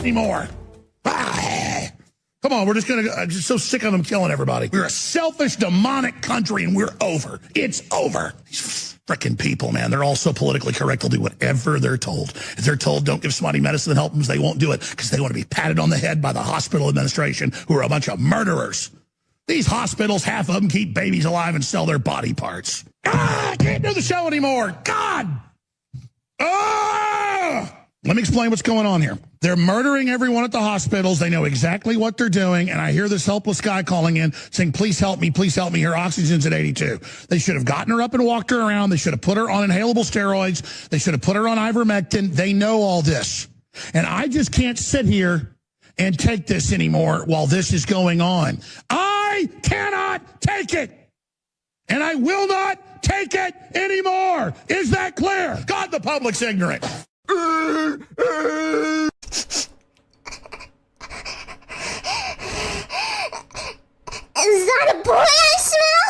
anymore. Come on, we're just going to, just so sick of them killing everybody. We're a selfish, demonic country, and we're over. It's over. These freaking people, man, they're all so politically correct. They'll do whatever they're told. If they're told don't give somebody medicine and help them, they won't do it because they want to be patted on the head by the hospital administration, who are a bunch of murderers. These hospitals, half of them keep babies alive and sell their body parts. I can't do the show anymore. God. Let me explain what's going on here. They're murdering everyone at the hospitals. They know exactly what they're doing. And I hear this helpless guy calling in saying, please help me, her oxygen's at 82. They should have gotten her up and walked her around. They should have put her on inhalable steroids. They should have put her on ivermectin. They know all this. And I just can't sit here and take this anymore while this is going on. I cannot take it. And I will not take it anymore. Is that clear? God, the public's ignorant. Is that a boy I smell?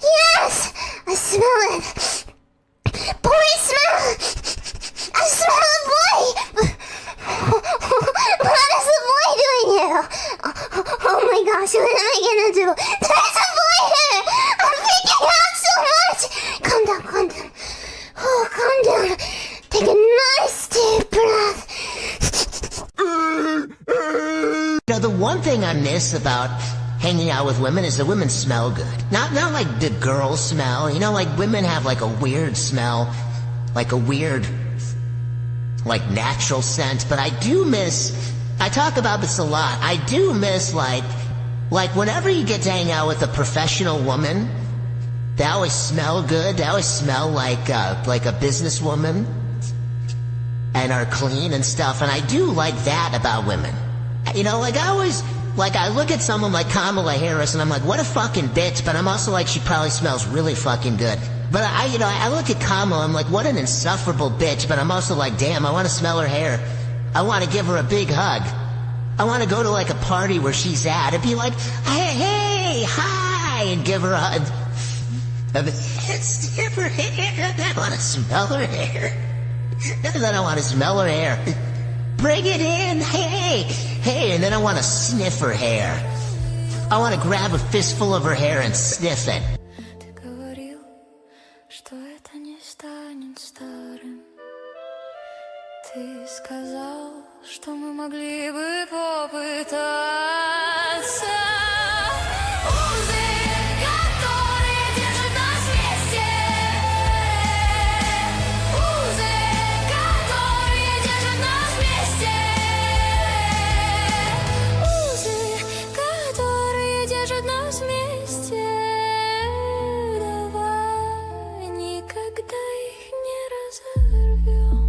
Yes, I smell it. Boy smell. I smell a boy. What is the boy doing here? Oh my gosh, what am I gonna do? There's a boy here. I'm freaking out so much. Calm down, calm down. Oh, calm down. Take a nice deep breath. You know, the one thing I miss about hanging out with women is the women smell good. Not like the girls smell. You know, like women have like a weird smell, like a weird, like natural scent. But I do miss, I talk about this a lot. I do miss like whenever you get to hang out with a professional woman, they always smell good. They always smell like a businesswoman and are clean and stuff. And I do like that about women. You know, like I always, like I look at someone like Kamala Harris and I'm like, what a fucking bitch. But I'm also like, she probably smells really fucking good. But I look at Kamala, I'm like, what an insufferable bitch. But I'm also like, damn, I want to smell her hair. I want to give her a big hug. I want to go to like a party where she's at and be like, hey, hi, and give her a hug. Sniff her hair. I want to smell her hair. Then I want to smell her hair. Bring it in, hey, and then I want to sniff her hair. I want to grab a fistful of her hair and sniff it. Ты сказал, что мы могли бы попытаться. Узы, которые держат нас вместе. Узы, которые держат нас вместе. Узы, которые держат нас вместе. Давай никогда их не разорвем.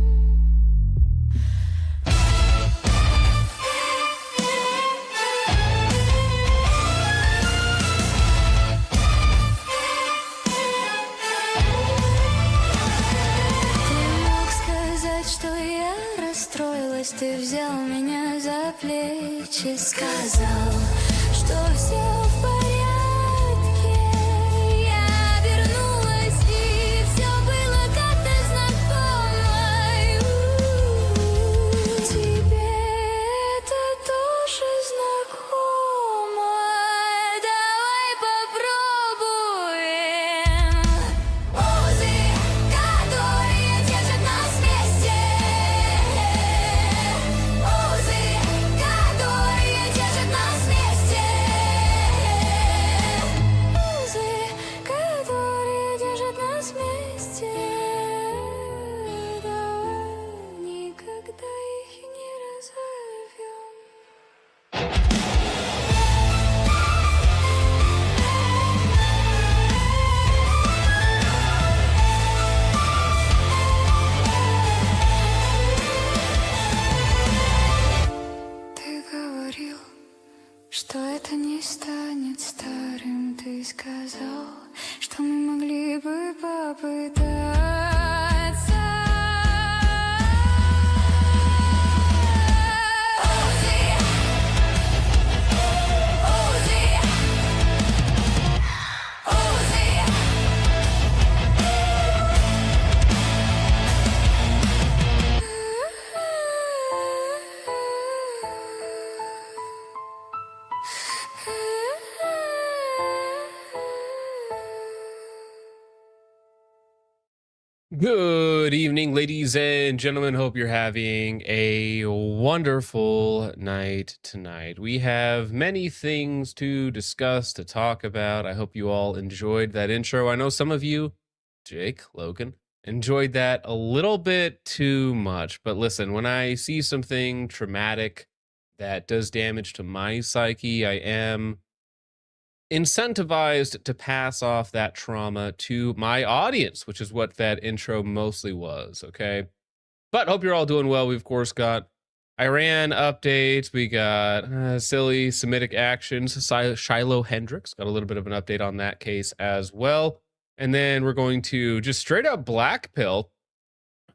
Ты взял меня за плечи, сказал, что все в порядке. Я обернулась, и все было как-то знакомо. Тебе это тоже знакомо. Давай попробуем. Узы, которые держат нас вместе. Что это не станет старым, ты сказал, что мы могли бы попытаться. Good evening, ladies and gentlemen. Hope you're having a wonderful night tonight. We have many things to discuss, to talk about. I hope you all enjoyed that intro. I know some of you, Jake, Logan, enjoyed that a little bit too much. But listen, when I see something traumatic that does damage to my psyche, I am incentivized to pass off that trauma to my audience, which is what that intro mostly was, okay? But hope you're all doing well. We, of course, got Iran updates. We got silly Semitic actions. Shiloh Hendricks got a little bit of an update on that case as well. And then we're going to just straight up black pill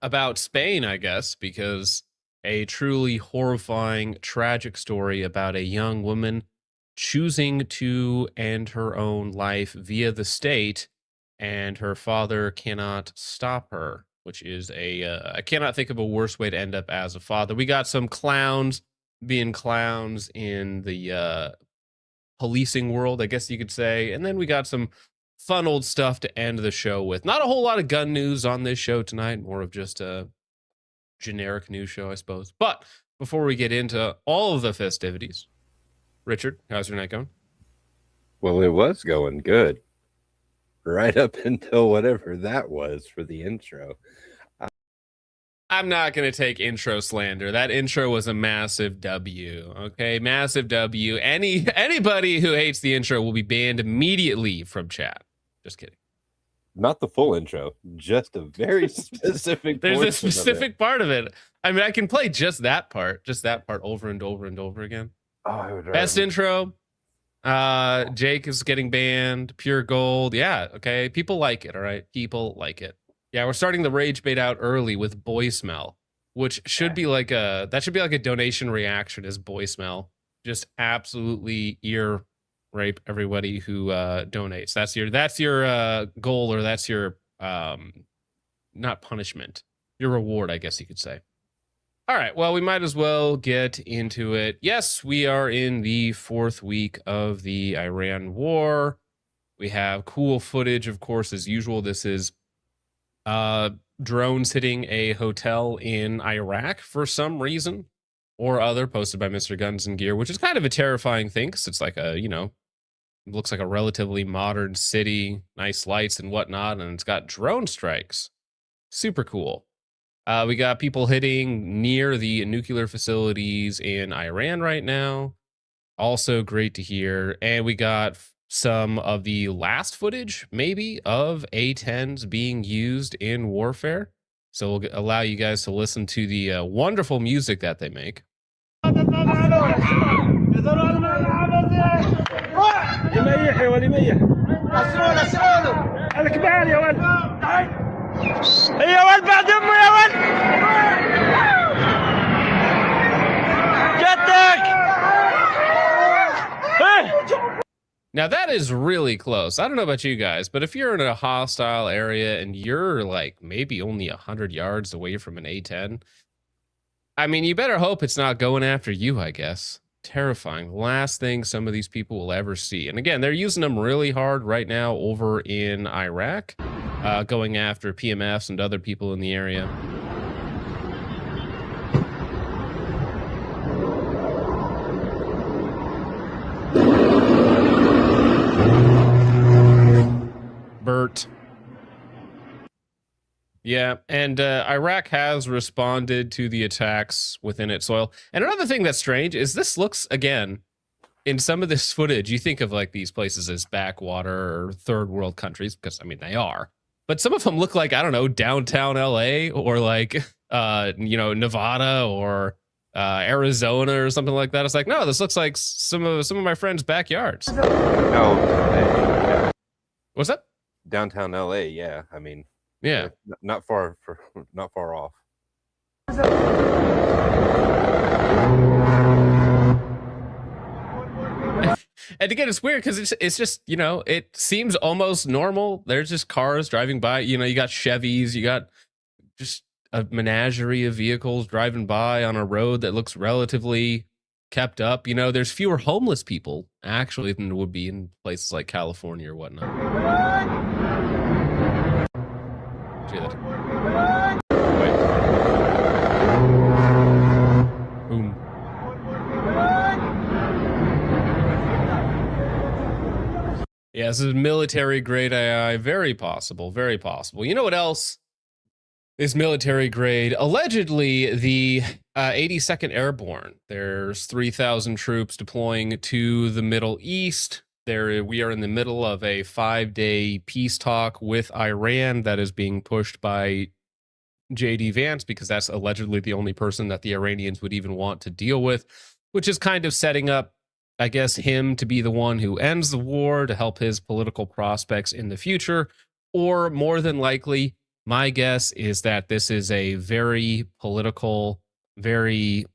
about Spain, I guess, because a truly horrifying, tragic story about a young woman choosing to end her own life via the state, and her father cannot stop her, which is I cannot think of a worse way to end up as a father. We got some clowns being clowns in the policing world, I guess you could say, and then we got some fun old stuff to end the show with. Not a whole lot of gun news on this show tonight, more of just a generic news show, I suppose. But before we get into all of the festivities, Richard, how's your night going? Well, it was going good. Right up until whatever that was for the intro. I'm not going to take intro slander. That intro was a massive W, okay? Massive W. Anybody who hates the intro will be banned immediately from chat. Just kidding. Not the full intro, just a very specific There's a specific part of it. I mean, I can play just that part over and over and over again. Oh, I would Best intro. Jake is getting banned. Pure gold. Yeah, okay. People like it, all right? People like it. Yeah, we're starting the rage bait out early with boy smell, which should be like a donation reaction is boy smell. Just absolutely ear rape everybody who donates. That's your goal, or that's your not punishment. Your reward, I guess you could say. All right, well, we might as well get into it. Yes, we are in the 4th week of the Iran war. We have cool footage, of course, as usual. This is drones hitting a hotel in Iraq for some reason or other, posted by Mr. Guns and Gear, which is kind of a terrifying thing because it's like it looks like a relatively modern city, nice lights and whatnot, and it's got drone strikes. Super cool. We got people hitting near the nuclear facilities in Iran right now. Also great to hear. And we got some of the last footage, maybe, of A-10s being used in warfare. So we'll allow you guys to listen to the wonderful music that they make. Now that is really close. I don't know about you guys, but if you're in a hostile area and you're like maybe only 100 yards away from an A-10, I mean, you better hope it's not going after you, I guess. Terrifying. Last thing some of these people will ever see. And again, they're using them really hard right now over in Iraq, going after PMFs and other people in the area. Bert. Yeah, and Iraq has responded to the attacks within its soil. And another thing that's strange is this looks, again, in some of this footage, you think of like these places as backwater or third world countries, because I mean they are. But some of them look like, I don't know, downtown LA or like Nevada or Arizona or something like that. It's like, no, this looks like some of my friends' backyards. Oh, What's that? downtown LA, yeah. I mean, yeah, not far off. And again, it's weird because it's just, it seems almost normal. There's just cars driving by. You got Chevys, you got just a menagerie of vehicles driving by on a road that looks relatively kept up. There's fewer homeless people actually than there would be in places like California or whatnot. See that? Wait. Boom. Yeah, this is military grade AI. Very possible. Very possible. You know what else is military grade? Allegedly, the 82nd Airborne. There's 3,000 troops deploying to the Middle East. We are in the middle of a 5-day peace talk with Iran that is being pushed by JD Vance because that's allegedly the only person that the Iranians would even want to deal with, which is kind of setting up, I guess, him to be the one who ends the war to help his political prospects in the future. Or more than likely, my guess is that this is a very political, very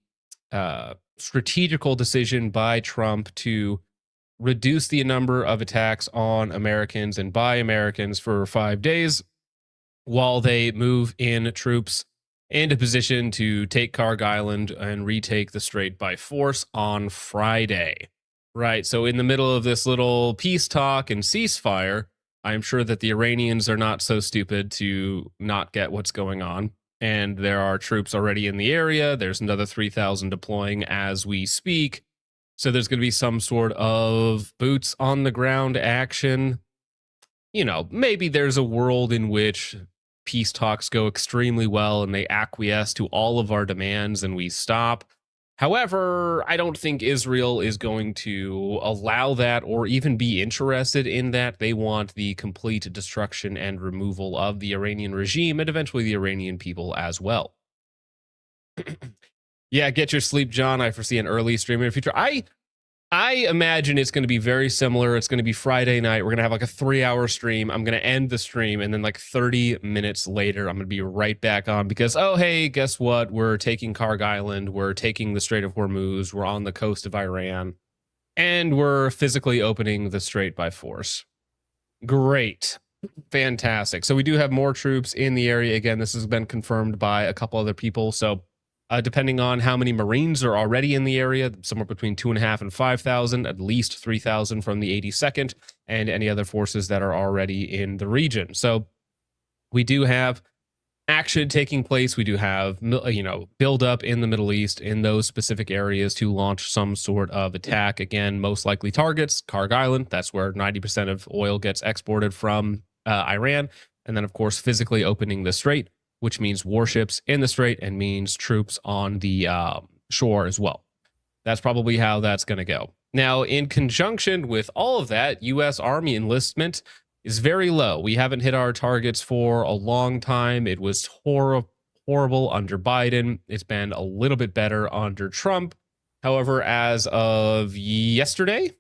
strategical decision by Trump to reduce the number of attacks on Americans and by Americans for 5 days while they move in troops into position to take Karg Island and retake the strait by force on Friday. Right. So in the middle of this little peace talk and ceasefire, I'm sure that the Iranians are not so stupid to not get what's going on. And there are troops already in the area. There's another 3,000 deploying as we speak. So there's going to be some sort of boots on the ground action. You know, maybe there's a world in which peace talks go extremely well and they acquiesce to all of our demands and we stop. However, I don't think Israel is going to allow that or even be interested in that. They want the complete destruction and removal of the Iranian regime and eventually the Iranian people as well. Yeah, get your sleep, John. I foresee an early stream in the future. I imagine it's going to be very similar. It's going to be Friday night. We're going to have like a 3-hour stream. I'm going to end the stream, and then like 30 minutes later, I'm going to be right back on because, oh, hey, guess what? We're taking Karg Island. We're taking the Strait of Hormuz. We're on the coast of Iran, and we're physically opening the strait by force. Great. Fantastic. So we do have more troops in the area. Again, this has been confirmed by a couple other people. So depending on how many Marines are already in the area, somewhere between 2,500 and 5,000, at least 3,000 from the 82nd, and any other forces that are already in the region. So we do have action taking place. We do have, build up in the Middle East in those specific areas to launch some sort of attack. Again, most likely targets, Karg Island. That's where 90% of oil gets exported from Iran. And then, of course, physically opening the strait, which means warships in the strait and means troops on the shore as well. That's probably how that's going to go. Now, in conjunction with all of that, U.S. Army enlistment is very low. We haven't hit our targets for a long time. It was horrible under Biden. It's been a little bit better under Trump. However, as of today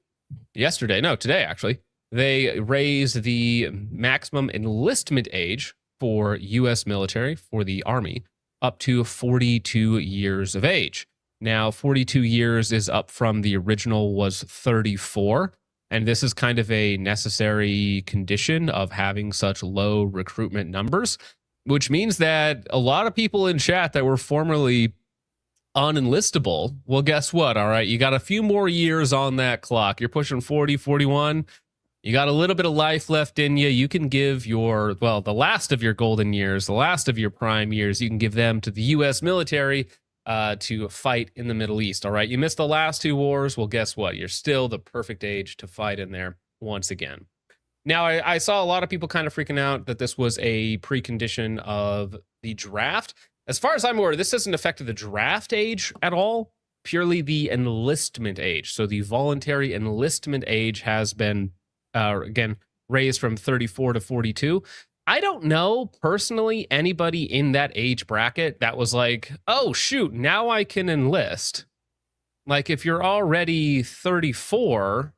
actually, they raised the maximum enlistment age for U.S. military, for the Army, up to 42 years of age. Now, 42 years is up from the original was 34, and this is kind of a necessary condition of having such low recruitment numbers, which means that a lot of people in chat that were formerly unenlistable, well, guess what? All right, you got a few more years on that clock. You're pushing 40, 41. You got a little bit of life left in you. You can give the last of your golden years, the last of your prime years, you can give them to the U.S. military to fight in the Middle East. All right. You missed the last 2 wars. Well, guess what? You're still the perfect age to fight in there once again. Now, I saw a lot of people kind of freaking out that this was a precondition of the draft. As far as I'm aware, this doesn't affect the draft age at all, purely the enlistment age. So the voluntary enlistment age has been again, raised from 34 to 42. I don't know personally anybody in that age bracket that was like, oh, shoot, now I can enlist. Like, if you're already 34,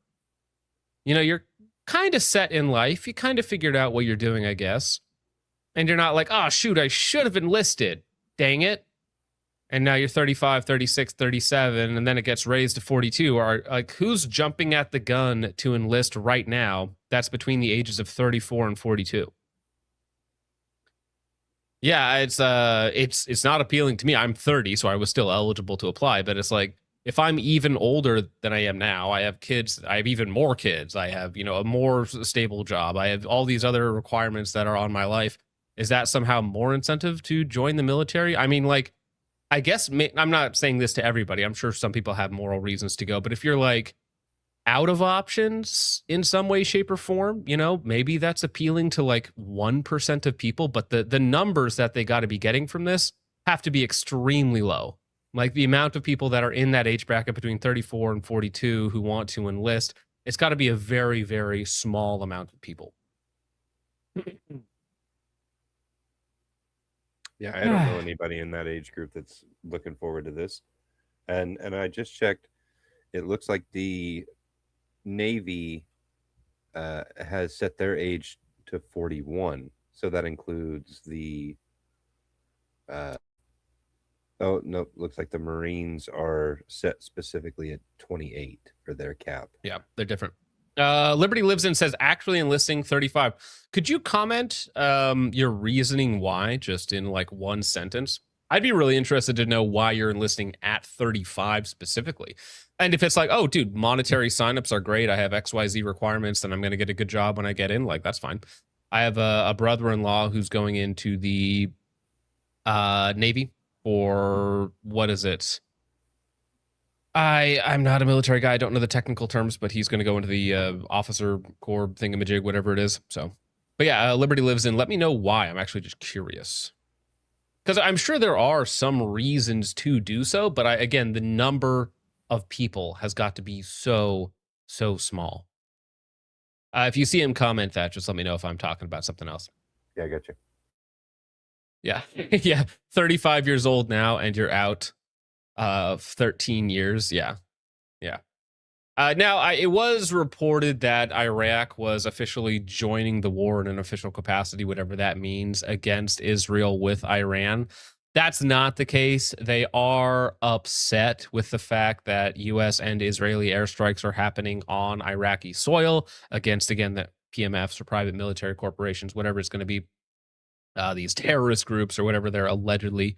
you're kind of set in life. You kind of figured out what you're doing, I guess. And you're not like, oh, shoot, I should have enlisted. Dang it. And now you're 35, 36, 37, and then it gets raised to 42. Or like, who's jumping at the gun to enlist right now? That's between the ages of 34 and 42. Yeah, it's not appealing to me. I'm 30, so I was still eligible to apply. But it's like, if I'm even older than I am now, I have kids. I have even more kids. I have, a more stable job. I have all these other requirements that are on my life. is that somehow more incentive to join the military? I mean, like, I guess I'm not saying this to everybody. I'm sure some people have moral reasons to go, but if you're like out of options in some way, shape, or form, you know, maybe that's appealing to like 1% of people, but the numbers that they got to be getting from this have to be extremely low. Like the amount of people that are in that age bracket between 34 and 42 who want to enlist, it's got to be a very, very small amount of people. Yeah, I don't know anybody in that age group that's looking forward to this. And I just checked. It looks like the Navy has set their age to 41. So that includes the oh no, looks like the Marines are set specifically at 28 for their cap. Yeah, they're different. Liberty Lives In says actually enlisting 35. Could you comment your reasoning why, just in like one sentence? I'd be really interested to know why you're enlisting at 35 specifically. And if it's like, oh, dude, monetary signups are great. I have XYZ requirements and I'm going to get a good job when I get in. Like, that's fine. I have a brother-in-law who's going into the Navy for, what is it? I'm not a military guy. I don't know the technical terms, but he's going to go into the officer corps thingamajig, whatever it is. So, but yeah, Liberty Lives In. Let me know why. I'm actually just curious. Because I'm sure there are some reasons to do so, but again, the number of people has got to be so small. If you see him comment that, just let me know if I'm talking about something else. Yeah, I got you. Yeah. Yeah. 35 years old now, and you're out 13 years. Yeah. Yeah. Now, it was reported that Iraq was officially joining the war in an official capacity, whatever that means, against Israel with Iran. That's not the case. They are upset with the fact that U.S. and Israeli airstrikes are happening on Iraqi soil against, again, the PMFs or private military corporations, whatever it's going to be, these terrorist groups or whatever they're allegedly,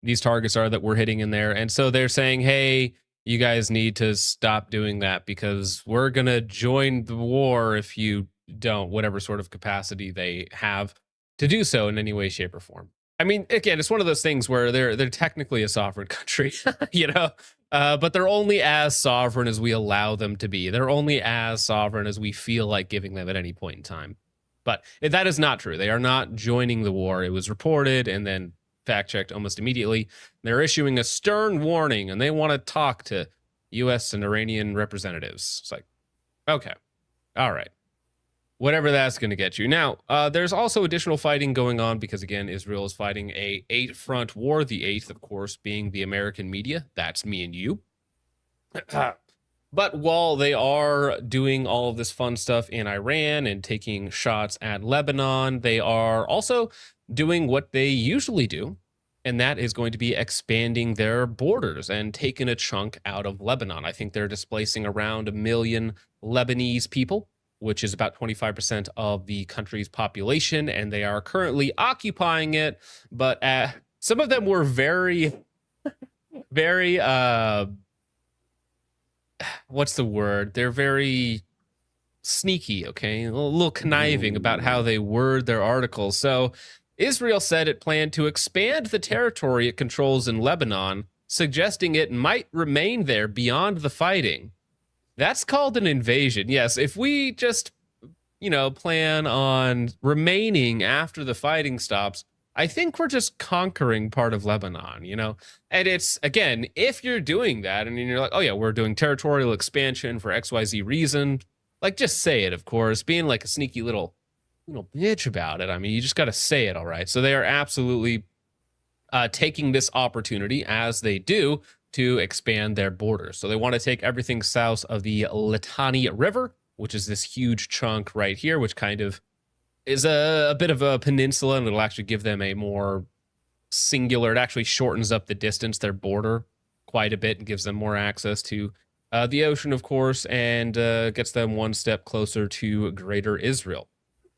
these targets are that we're hitting in there. And so they're saying, hey, you guys need to stop doing that because we're going to join the war if you don't, whatever sort of capacity they have to do so in any way, shape, or form. I mean, again, it's one of those things where they're technically a sovereign country, you know, but they're only as sovereign as we allow them to be. They're only as sovereign as we feel like giving them at any point in time. But that is not true. They are not joining the war. It was reported and then fact-checked almost immediately. They're issuing a stern warning, and they want to talk to U.S. and Iranian representatives. It's like, okay, all right, whatever that's going to get you. Now, there's also additional fighting going on because, again, Israel is fighting a 8-front war, the 8th, of course, being the American media. That's me and you. But while they are doing all of this fun stuff in Iran and taking shots at Lebanon, they are also doing what they usually do, and that is going to be expanding their borders and taking a chunk out of Lebanon. I think they're displacing around 1 million Lebanese people, which is about 25% of the country's population, and they are currently occupying it. But some of them were very, very, what's the word? They're very sneaky, okay? A little conniving about how they word their articles. So Israel said it planned to expand the territory it controls in Lebanon, suggesting it might remain there beyond the fighting. That's called an invasion. Yes, if we just, you know, plan on remaining after the fighting stops, I think we're just conquering part of Lebanon, you know? And it's, again, if you're doing that and you're like, oh yeah, we're doing territorial expansion for XYZ reason, like just say it, of course, being like a sneaky little bitch about it. I mean, you just got to say it, all right? So they are absolutely taking this opportunity, as they do, to expand their borders. So they want to take everything south of the Litani River, which is this huge chunk right here, which kind of is a bit of a peninsula, and it'll actually give them a more singular, it actually shortens up the distance, their border, quite a bit, and gives them more access to the ocean, of course, and gets them one step closer to Greater Israel.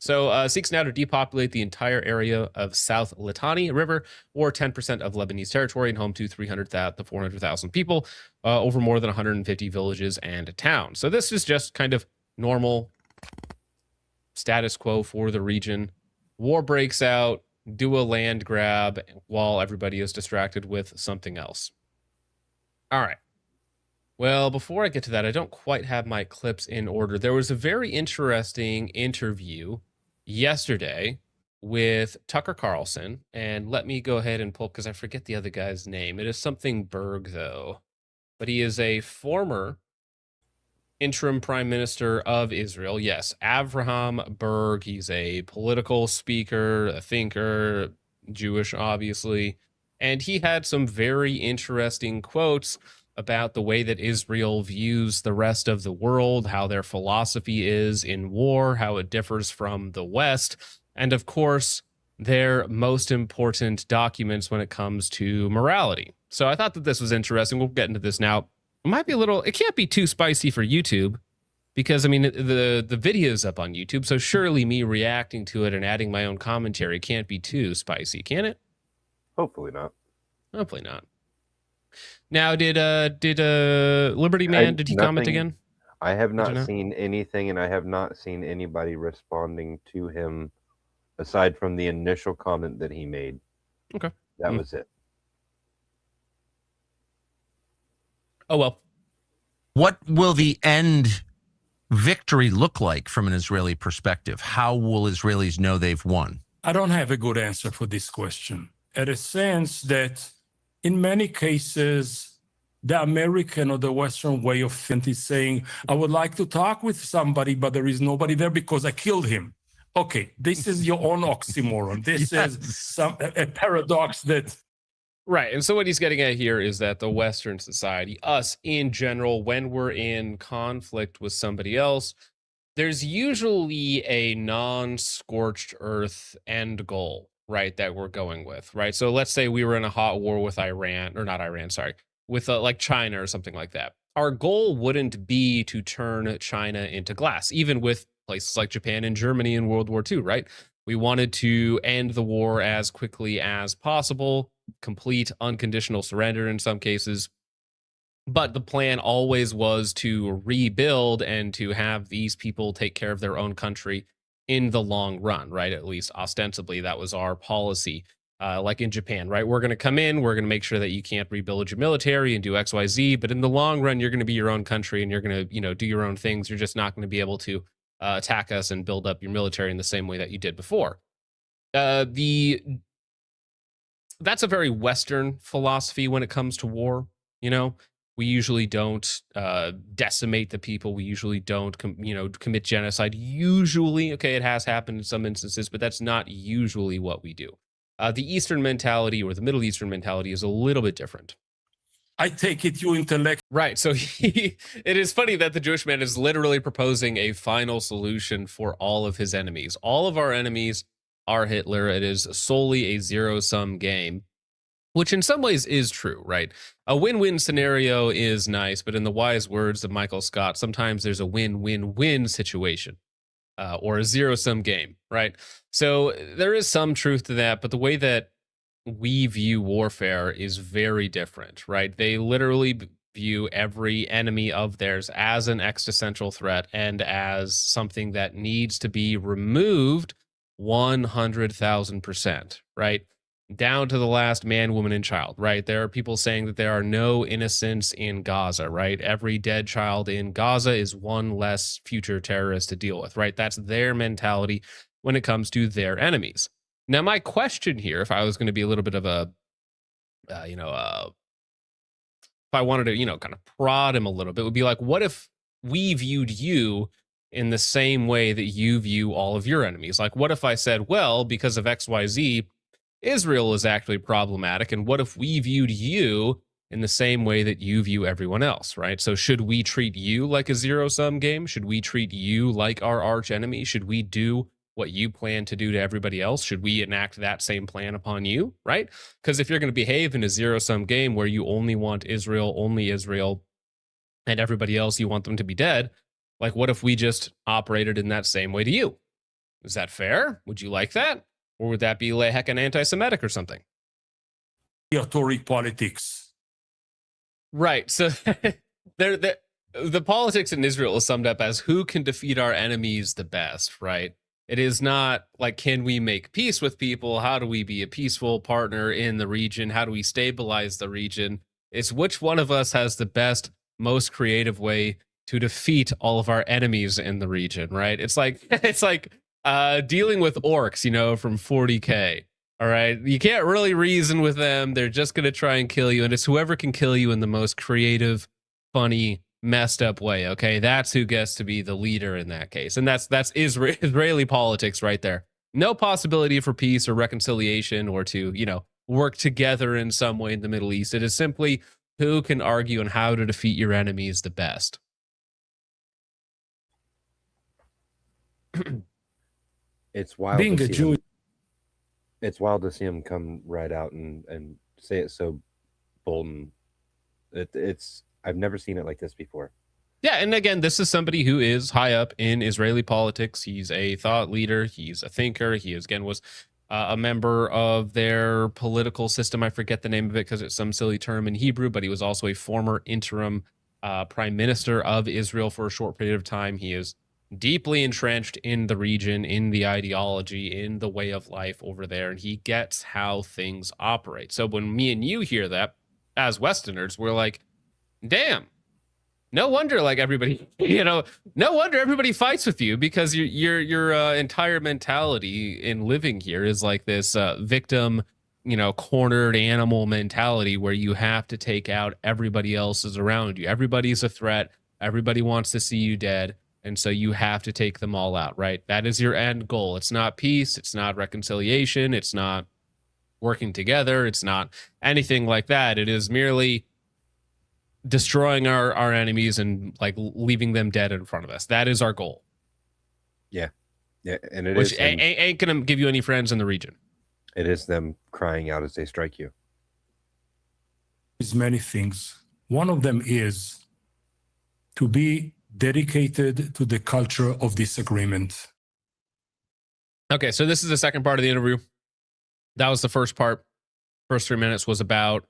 So seeks now to depopulate the entire area of South Litani River, or 10% of Lebanese territory, and home to 300,000 to 400,000 people, over more than 150 villages and towns. So this is just kind of normal status quo for the region. War breaks out. do a land grab while everybody is distracted with something else. All right. Well, before I get to that, I don't quite have my clips in order. There was a very interesting interview yesterday with Tucker Carlson, and let me go ahead and pull, because I forget the other guy's name. It is something Berg, though, but he is a former interim prime minister of Israel. Yes, Avraham Berg. He's a political speaker, a thinker, Jewish, obviously, and he had some very interesting quotes about the way that Israel views the rest of the world, how their philosophy is in war, how it differs from the West, and of course, their most important documents when it comes to morality. So I thought that this was interesting. We'll get into this now. It might be a little, it can't be too spicy for YouTube because, I mean, the video's up on YouTube, so surely me reacting to it and adding my own commentary can't be too spicy, can it? Hopefully not. Hopefully not. Now, did Liberty Man, did he comment again? I have not seen anything, and I have not seen anybody responding to him aside from the initial comment that he made. Okay. That was it. Oh, well. What will the end victory look like from an Israeli perspective? How will Israelis know they've won? I don't have a good answer for this question. In a sense that in many cases, the American or the Western way of thinking is saying, I would like to talk with somebody, but there is nobody there because I killed him. Okay, this is your own oxymoron. This is a paradox that... Right, and so what he's getting at here is that the Western society, us in general, when we're in conflict with somebody else, there's usually a non-scorched earth end goal, right, that we're going with, right? So let's say we were in a hot war with Iran, or not Iran, sorry, with like China or something like that. Our goal wouldn't be to turn China into glass, even with places like Japan and Germany in World War II, right? We wanted to end the war as quickly as possible, complete unconditional surrender in some cases. But the plan always was to rebuild and to have these people take care of their own country in the long run, right? At least ostensibly, that was our policy. Like in Japan, right? We're going to come in, we're going to make sure that you can't rebuild your military and do X, Y, Z, but in the long run, you're going to be your own country and you're going to, do your own things. You're just not going to be able to attack us and build up your military in the same way that you did before. That's a very Western philosophy when it comes to war. We usually don't decimate the people. We usually don't, commit genocide. Usually, okay, it has happened in some instances, but that's not usually what we do. The Eastern mentality or the Middle Eastern mentality is a little bit different. I take it you intellect. Right. So it is funny that the Jewish man is literally proposing a final solution for all of his enemies. All of our enemies are Hitler. It is solely a zero-sum game, which in some ways is true, right? A win-win scenario is nice, but in the wise words of Michael Scott, sometimes there's a win-win-win situation. Or a zero-sum game, right? So there is some truth to that, but the way that we view warfare is very different, right? They literally view every enemy of theirs as an existential threat and as something that needs to be removed 100,000%, right? Down to the last man, woman, and child, right? There are people saying that there are no innocents in Gaza, right? Every dead child in Gaza is one less future terrorist to deal with, right? That's their mentality when it comes to their enemies. Now, my question here, if I was going to be a little bit of a, if I wanted to, kind of prod him a little bit, would be like, what if we viewed you in the same way that you view all of your enemies? Like, what if I said, well, because of X, Y, Z, Israel is actually problematic, and what if we viewed you in the same way that you view everyone else, right? So should we treat you like a zero-sum game? Should we treat you like our arch enemy? Should we do what you plan to do to everybody else? Should we enact that same plan upon you, right? Because if you're going to behave in a zero-sum game where you only want Israel, only Israel, and everybody else, you want them to be dead, like what if we just operated in that same way to you? Is that fair? Would you like that? Or would that be like heckin' anti-Semitic or something? Rhetoric politics. Right. So the politics in Israel is summed up as who can defeat our enemies the best, right? It is not like, can we make peace with people? How do we be a peaceful partner in the region? How do we stabilize the region? It's which one of us has the best, most creative way to defeat all of our enemies in the region, right? It's like it's like dealing with orcs, you know, from 40K. All right. You can't really reason with them. They're just going to try and kill you. And it's whoever can kill you in the most creative, funny, messed up way. Okay. That's who gets to be the leader in that case. And that's Israeli politics right there. No possibility for peace or reconciliation or to, you know, work together in some way in the Middle East. It is simply who can argue on how to defeat your enemies the best. It's wild. Being a Jew. It's wild to see him come right out and say it so bold. And it's I've never seen it like this before. Yeah, and again, this is somebody who is high up in Israeli politics. He's a thought leader. He's a thinker. He again was a member of their political system. I forget the name of it because it's some silly term in Hebrew, but he was also a former interim prime minister of Israel for a short period of time. He is deeply entrenched in the region, in the ideology, in the way of life over there, and he gets how things operate. So when me and you hear that as Westerners, we're like, damn, no wonder like everybody, you know, no wonder everybody fights with you, because your entire mentality in living here is like this victim, you know, cornered animal mentality where you have to take out everybody else is around you. Everybody's a threat. Everybody wants to see you dead. And so you have to take them all out, right? That is your end goal. It's not peace. It's not reconciliation. It's not working together. It's not anything like that. It is merely destroying our enemies and like leaving them dead in front of us. That is our goal. Yeah. And it which is ain't going to give you any friends in the region. It is them crying out as they strike you. There's many things. One of them is to be dedicated to the culture of disagreement. Okay, so this is the second part of the interview. That was the first part. First 3 minutes was about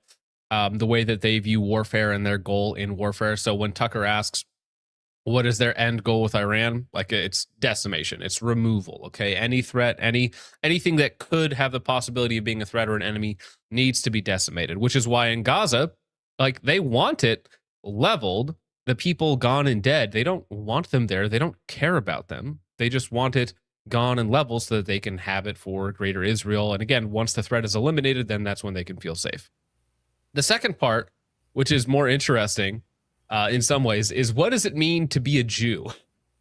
the way that they view warfare and their goal in warfare. So when Tucker asks, what is their end goal with Iran? Like, it's decimation, it's removal. Okay, any threat, anything that could have the possibility of being a threat or an enemy needs to be decimated, which is why in Gaza, like, they want it leveled. The people gone and dead, they don't want them there. They don't care about them. They just want it gone and leveled so that they can have it for greater Israel. And again, once the threat is eliminated, then that's when they can feel safe. The second part, which is more interesting in some ways, is what does it mean to be a Jew?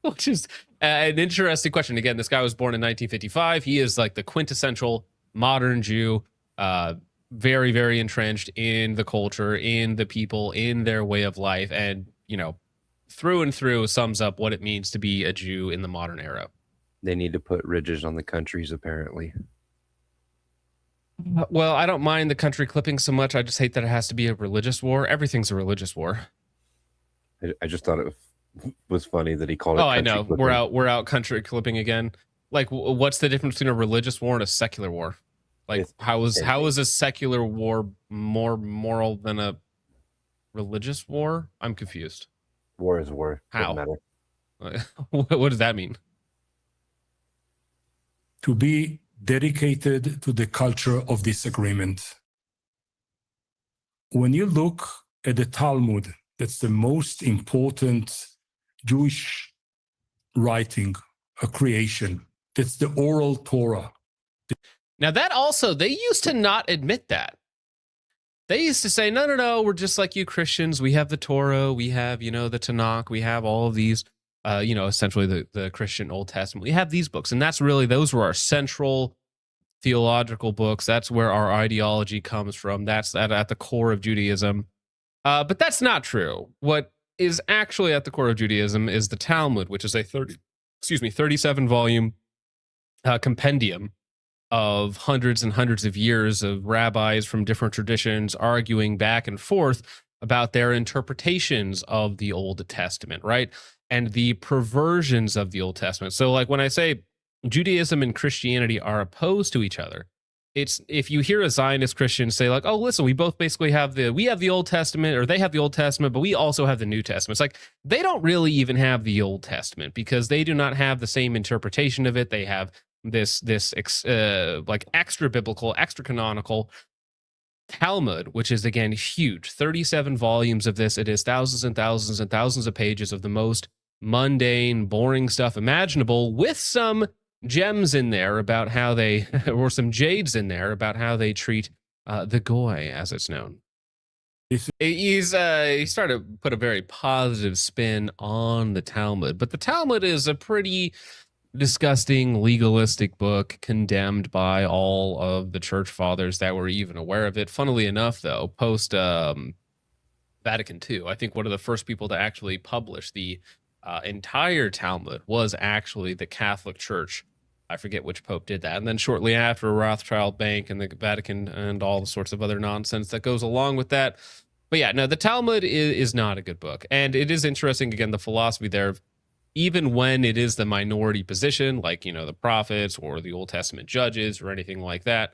Which is an interesting question. Again, this guy was born in 1955. He is like the quintessential modern Jew, very, very entrenched in the culture, in the people, in their way of life. And, you know, through and through sums up what it means to be a Jew in the modern era. They need to put ridges on the countries, apparently. Well, I don't mind the country clipping so much. I just hate that it has to be a religious war. Everything's a religious war. I just thought it was funny that he called it. Oh, I know. Clipping. We're out country clipping again. Like, what's the difference between a religious war and a secular war? Like, how is a secular war more moral than a religious war? I'm confused. War is war. How? Doesn't matter. What does that mean? To be dedicated to the culture of disagreement. When you look at the Talmud, that's the most important Jewish writing, a creation. That's the oral Torah. Now that also, they used to not admit that. They used to say, no, we're just like you Christians. We have the Torah, we have, you know, the Tanakh, we have all of these, you know, essentially the Christian Old Testament. We have these books, and those were our central theological books. That's where our ideology comes from. That's at the core of Judaism. But that's not true. What is actually at the core of Judaism is the Talmud, which is a 37-volume compendium of hundreds and hundreds of years of rabbis from different traditions arguing back and forth about their interpretations of the Old Testament, right? And the perversions of the Old Testament. So like when I say Judaism and Christianity are opposed to each other, it's, if you hear a Zionist Christian say like, oh, listen, we both basically have the Old Testament, or they have the Old Testament, but we also have the New Testament. It's like, they don't really even have the Old Testament, because they do not have the same interpretation of it. They have this like extra biblical, extra canonical Talmud, which is again huge, 37 volumes of this. It is thousands and thousands and thousands of pages of the most mundane, boring stuff imaginable, with some gems in there about how they, or some jades in there about how they treat the goy, as it's known. He's started to put a very positive spin on the Talmud, but the Talmud is a pretty disgusting, legalistic book, condemned by all of the church fathers that were even aware of it. Funnily enough, though, post Vatican II, I think one of the first people to actually publish the entire Talmud was actually the Catholic Church. I forget which pope did that. And then shortly after, Rothschild Bank and the Vatican and all the sorts of other nonsense that goes along with that. But yeah, no, the Talmud is not a good book. And it is interesting, again, the philosophy there, even when it is the minority position, like, you know, the prophets or the Old Testament judges or anything like that,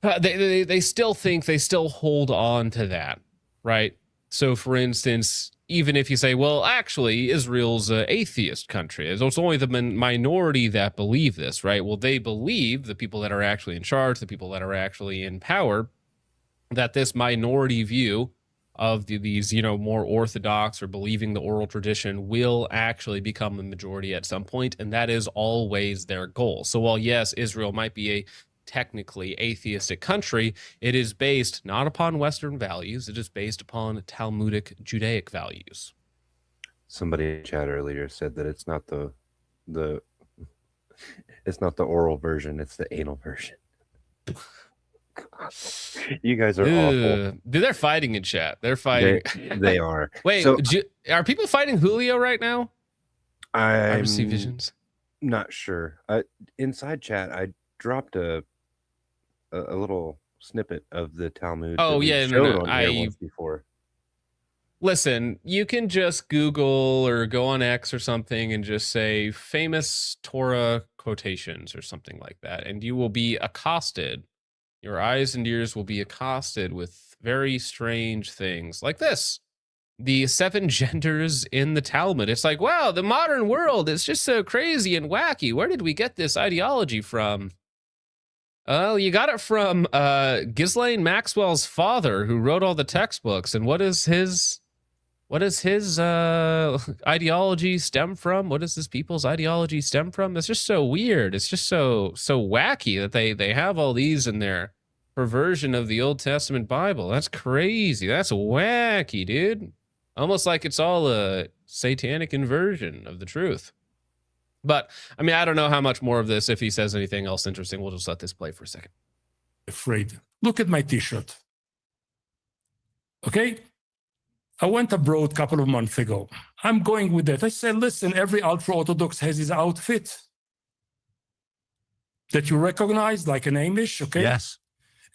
they still think, they still hold on to that, right? So, for instance, even if you say, well, actually, Israel's an atheist country, it's only the minority that believe this, right? Well, they believe, the people that are actually in charge, the people that are actually in power, that this minority view of these, you know, more orthodox or believing the oral tradition will actually become a majority at some point, and that is always their goal. So while, yes, Israel might be a technically atheistic country, it is based not upon Western values, it is based upon Talmudic Judaic values. Somebody in chat earlier said that it's not the it's not the oral version, it's the anal version. You guys are awful. Dude, they're fighting in chat. They're fighting. They are. Wait, so, are people fighting Julio right now? I I'm receive visions. Not sure. Inside chat, I dropped a little snippet of the Talmud. Oh yeah, no. Once before. Listen, you can just Google or go on X or something and just say famous Torah quotations or something like that, and you will be accosted. Your eyes and ears will be accosted with very strange things like this. The 7 genders in the Talmud. It's like, wow, the modern world is just so crazy and wacky. Where did we get this ideology from? Oh, you got it from Ghislaine Maxwell's father, who wrote all the textbooks. And what is his ideology stem from? What does this people's ideology stem from? It's just so weird. It's just so wacky that they have all these in their perversion of the Old Testament Bible. That's crazy. That's wacky, dude. Almost like it's all a satanic inversion of the truth. But, I mean, I don't know how much more of this. If he says anything else interesting, we'll just let this play for a second. Afraid. Look at my t-shirt. Okay? I went abroad a couple of months ago. I'm going with that. I said, listen, every ultra-Orthodox has his outfit that you recognize, like an Amish, okay? Yes.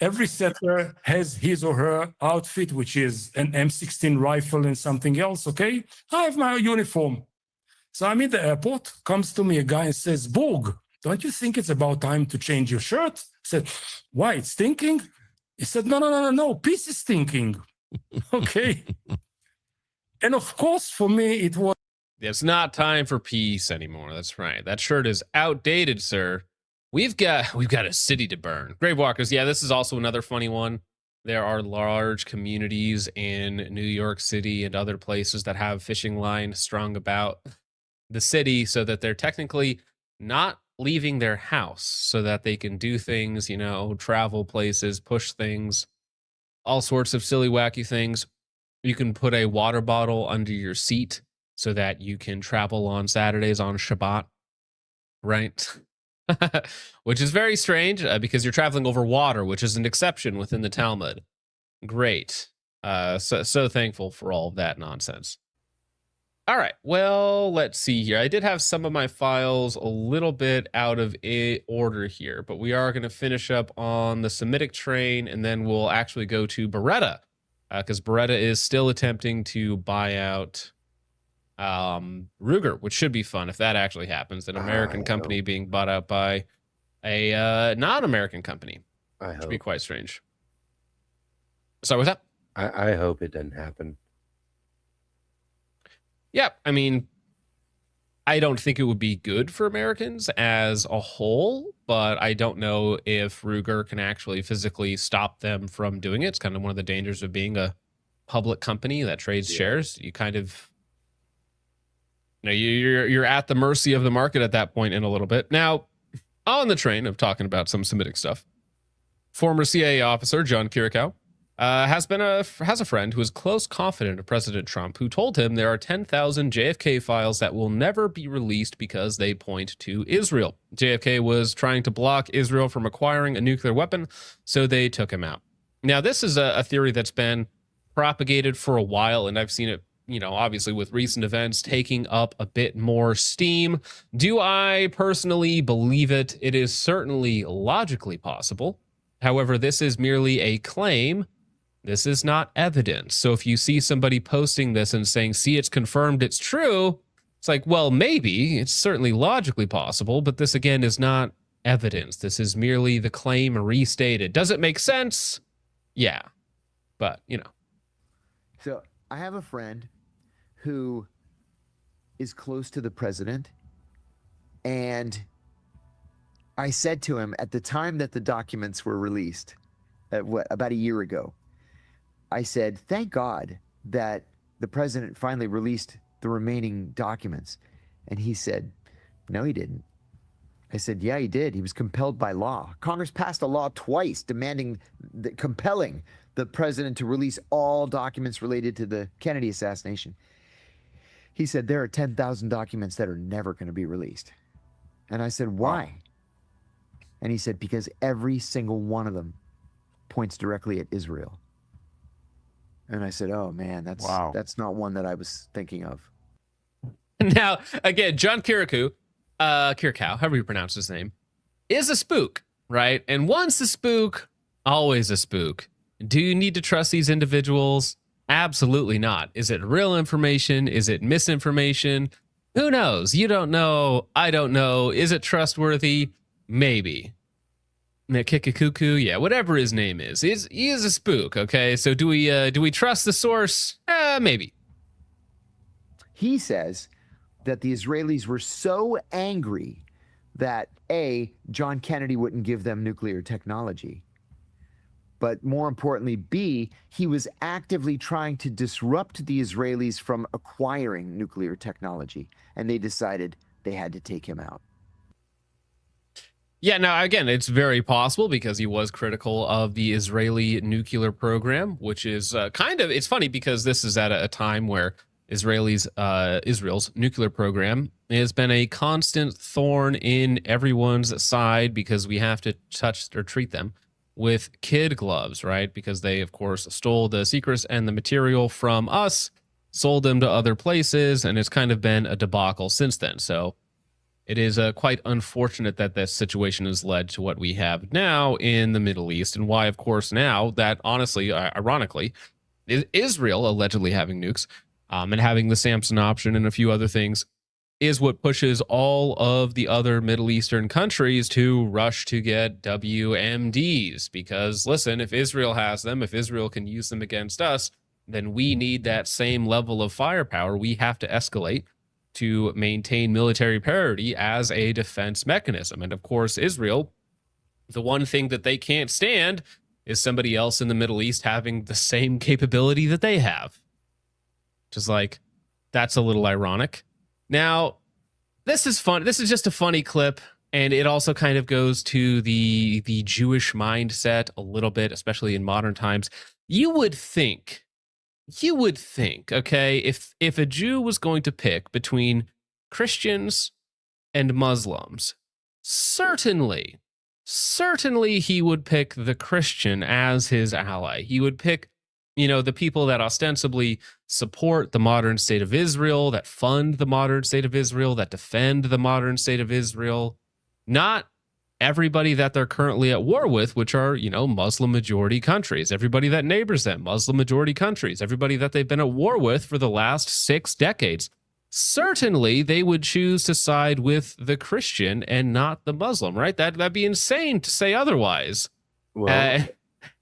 Every settler has his or her outfit, which is an M16 rifle and something else, okay? I have my uniform. So I'm in the airport, comes to me a guy and says, Borg, don't you think it's about time to change your shirt? I said, why, it's stinking? He said, no, peace is stinking. Okay. And of course, for me, it was. It's not time for peace anymore. That's right. That shirt is outdated, sir. We've got a city to burn. Gravewalkers, yeah, this is also another funny one. There are large communities in New York City and other places that have fishing lines strung about the city so that they're technically not leaving their house, so that they can do things, you know, travel places, push things, all sorts of silly, wacky things. You can put a water bottle under your seat so that you can travel on Saturdays on Shabbat, right? Which is very strange because you're traveling over water, which is an exception within the Talmud. Great. So thankful for all of that nonsense. All right, well, let's see here. I did have some of my files a little bit out of order here, but we are going to finish up on the Semitic train, and then we'll actually go to Beretta, because Beretta is still attempting to buy out Ruger, which should be fun if that actually happens. An American company being bought out by a non-American company, I which would be hope. quite strange. So what's that? I hope it doesn't happen. Yeah, I mean, I don't think it would be good for Americans as a whole, but I don't know if Ruger can actually physically stop them from doing it. It's kind of one of the dangers of being a public company that trades Yeah. shares. You kind of, you're at the mercy of the market at that point in a little bit. Now, on the train of talking about some Semitic stuff, former CIA officer John Kirikow has a friend who is close confidant of President Trump, who told him there are 10,000 JFK files that will never be released because they point to Israel. JFK was trying to block Israel from acquiring a nuclear weapon, so they took him out. Now, this is a theory that's been propagated for a while, and I've seen it, obviously with recent events taking up a bit more steam. Do I personally believe it? It is certainly logically possible. However, this is merely a claim. This is not evidence. So if you see somebody posting this and saying, see, it's confirmed, it's true, it's like, well, maybe. It's certainly logically possible, but this, again, is not evidence. This is merely the claim restated. Does it make sense? Yeah. But, So I have a friend who is close to the president, and I said to him at the time that the documents were released, about a year ago, I said, thank God that the president finally released the remaining documents. And he said, no, he didn't. I said, yeah, he did. He was compelled by law. Congress passed a law twice compelling the president to release all documents related to the Kennedy assassination. He said, there are 10,000 documents that are never going to be released. And I said, why? And he said, because every single one of them points directly at Israel. And I said, oh, man, that's not one that I was thinking of. Now, again, John Kirikow, however you pronounce his name, is a spook, right? And once a spook, always a spook. Do you need to trust these individuals? Absolutely not. Is it real information? Is it misinformation? Who knows? You don't know. I don't know. Is it trustworthy? Maybe. Kikakuku, yeah, whatever his name is. He is a spook, okay? So do we trust the source? Maybe. He says that the Israelis were so angry that A, John Kennedy wouldn't give them nuclear technology. But more importantly, B, he was actively trying to disrupt the Israelis from acquiring nuclear technology. And they decided they had to take him out. Yeah, now, again, it's very possible because he was critical of the Israeli nuclear program, which is it's funny because this is at a time where Israel's nuclear program has been a constant thorn in everyone's side because we have to touch or treat them with kid gloves, right? Because they, of course, stole the secrets and the material from us, sold them to other places, and it's kind of been a debacle since then. So it is quite unfortunate that this situation has led to what we have now in the Middle East, and why, of course, now that, honestly, ironically, Israel allegedly having nukes and having the Samson option and a few other things is what pushes all of the other Middle Eastern countries to rush to get WMDs. Because, listen, if Israel has them, if Israel can use them against us, then we need that same level of firepower. We have to escalate to maintain military parity as a defense mechanism. And of course, Israel, the one thing that they can't stand is somebody else in the Middle East having the same capability that they have. Just like, that's a little ironic. Now, this is fun. This is just a funny clip, and it also kind of goes to the Jewish mindset a little bit, especially in modern times. You would think, okay, if a Jew was going to pick between Christians and Muslims, certainly he would pick the Christian as his ally. He would pick, the people that ostensibly support the modern state of Israel, that fund the modern state of Israel, that defend the modern state of Israel, not everybody that they're currently at war with, which are, Muslim majority countries, everybody that neighbors them, Muslim majority countries, everybody that they've been at war with for the last 6 decades. certainly they would choose to side with the Christian and not the Muslim, right? That'd be insane to say otherwise. Well,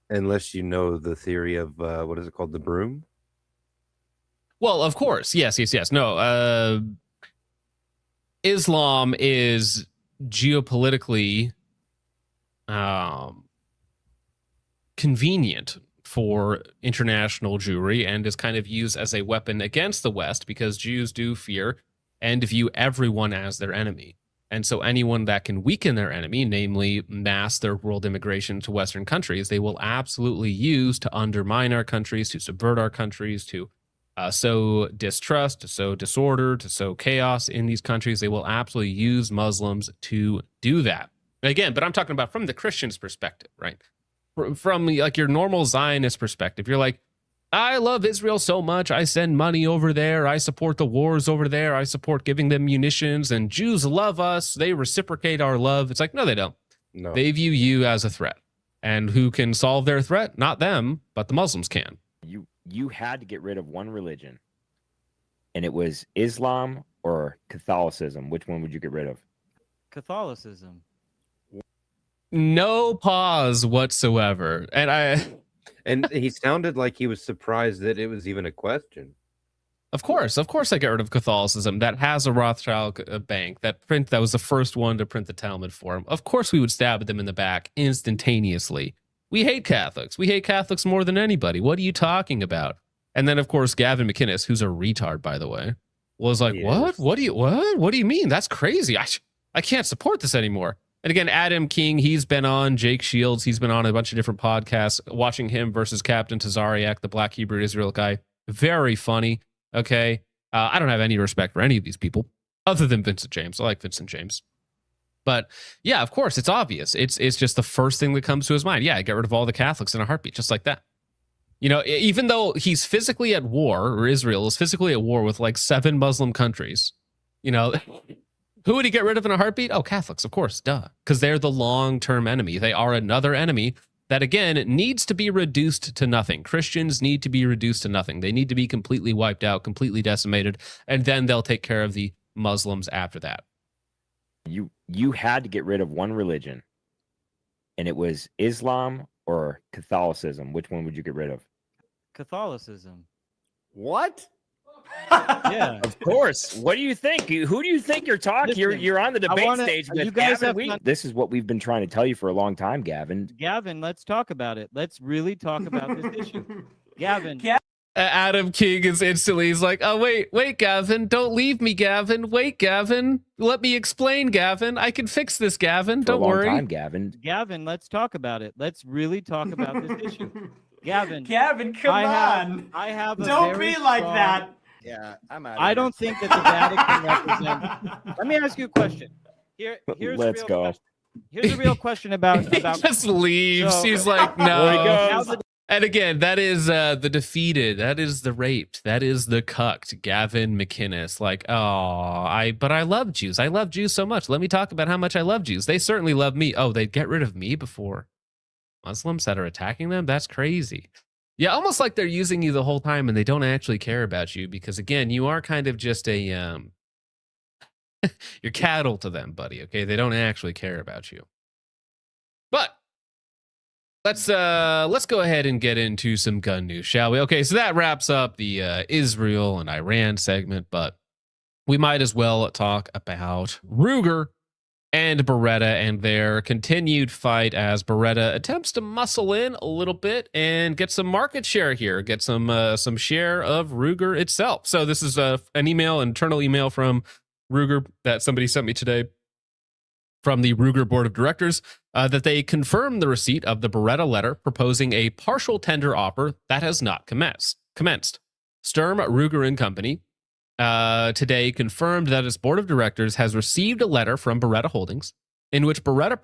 unless you know the theory of what is it called, the broom? Well, of course, yes. No, Islam is geopolitically convenient for international Jewry and is kind of used as a weapon against the West because Jews do fear and view everyone as their enemy. And so anyone that can weaken their enemy, namely mass their world immigration to Western countries, they will absolutely use to undermine our countries, to subvert our countries, to sow distrust, to sow disorder, to sow chaos in these countries. They will absolutely use Muslims to do that. Again, but I'm talking about from the Christian's perspective, right? From like your normal Zionist perspective, you're like, I love Israel so much. I send money over there. I support the wars over there. I support giving them munitions, and Jews love us. They reciprocate our love. It's like, no, they don't. No. They view you as a threat. And who can solve their threat? Not them, but the Muslims can. You had to get rid of one religion, and it was Islam or Catholicism. Which one would you get rid of? Catholicism. No pause whatsoever. And he sounded like he was surprised that it was even a question. Of course I get rid of Catholicism. That has a Rothschild bank. That was the first one to print the Talmud for him. Of course we would stab them in the back instantaneously. We hate Catholics. We hate Catholics more than anybody. What are you talking about? And then, of course, Gavin McInnes, who's a retard, by the way, was like, Yes. What do you mean? That's crazy. I can't support this anymore. And again, Adam King, he's been on Jake Shields. He's been on a bunch of different podcasts, watching him versus Captain Tazariak, the Black Hebrew Israel guy. Very funny. Okay. I don't have any respect for any of these people other than Vincent James. I like Vincent James. But yeah, of course, it's obvious. It's just the first thing that comes to his mind. Yeah, I get rid of all the Catholics in a heartbeat, just like that. You know, even though he's physically at war, or Israel is physically at war with like 7 Muslim countries, you know, who would he get rid of in a heartbeat? Oh, Catholics, of course, duh. Because they're the long-term enemy. They are another enemy that, again, needs to be reduced to nothing. Christians need to be reduced to nothing. They need to be completely wiped out, completely decimated, and then they'll take care of the Muslims after that. You had to get rid of one religion, and it was Islam or Catholicism. Which one would you get rid of? Catholicism. What? Yeah. Of course. What do you think? Who do you think you're talking? Listen, you're on the debate stage with you guys Gavin. have This is what we've been trying to tell you for a long time, Gavin. Gavin, let's talk about it. Let's really talk about this issue. Gavin. Adam King is instantly, he's like, oh, wait, Gavin, don't leave me, Gavin. Wait, Gavin, let me explain, Gavin. I can fix this, Gavin. Don't worry. Time, Gavin. Gavin, let's talk about it. Let's really talk about this issue. Gavin, Come on. I have a Don't very be like strong- that. Yeah, I'm out. I don't think that the Vatican represents. Let me ask you a question. Here's Let's a real go. Question. Here's a real question about. He just leaves. So- He's like, There he no. goes. And again, that is the defeated. That is the raped. That is the cucked. Gavin McInnes. Like, but I love Jews. I love Jews so much. Let me talk about how much I love Jews. They certainly love me. Oh, they'd get rid of me before Muslims that are attacking them? That's crazy. Yeah, almost like they're using you the whole time and they don't actually care about you because, again, you are kind of just a you're cattle to them, buddy. Okay, they don't actually care about you. But let's go ahead and get into some gun news, shall we? Okay, so that wraps up the Israel and Iran segment, but we might as well talk about Ruger and Beretta and their continued fight as Beretta attempts to muscle in a little bit and get some market share here, get some share of Ruger itself. So this is an internal email from Ruger that somebody sent me today from the Ruger board of directors that they confirmed the receipt of the Beretta letter proposing a partial tender offer that has not commenced. Sturm, Ruger and Company today confirmed that its board of directors has received a letter from Beretta Holdings in which Beretta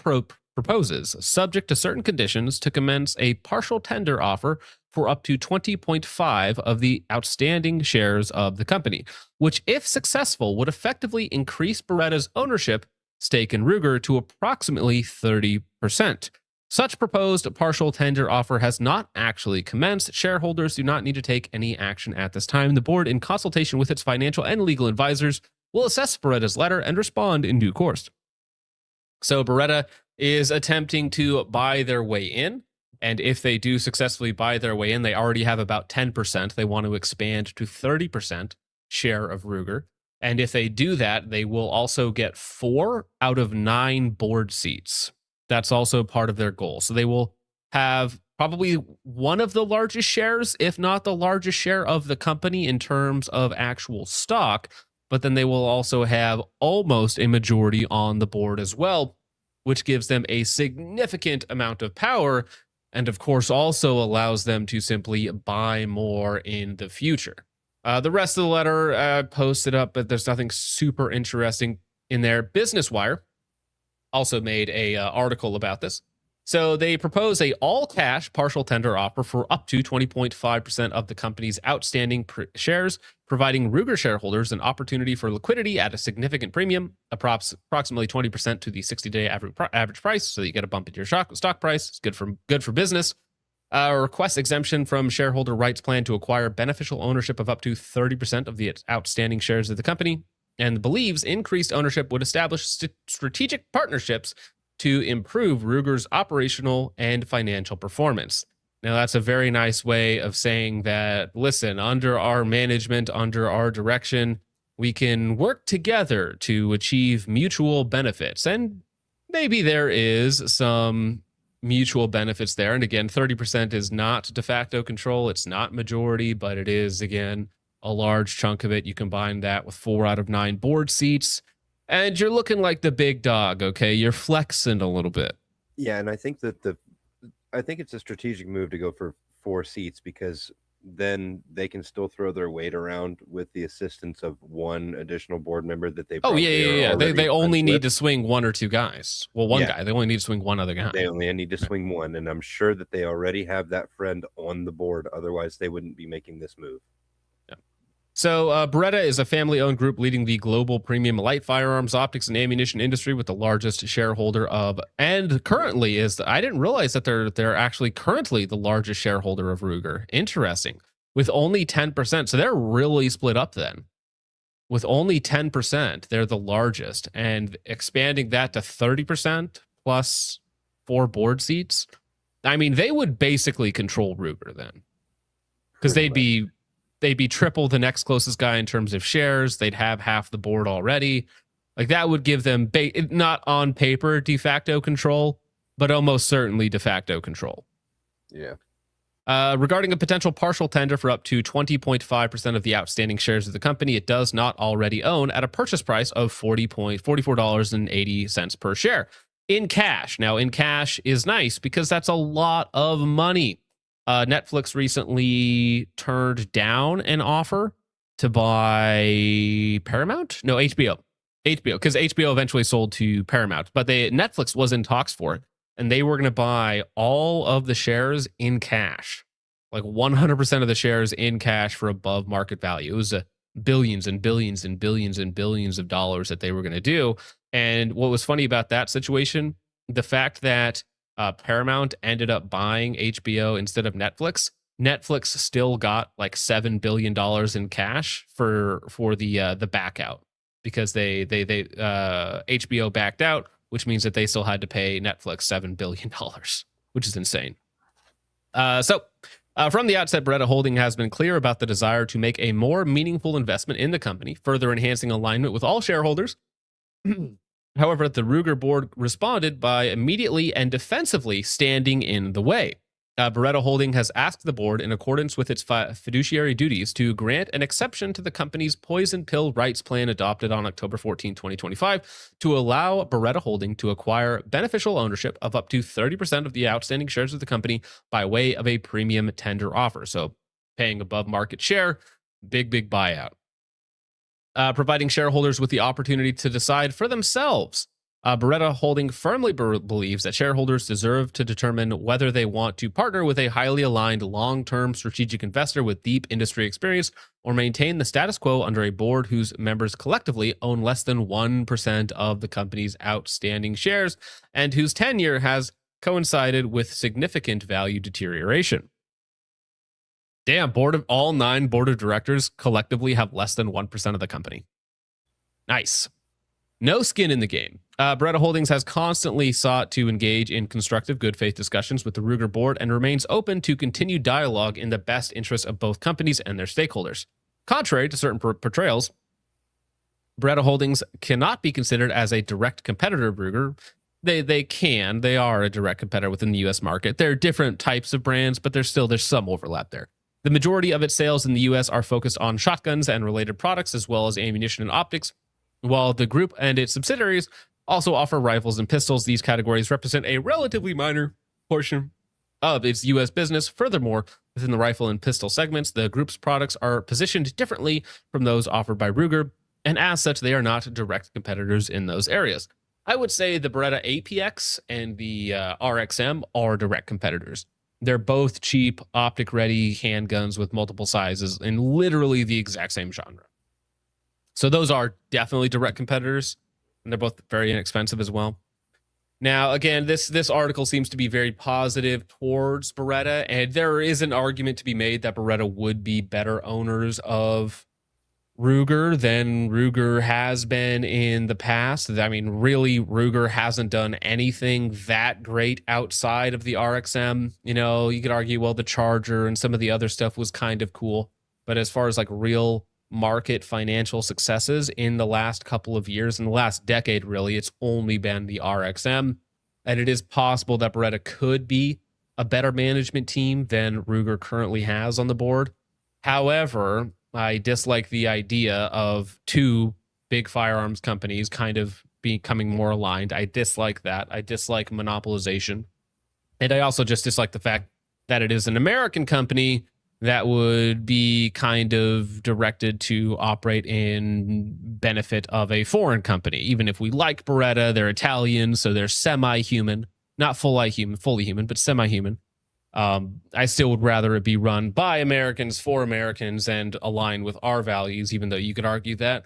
proposes, subject to certain conditions, to commence a partial tender offer for up to 20.5 of the outstanding shares of the company, which, if successful, would effectively increase Beretta's ownership stake in Ruger to approximately 30%. Such proposed partial tender offer has not actually commenced. Shareholders do not need to take any action at this time. The board, in consultation with its financial and legal advisors, will assess Beretta's letter and respond in due course. So Beretta is attempting to buy their way in. And if they do successfully buy their way in, they already have about 10%. They want to expand to 30% share of Ruger. And if they do that, they will also get 4 out of 9 board seats. That's also part of their goal. So they will have probably one of the largest shares, if not the largest share of the company in terms of actual stock. But then they will also have almost a majority on the board as well, which gives them a significant amount of power. And of course, also allows them to simply buy more in the future. The rest of the letter I posted up, but there's nothing super interesting in there. Business Wire also made a article about this. So they propose a all-cash partial tender offer for up to 20.5% of the company's outstanding shares, providing Ruger shareholders an opportunity for liquidity at a significant premium, approximately 20% to the 60-day average price, so that you get a bump in your stock price. It's good for business. Request exemption from shareholder rights plan to acquire beneficial ownership of up to 30% of the outstanding shares of the company, and believes increased ownership would establish strategic partnerships to improve Ruger's operational and financial performance. Now, that's a very nice way of saying that, listen, under our management, under our direction, we can work together to achieve mutual benefits. And maybe there is some mutual benefits there. And again, 30% is not de facto control. It's not majority, but it is, again, a large chunk of it. You combine that with 4 out of 9 board seats, and you're looking like the big dog, okay? You're flexing a little bit. Yeah, and I think that I think it's a strategic move to go for 4 seats, because then they can still throw their weight around with the assistance of one additional board member that they. Oh yeah. They only need to swing 1 or 2 guys. Well, one guy. They only need to swing 1 other guy. They only need to swing 1, and I'm sure that they already have that friend on the board. Otherwise, they wouldn't be making this move. So Beretta is a family-owned group leading the global premium light firearms, optics, and ammunition industry, with the largest shareholder of, and currently is, I didn't realize that they're actually currently the largest shareholder of Ruger. Interesting. With only 10%. So they're really split up then. With only 10%, they're the largest. And expanding that to 30% plus 4 board seats, I mean, they would basically control Ruger then. Because they'd be triple the next closest guy in terms of shares. They'd have half the board already. Like, that would give them not on paper de facto control, but almost certainly de facto control. Yeah. Regarding a potential partial tender for up to 20.5% of the outstanding shares of the company, it does not already own, at a purchase price of $44.80 per share in cash. Now, in cash is nice because that's a lot of money. Netflix recently turned down an offer to buy Paramount. No, HBO, because HBO eventually sold to Paramount, but Netflix was in talks for it, and they were going to buy all of the shares in cash, like 100% of the shares in cash for above market value. It was billions and billions and billions and billions of dollars that they were going to do. And what was funny about that situation, the fact that Paramount ended up buying HBO instead of Netflix. Netflix still got like $7 billion in cash for the back out, because they HBO backed out, which means that they still had to pay Netflix $7 billion, which is insane. So from the outset, Beretta Holding has been clear about the desire to make a more meaningful investment in the company, further enhancing alignment with all shareholders. However, the Ruger board responded by immediately and defensively standing in the way. Beretta Holding has asked the board, in accordance with its fiduciary duties, to grant an exception to the company's poison pill rights plan adopted on October 14, 2025, to allow Beretta Holding to acquire beneficial ownership of up to 30% of the outstanding shares of the company by way of a premium tender offer. So paying above market share, big buyout. Providing shareholders with the opportunity to decide for themselves. Beretta Holding firmly believes that shareholders deserve to determine whether they want to partner with a highly aligned long-term strategic investor with deep industry experience, or maintain the status quo under a board whose members collectively own less than 1% of the company's outstanding shares, and whose tenure has coincided with significant value deterioration. Damn, all 9 board of directors collectively have less than 1% of the company. Nice. No skin in the game. Beretta Holdings has constantly sought to engage in constructive good faith discussions with the Ruger board and remains open to continued dialogue in the best interest of both companies and their stakeholders. Contrary to certain portrayals, Beretta Holdings cannot be considered as a direct competitor of Ruger. They are a direct competitor within the U.S. market. There are different types of brands, but there's some overlap there. The majority of its sales in the U.S. are focused on shotguns and related products, as well as ammunition and optics, while the group and its subsidiaries also offer rifles and pistols. These categories represent a relatively minor portion of its U.S. business. Furthermore, within the rifle and pistol segments, the group's products are positioned differently from those offered by Ruger, and as such, they are not direct competitors in those areas. I would say the Beretta APX and the RXM are direct competitors. They're both cheap, optic-ready handguns with multiple sizes in literally the exact same genre. So those are definitely direct competitors, and they're both very inexpensive as well. Now, again, this article seems to be very positive towards Beretta, and there is an argument to be made that Beretta would be better owners of Ruger than Ruger has been in the past. I mean, really, Ruger hasn't done anything that great outside of the RXM. You know, you could argue, well, the Charger and some of the other stuff was kind of cool. But as far as like real market financial successes in the last couple of years, in the last decade, really, it's only been the RXM. And it is possible that Beretta could be a better management team than Ruger currently has on the board. However, I dislike the idea of 2 big firearms companies kind of becoming more aligned. I dislike that. I dislike monopolization. And I also just dislike the fact that it is an American company that would be kind of directed to operate in benefit of a foreign company. Even if we like Beretta, they're Italian, so they're semi-human. Not fully human, but semi-human. I still would rather it be run by Americans for Americans and align with our values, even though you could argue that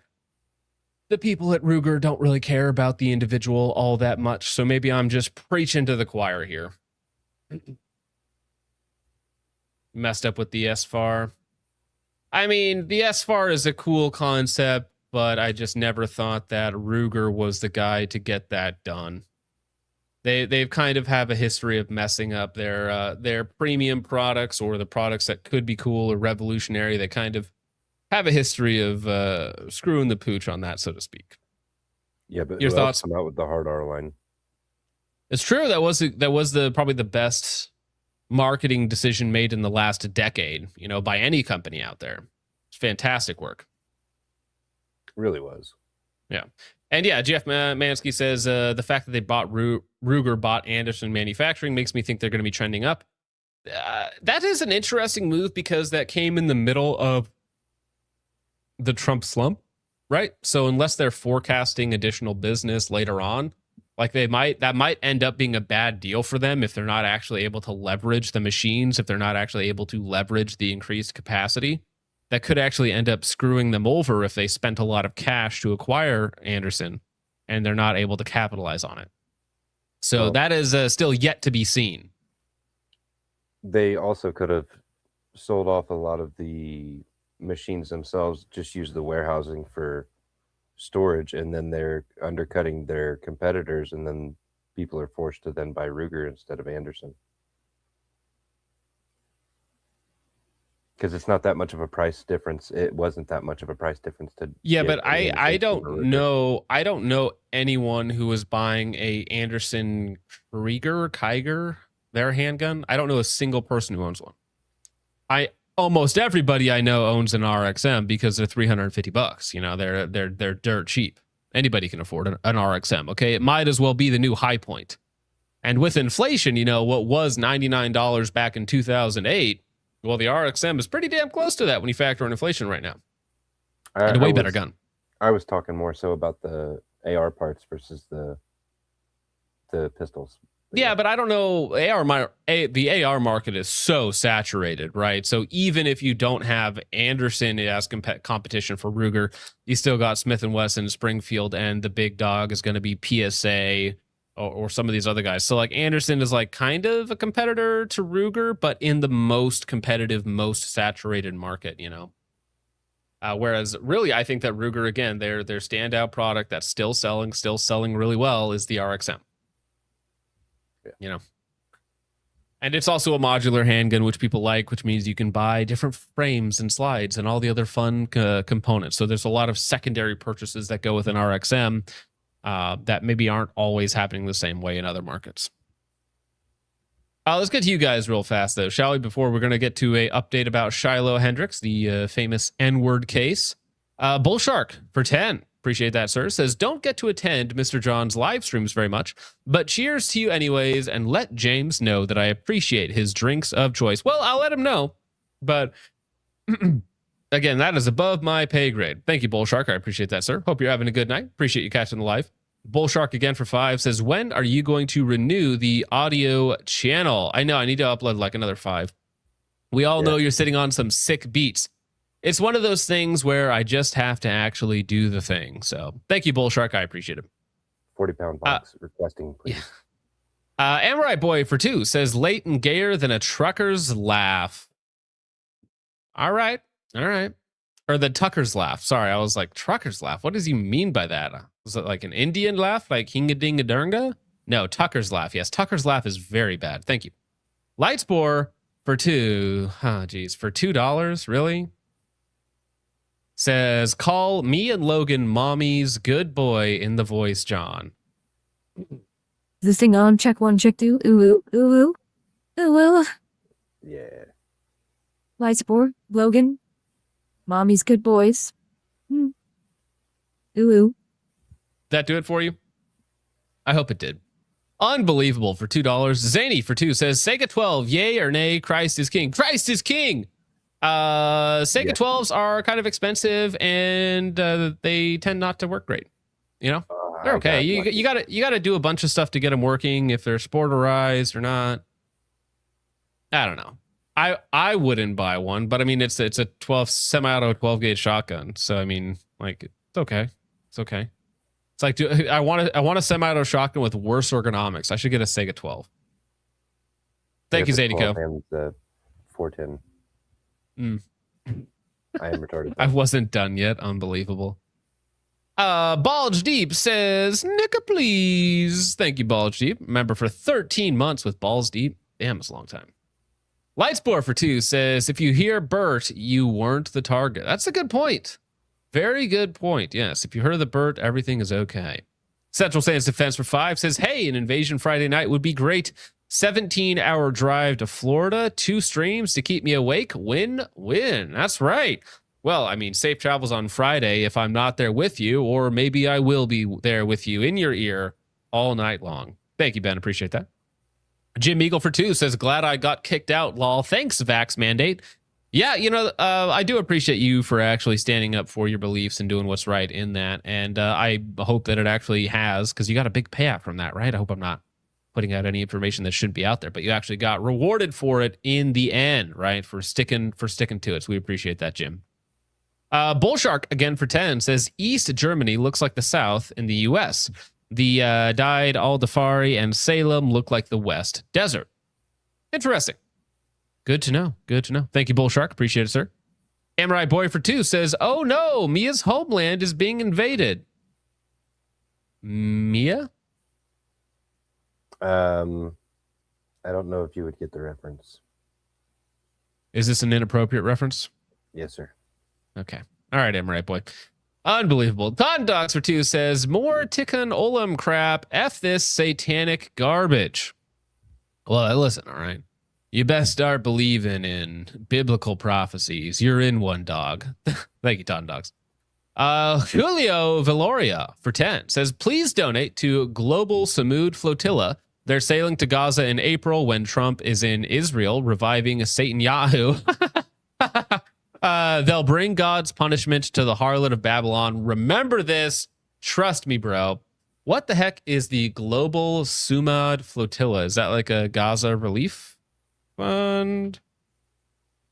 the people at Ruger don't really care about the individual all that much. So maybe I'm just preaching to the choir here. Messed up with the SFAR. I mean, the SFAR is a cool concept, but I just never thought that Ruger was the guy to get that done. They've kind of have a history of messing up their premium products or the products that could be cool or revolutionary. They kind of have a history of screwing the pooch on that, so to speak. Yeah, but your who thoughts? else come out with the hard R line? It's true. That was probably the best marketing decision made in the last decade, you know, by any company out there. It's fantastic work. It really was. Yeah. And yeah, Jeff Mansky says the fact that they bought Ruger bought Anderson Manufacturing makes me think they're going to be trending up. That is an interesting move because that came in the middle of the Trump slump, right? So unless they're forecasting additional business later on, like that might end up being a bad deal for them if they're not actually able to leverage the machines, if they're not actually able to leverage the increased capacity. That could actually end up screwing them over if they spent a lot of cash to acquire Anderson and they're not able to capitalize on it. So that is still yet to be seen. They also could have sold off a lot of the machines themselves, just use the warehousing for storage, and then they're undercutting their competitors, and then people are forced to then buy Ruger instead of Anderson. Because it's not that much of a price difference. It wasn't that much of a price difference to. Yeah, but I don't know. I don't know anyone who was buying a Anderson Krieger, their handgun. I don't know a single person who owns one. Almost everybody I know owns an RXM because they're $350. You know, they're dirt cheap. Anybody can afford an RXM. Okay, it might as well be the new high point. And with inflation, you know, what was $99 back in 2008. Well, the RXM is pretty damn close to that when you factor in inflation right now. And a way better gun. I was talking more so about the AR parts versus the pistols. Yeah, but I don't know. The AR market is so saturated, right? So even if you don't have Anderson as competition for Ruger, you still got Smith & Wesson, Springfield, and the big dog is going to be PSA or some of these other guys. So like Anderson is like kind of a competitor to Ruger, but in the most competitive, most saturated market, you know. Whereas really, I think that Ruger, again, their standout product that's still selling really well is the RXM. Yeah. You know. And it's also a modular handgun, which people like, which means you can buy different frames and slides and all the other fun components. So there's a lot of secondary purchases that go with an RXM that maybe aren't always happening the same way in other markets. Let's get to you guys real fast, though, shall we? Before we're going to get to a update about Shiloh Hendricks, the famous N-word case. Bull Shark for 10. Appreciate that, sir. Says, don't get to attend Mr. John's live streams very much, but cheers to you anyways, and let James know that I appreciate his drinks of choice. Well, I'll let him know, but again, that is above my pay grade. Thank you, Bull Shark. I appreciate that, sir. Hope you're having a good night. Appreciate you catching the live. Bull Shark again for 5 says, when are you going to renew the audio channel? I know I need to upload like another 5. We all know you're sitting on some sick beats. It's one of those things where I just have to actually do the thing. So thank you, Bull Shark. I appreciate it. 40-pound box requesting, please. Yeah. Amorite Boy for 2 says, late and gayer than a trucker's laugh. All right. Or the Tucker's laugh. Sorry, I was like, trucker's laugh. What does he mean by that? Was it like an Indian laugh? Like hinga-dinga-dunga? No, Tucker's laugh. Yes, Tucker's laugh is very bad. Thank you. Lightspore for 2. Oh, geez. For $2? Really? Says, call me and Logan mommy's good boy in the voice, John. Is this thing on? Check 1, check 2. Ooh, ooh, ooh, ooh, ooh. Yeah. Lightspore, Logan, mommy's good boys. Ooh, ooh. That do it for you? I hope it did. Unbelievable for $2. Zany for 2 says, Sega 12, yay or nay, Christ is king. Christ is king! Sega 12s are kind of expensive and they tend not to work great. You know, they're okay. You gotta do a bunch of stuff to get them working. If they're sporterized or not, I don't know. I wouldn't buy one, but I mean it's a 12 semi-auto 12 gauge shotgun. So I mean, like it's okay. It's okay. It's like I want a semi-auto shotgun with worse ergonomics. I should get a Sega 12. Thank you, Zadiko. The 410. I am retarded. I wasn't done yet. Unbelievable. Bulge Deep says, Nicka, please. Thank you, Bulge Deep. Member for 13 months with Balls Deep. Damn, it's a long time. Lightspore for 2 says, if you hear Bert, you weren't the target. That's a good point. Very good point. Yes, if you heard the Bert, everything is okay. Central Sands Defense for 5 says, hey, an Invasion Friday night would be great. 17-hour drive to Florida, 2 streams to keep me awake. Win. That's right. Well, I mean, safe travels on Friday if I'm not there with you, or maybe I will be there with you in your ear all night long. Thank you, Ben. Appreciate that. Jim Eagle for 2 says, glad I got kicked out, lol. Thanks, Vax Mandate. Yeah, you know, I do appreciate you for actually standing up for your beliefs and doing what's right in that. And I hope that it actually has, because you got a big payout from that, right? I hope I'm not putting out any information that shouldn't be out there, but you actually got rewarded for it in the end, right? For sticking to it. So we appreciate that, Jim. Bullshark again for 10 says, East Germany looks like the South in the U.S. The dyed Aldefari and Salem look like the West Desert. Interesting. Good to know. Thank you, Bullshark. Appreciate it, sir. Amorai Boy for 2 says, oh no, Mia's homeland is being invaded. Mia? I don't know if you would get the reference. Is this an inappropriate reference? Yes, sir. Okay. All right, Amorai Boy. Unbelievable. Con Dogs for 2 says, more Tikkun Olam crap. F this satanic garbage. Well, listen, all right. You best start believing in biblical prophecies. You're in one, dog. Thank you, Ton Dogs. Julio Valoria for 10 says, please donate to Global Samud Flotilla. They're sailing to Gaza in April when Trump is in Israel, reviving Satan Yahoo. They'll bring God's punishment to the harlot of Babylon. Remember this. Trust me, bro. What the heck is the Global Sumad Flotilla? Is that like a Gaza relief fund?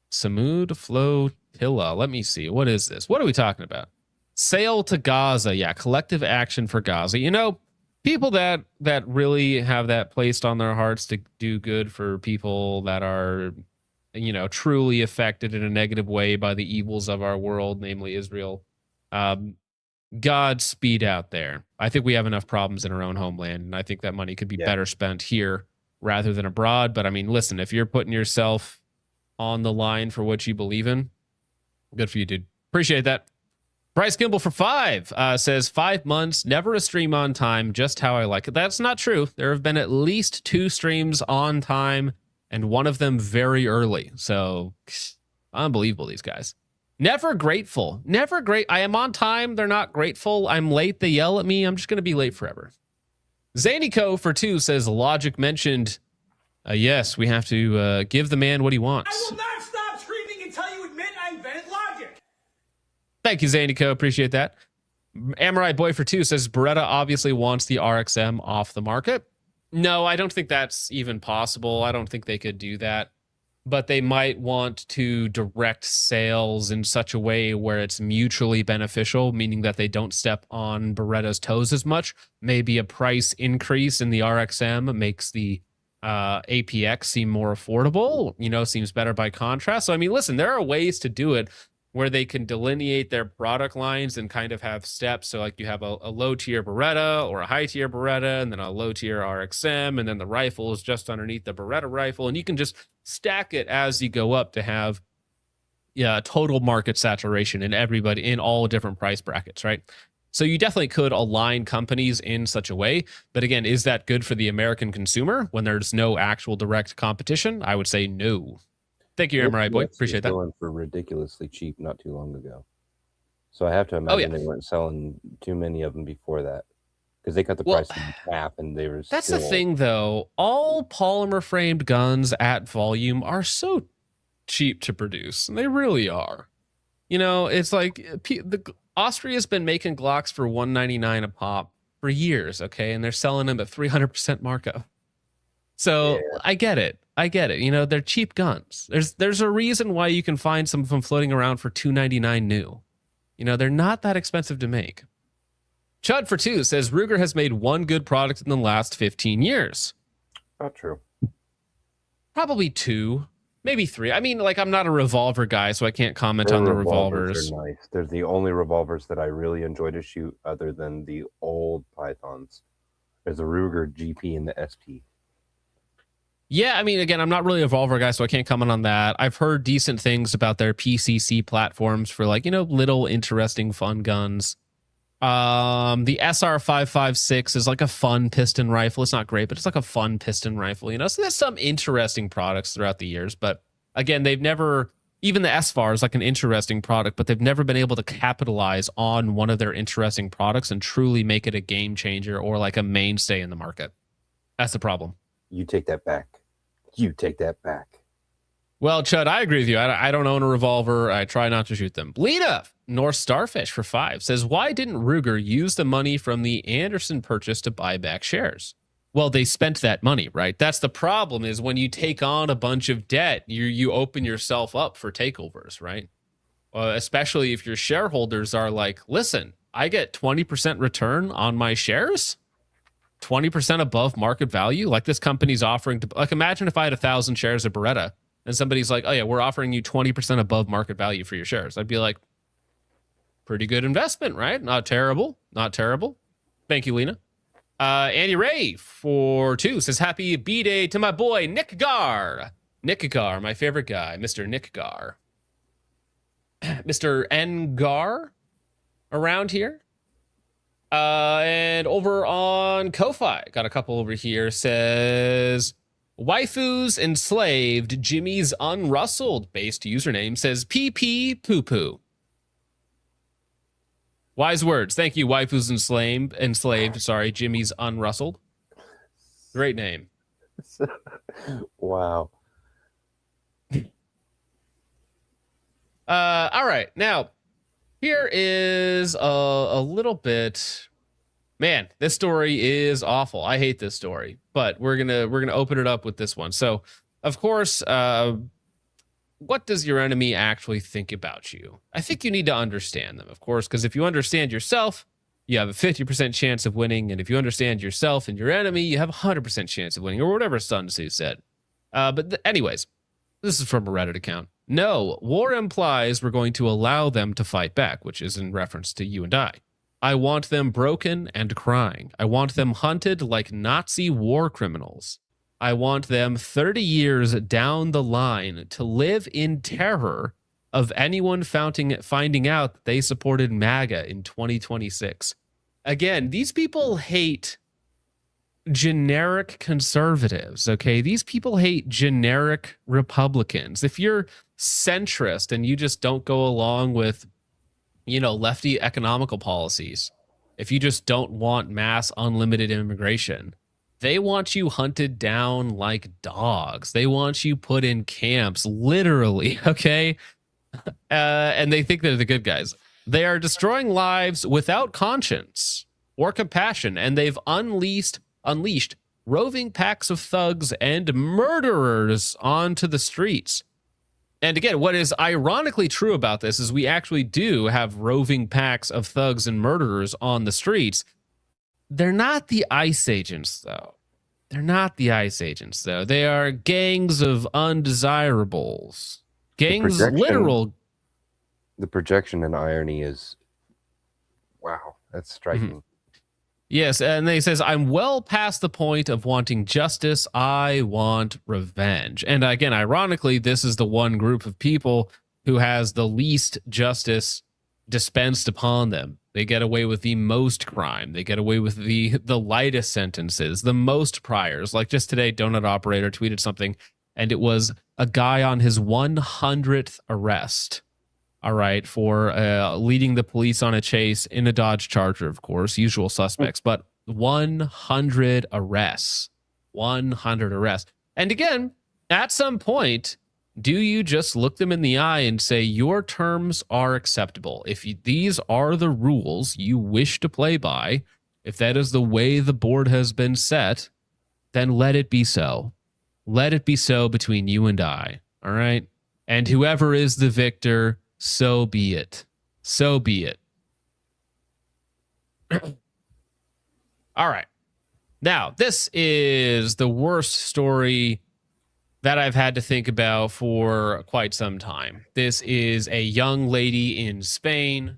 Samud Flotilla. Let me see. What is this? What are we talking about? Sail to Gaza. Yeah, collective action for Gaza. You know, people that really have that placed on their hearts to do good for people that are, truly affected in a negative way by the evils of our world, namely Israel. Godspeed out there. I think we have enough problems in our own homeland, and I think that money could be better spent here rather than abroad. But I mean, listen, if you're putting yourself on the line for what you believe in, good for you, dude. Appreciate that. Bryce Kimball for 5 says 5 months, never a stream on time, just how I like it. That's not true. There have been at least 2 streams on time, and one of them very early. So unbelievable, these guys. Never grateful. Never great. I am on time. They're not grateful. I'm late. They yell at me. I'm just going to be late forever. Zanico for 2 says Logic mentioned, yes, we have to give the man what he wants. I will not stop screaming until you admit I invented logic. Thank you, Zanico. Appreciate that. Amorai Boy for 2 says Beretta obviously wants the RXM off the market. No, I don't think that's even possible. I don't think they could do that. But they might want to direct sales in such a way where it's mutually beneficial, meaning that they don't step on Beretta's toes as much. Maybe a price increase in the RXM makes the APX seem more affordable, seems better by contrast. So, I mean, listen, there are ways to do it where they can delineate their product lines and kind of have steps. So like you have a low tier Beretta or a high tier Beretta, and then a low tier RXM, and then the rifle is just underneath the Beretta rifle. And you can just stack it as you go up to have total market saturation in everybody in all different price brackets, right? So you definitely could align companies in such a way. But again, is that good for the American consumer when there's no actual direct competition? I would say no. Thank you, Emery Boy. Appreciate that. Going for ridiculously cheap not too long ago. So I have to imagine they weren't selling too many of them before that, because they cut the price in half, and they were. That's the thing, though. All polymer framed guns at volume are so cheap to produce. They really are. It's like Austria's been making Glocks for $199 a pop for years, okay, and they're selling them at 300% markup. So I get it. They're cheap guns. There's a reason why you can find some of them floating around for $299 new. They're not that expensive to make. Chud for 2 says Ruger has made one good product in the last 15 years. Not true. Probably 2, maybe 3. I mean, I'm not a revolver guy, so I can't comment on the revolvers. Are nice. They're the only revolvers that I really enjoy to shoot, other than the old Pythons. There's a Ruger GP and the SP. Yeah, I mean, again, I'm not really a revolver guy, so I can't comment on that. I've heard decent things about their PCC platforms for little interesting fun guns. The SR556 is like a fun piston rifle. It's not great, but it's like a fun piston rifle, So there's some interesting products throughout the years, but again, they've never, even the SFAR is like an interesting product, but they've never been able to capitalize on one of their interesting products and truly make it a game changer or like a mainstay in the market. That's the problem. You take that back. You take that back. Well, Chud, I agree with you. I don't own a revolver. I try not to shoot them. Lita, North Starfish for 5 says, why didn't Ruger use the money from the Anderson purchase to buy back shares? Well, they spent that money, right? That's the problem, is when you take on a bunch of debt, you open yourself up for takeovers, right? Especially if your shareholders are like, listen, I get 20% return on my shares. 20% above market value, like this company's offering to, imagine if I had 1,000 shares of Beretta and somebody's like, oh yeah, we're offering you 20% above market value for your shares. I'd be like, pretty good investment, right? Not terrible. Thank you, Lena. Andy Ray for 2 says, happy B-Day to my boy, Nick Gar. Nick Gar, my favorite guy, Mr. Nick Gar. Mr. N. Gar around here. And over on Ko-Fi, got a couple over here, says, waifus enslaved, Jimmy's unrustled based username says PP poo poo. Wise words. Thank you, waifus enslaved, sorry, Jimmy's unrustled. Great name. Wow. All right, now here is a little bit. Man, this story is awful. I hate this story, but we're gonna open it up with this one. So, of course, what does your enemy actually think about you? I think you need to understand them, of course, because if you understand yourself, you have a 50% chance of winning. And if you understand yourself and your enemy, you have a 100% chance of winning, or whatever Sun Tzu said. Anyways, this is from a Reddit account. No, war implies we're going to allow them to fight back, which is in reference to you and I. I want them broken and crying. I want them hunted like Nazi war criminals. I want them 30 years down the line to live in terror of anyone finding out that they supported MAGA in 2026. Again, these people hate generic conservatives, okay? These people hate generic Republicans. If you're centrist and you just don't go along with, lefty economical policies, if you just don't want mass unlimited immigration, they want you hunted down like dogs. They want you put in camps, literally, okay? And they think they're the good guys. They are destroying lives without conscience or compassion, and they've unleashed roving packs of thugs and murderers onto the streets. And again, what is ironically true about this is we actually do have roving packs of thugs and murderers on the streets. They're not the ICE agents, though. They are gangs of undesirables. Gangs, literal. The projection and irony is, wow, that's striking. Mm-hmm. Yes, and he says, I'm well past the point of wanting justice. I want revenge. And again, ironically, this is the one group of people who has the least justice dispensed upon them. They get away with the most crime. They get away with the lightest sentences, the most priors. Like just today, Donut Operator tweeted something, and it was a guy on his 100th arrest. All right, for leading the police on a chase in a Dodge Charger, of course, usual suspects, but 100 arrests. 100 arrests. And again, at some point, do you just look them in the eye and say, your terms are acceptable? If these are the rules you wish to play by, if that is the way the board has been set, then let it be so. Let it be so between you and I, all right? And whoever is the victor, so be it. So be it. All right. Now, this is the worst story that I've had to think about for quite some time. This is a young lady in Spain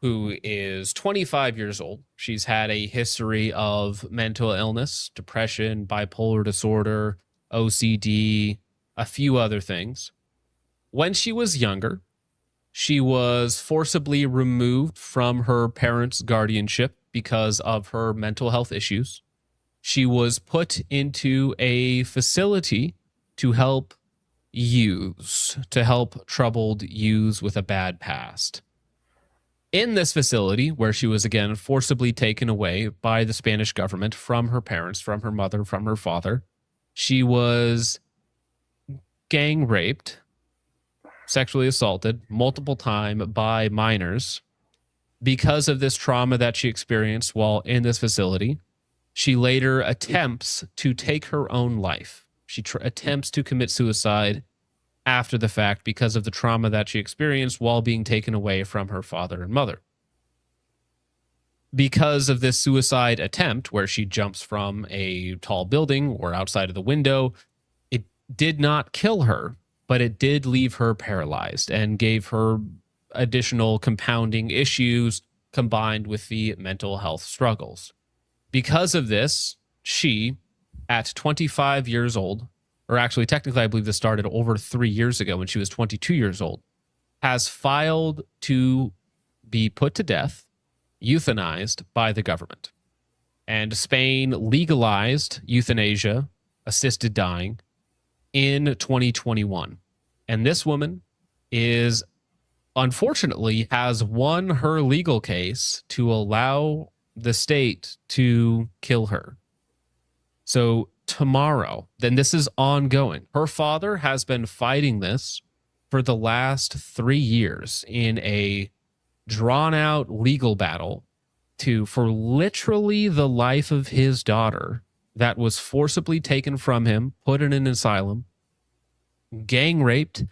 who is 25 years old. She's had a history of mental illness, depression, bipolar disorder, OCD, a few other things. When she was younger, she was forcibly removed from her parents' guardianship because of her mental health issues. She was put into a facility to help troubled youths with a bad past. In this facility, where she was again forcibly taken away by the Spanish government from her parents, from her mother, from her father, she was gang raped, sexually assaulted multiple times by minors. Because of this trauma that she experienced while in this facility, she later attempts to take her own life. She attempts to commit suicide after the fact because of the trauma that she experienced while being taken away from her father and mother. Because of this suicide attempt, where she jumps from a tall building or outside of the window, it did not kill her, but it did leave her paralyzed and gave her additional compounding issues combined with the mental health struggles. Because of this, she, at 25 years old, or actually technically I believe this started over 3 years ago when she was 22 years old, has filed to be put to death, euthanized by the government. And Spain legalized euthanasia, assisted dying, in 2021. And this woman is, unfortunately, has won her legal case to allow the state to kill her. So tomorrow, then this is ongoing. Her father has been fighting this for the last 3 years in a drawn-out legal battle for literally the life of his daughter that was forcibly taken from him, put in an asylum, gang raped,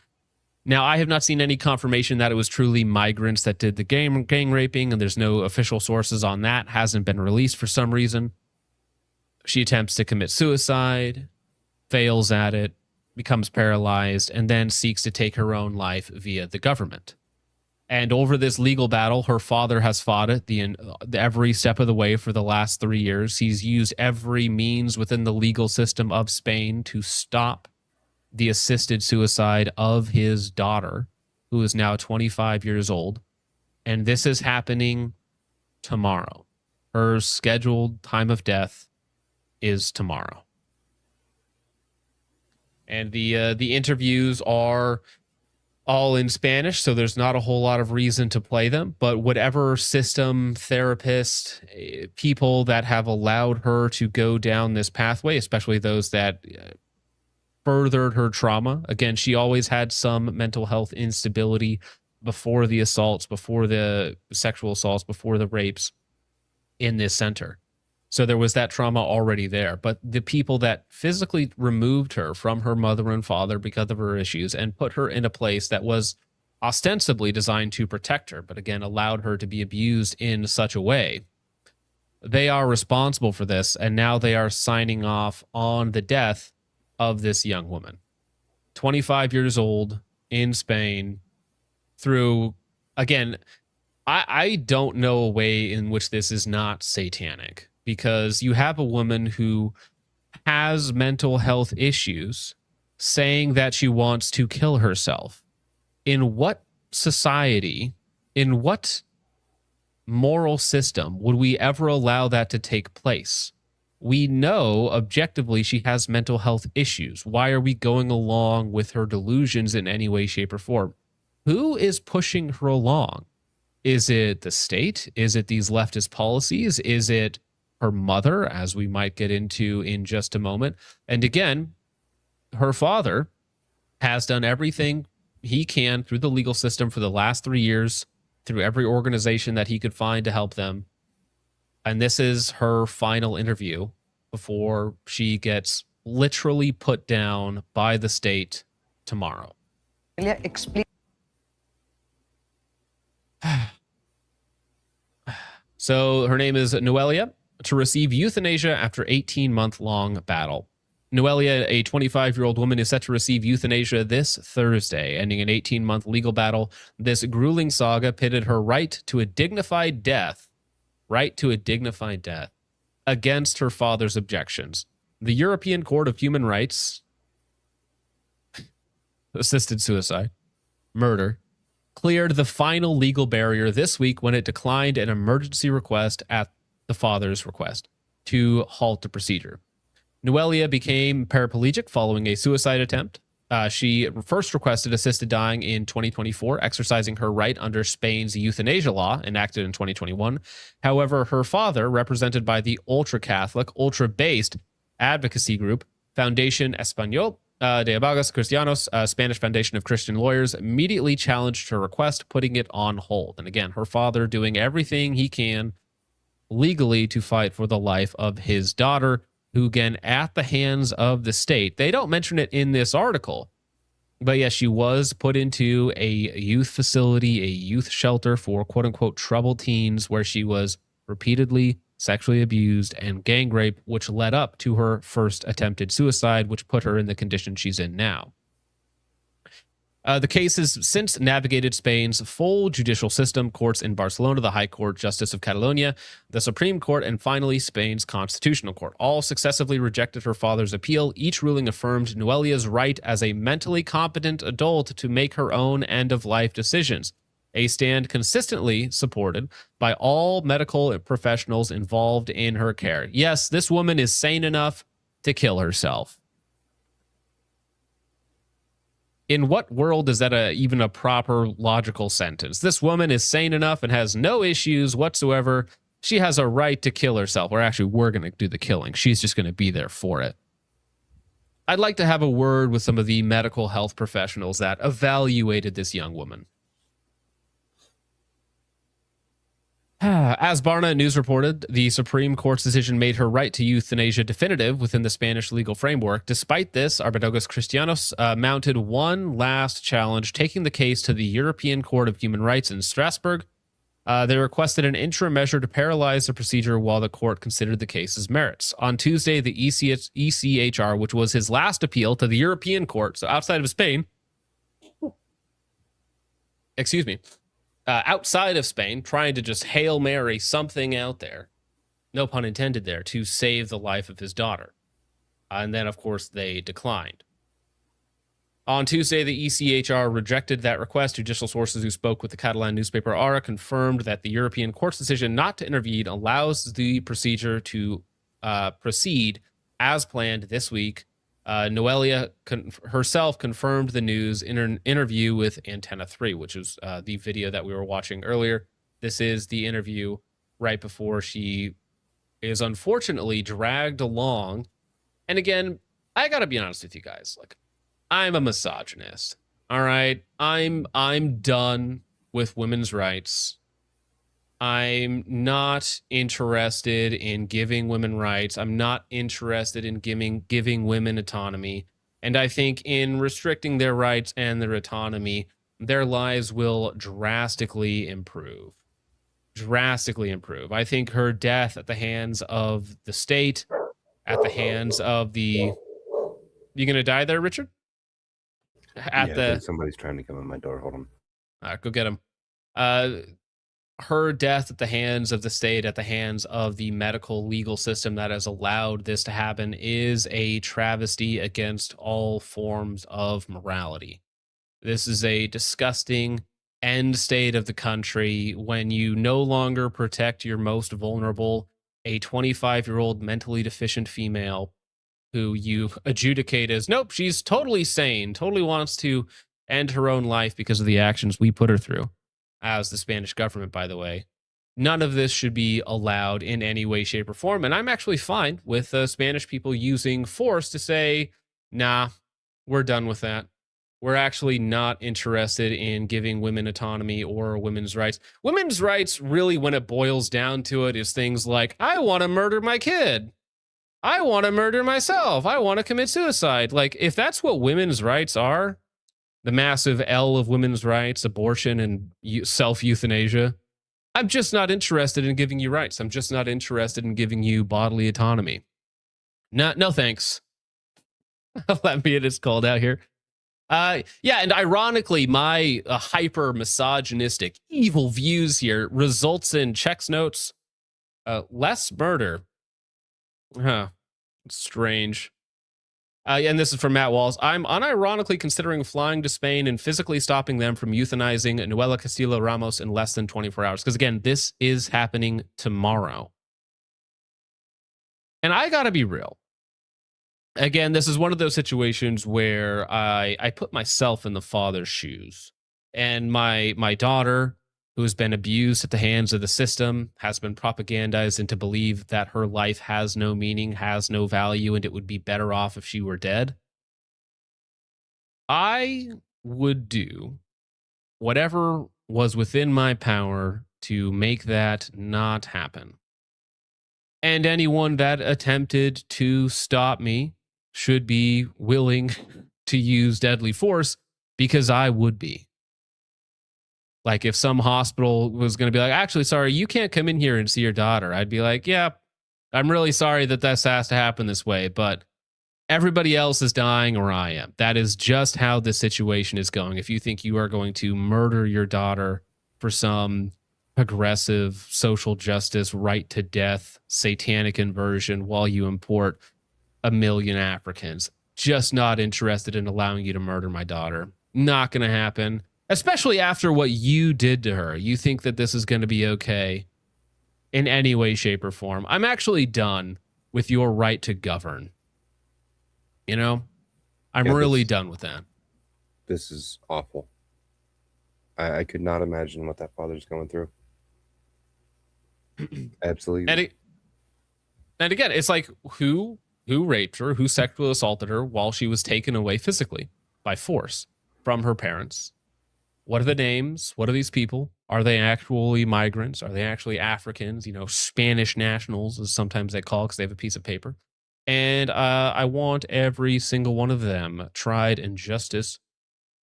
Now, I have not seen any confirmation that it was truly migrants that did the gang raping, and there's no official sources on that. Hasn't been released for some reason. She attempts to commit suicide, fails at it, becomes paralyzed, and then seeks to take her own life via the government. And over this legal battle, her father has fought it every step of the way for the last 3 years. He's used every means within the legal system of Spain to stop the assisted suicide of his daughter, who is now 25 years old. And this is happening tomorrow. Her scheduled time of death is tomorrow. And the interviews are all in Spanish, so there's not a whole lot of reason to play them. But whatever system, therapist, people that have allowed her to go down this pathway, especially those that furthered her trauma. Again, she always had some mental health instability before the assaults, before the sexual assaults, before the rapes in this center. So there was that trauma already there. But the people that physically removed her from her mother and father because of her issues and put her in a place that was ostensibly designed to protect her, but again, allowed her to be abused in such a way, they are responsible for this. And now they are signing off on the death of this young woman, 25 years old, in Spain, through, again, I don't know a way in which this is not satanic, because you have a woman who has mental health issues saying that she wants to kill herself. In what society, in what moral system would we ever allow that to take place? We know objectively she has mental health issues. Why are we going along with her delusions in any way, shape, or form? Who is pushing her along? Is it the state? Is it these leftist policies? Is it her mother, as we might get into in just a moment? And again, her father has done everything he can through the legal system for the last 3 years, through every organization that he could find to help them. And this is her final interview before she gets literally put down by the state tomorrow. So her name is Noelia, to receive euthanasia after 18-month-long battle. Noelia, a 25-year-old woman, is set to receive euthanasia this Thursday, ending an 18-month legal battle. This grueling saga pitted her right to a dignified death against her father's objections. The European Court of Human Rights, assisted suicide, murder, cleared the final legal barrier this week when it declined an emergency request at the father's request to halt the procedure. Noelia became paraplegic following a suicide attempt. She first requested assisted dying in 2024, exercising her right under Spain's euthanasia law enacted in 2021. However, her father, represented by the ultra-Catholic, ultra-based advocacy group Foundation Español de Abogados Cristianos, Spanish Foundation of Christian Lawyers, immediately challenged her request, putting it on hold. And again, her father doing everything he can legally to fight for the life of his daughter, who, again, at the hands of the state, they don't mention it in this article, but yes, she was put into a youth facility, a youth shelter for quote-unquote troubled teens, where she was repeatedly sexually abused and gang raped, which led up to her first attempted suicide, which put her in the condition she's in now. The case has since navigated Spain's full judicial system, courts in Barcelona, the High Court, Justice of Catalonia, the Supreme Court, and finally Spain's Constitutional Court. All successively rejected her father's appeal. Each ruling affirmed Noelia's right as a mentally competent adult to make her own end-of-life decisions, a stand consistently supported by all medical professionals involved in her care. Yes, this woman is sane enough to kill herself. In what world is that even a proper logical sentence? This woman is sane enough and has no issues whatsoever. She has a right to kill herself. Or actually, we're going to do the killing. She's just going to be there for it. I'd like to have a word with some of the medical health professionals that evaluated this young woman. As Barna News reported, the Supreme Court's decision made her right to euthanasia definitive within the Spanish legal framework. Despite this, Arbedogos Cristianos mounted one last challenge, taking the case to the European Court of Human Rights in Strasbourg. They requested an interim measure to paralyze the procedure while the court considered the case's merits. On Tuesday, the ECHR, which was his last appeal to the European Court, so outside of Spain, outside of Spain, trying to just Hail Mary something out there, no pun intended there, to save the life of his daughter. And then, of course, they declined. On Tuesday, the ECHR rejected that request. Judicial sources who spoke with the Catalan newspaper Ara confirmed that the European Court's decision not to intervene allows the procedure to proceed as planned this week. Noelia herself confirmed the news in an interview with Antenna 3, which is the video that we were watching earlier. This is the interview right before she is unfortunately dragged along. And again, I gotta be honest with you guys. Like, I'm a misogynist. All right. I'm done with women's rights. I'm not interested in giving women rights. I'm not interested in giving women autonomy. And I think in restricting their rights and their autonomy, their lives will drastically improve. Drastically improve. I think her death at the hands of the state, at the hands of the... You gonna die there, Richard? Somebody's trying to come in my door. Hold on. All right, go get him. Her death at the hands of the state, at the hands of the medical legal system that has allowed this to happen, is a travesty against all forms of morality. This is a disgusting end state of the country when you no longer protect your most vulnerable, a 25-year-old mentally deficient female who you adjudicate as, nope, she's totally sane, totally wants to end her own life because of the actions we put her through. As the Spanish government, by the way. None of this should be allowed in any way, shape, or form. And I'm actually fine with Spanish people using force to say, nah, we're done with that. We're actually not interested in giving women autonomy or women's rights. Women's rights, really, when it boils down to it, is things like, I want to murder my kid. I want to murder myself. I want to commit suicide. Like, if that's what women's rights are, the massive L of women's rights, abortion, and self-euthanasia, I'm just not interested in giving you rights. I'm just not interested in giving you bodily autonomy. No thanks. Let me, it is called out here. Yeah, and ironically, my hyper misogynistic, evil views here results in checks notes, less murder. Huh. Strange. And this is from Matt Walls. I'm unironically considering flying to Spain and physically stopping them from euthanizing Noela Castillo Ramos in less than 24 hours. Because again, this is happening tomorrow. And I gotta be real. Again, this is one of those situations where I put myself in the father's shoes. And my daughter, who has been abused at the hands of the system, has been propagandized into believe that her life has no meaning, has no value, and it would be better off if she were dead. I would do whatever was within my power to make that not happen. And anyone that attempted to stop me should be willing to use deadly force, because I would be. Like, if some hospital was going to be like, actually, sorry, you can't come in here and see your daughter, I'd be like, yeah, I'm really sorry that this has to happen this way, but everybody else is dying or I am. That is just how the situation is going. If you think you are going to murder your daughter for some progressive social justice, right to death, satanic inversion while you import 1 million Africans, just not interested in allowing you to murder my daughter. Not going to happen. Especially after what you did to her. You think that this is going to be okay in any way, shape, or form. I'm actually done with your right to govern. You know? I'm really done with that. This is awful. I could not imagine what that father's going through. Absolutely. And again, it's like, who raped her, who sexually assaulted her while she was taken away physically by force from her parents, What are the names? What are these people? Are they actually migrants? Are they actually Africans? You know, Spanish nationals, as sometimes they call, because they have a piece of paper. And I want every single one of them tried and justice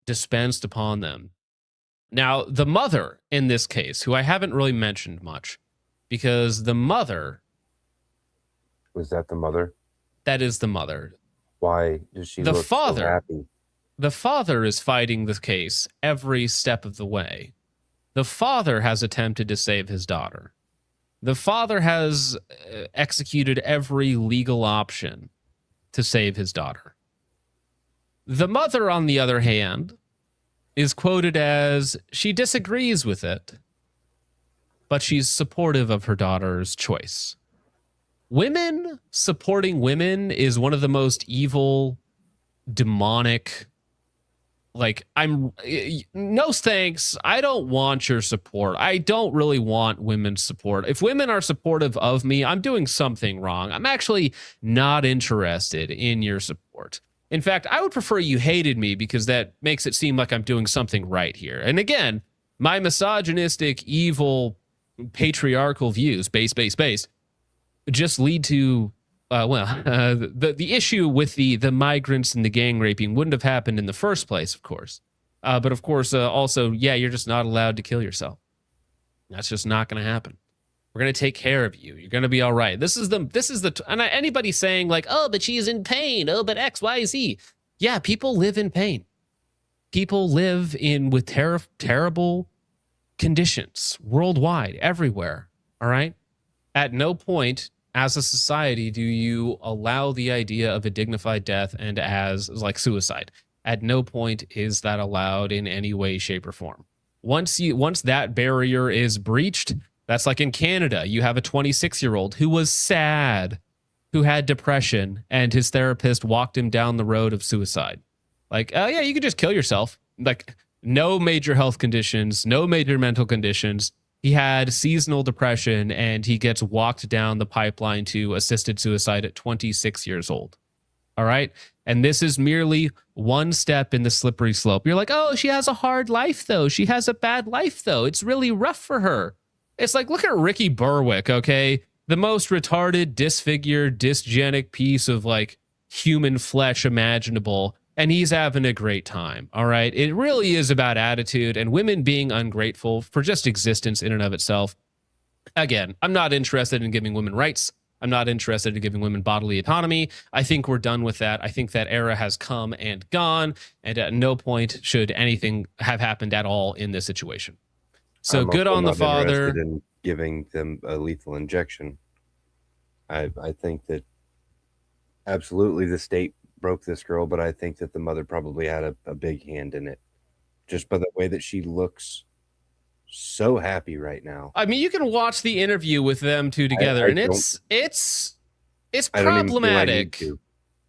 dispensed upon them. Now, the mother in this case, who I haven't really mentioned much, because the mother... Was that the mother? That is the mother. Why does she look so happy? The father is fighting the case every step of the way. The father has attempted to save his daughter. The father has executed every legal option to save his daughter. The mother, on the other hand, is quoted as she disagrees with it, but she's supportive of her daughter's choice. Women supporting women is one of the most evil, demonic... Like, no thanks. I don't want your support. I don't really want women's support. If women are supportive of me, I'm doing something wrong. I'm actually not interested in your support. In fact, I would prefer you hated me because that makes it seem like I'm doing something right here. And again, my misogynistic, evil, patriarchal views, base, just lead to... the issue with the migrants and the gang raping wouldn't have happened in the first place, of course. But of course, also, yeah, you're just not allowed to kill yourself. That's just not going to happen. We're going to take care of you. You're going to be all right. This is the, and anybody saying like, oh, but she's in pain. Oh, but X, Y, Z. Yeah, people live in pain. People live with terrible conditions worldwide, everywhere. All right. At no point as a society do you allow the idea of a dignified death and as like suicide. At no point is that allowed in any way, shape, or form. Once that barrier is breached, that's like in Canada, you have a 26-year-old who was sad, who had depression, and his therapist walked him down the road of suicide. Like, oh yeah, you could just kill yourself. Like, no major health conditions, no major mental conditions. He had seasonal depression, and he gets walked down the pipeline to assisted suicide at 26 years old. All right? And this is merely one step in the slippery slope. You're like, oh, she has a hard life, though. She has a bad life, though. It's really rough for her. It's like, look at Ricky Berwick, okay? The most retarded, disfigured, dysgenic piece of, like, human flesh imaginable. And he's having a great time, all right? It really is about attitude and women being ungrateful for just existence in and of itself. Again, I'm not interested in giving women rights. I'm not interested in giving women bodily autonomy. I think we're done with that. I think that era has come and gone, and at no point should anything have happened at all in this situation. So I'm good also on the not father. interested in giving them a lethal injection. I think that absolutely the state broke this girl, but I think that the mother probably had a big hand in it, just by the way that she looks so happy right now. I mean, you can watch the interview with them two together, and it's problematic.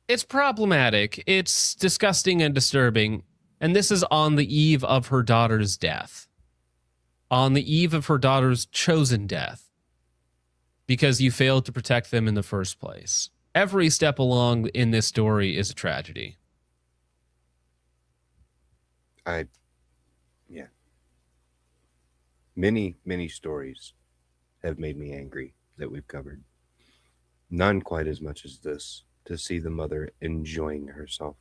It's problematic. It's disgusting and disturbing. And this is on the eve of her daughter's death, on the eve of her daughter's chosen death, because you failed to protect them in the first place. Every step along in this story is a tragedy. Yeah. Many stories have made me angry that we've covered. None quite as much as this, to see the mother enjoying herself.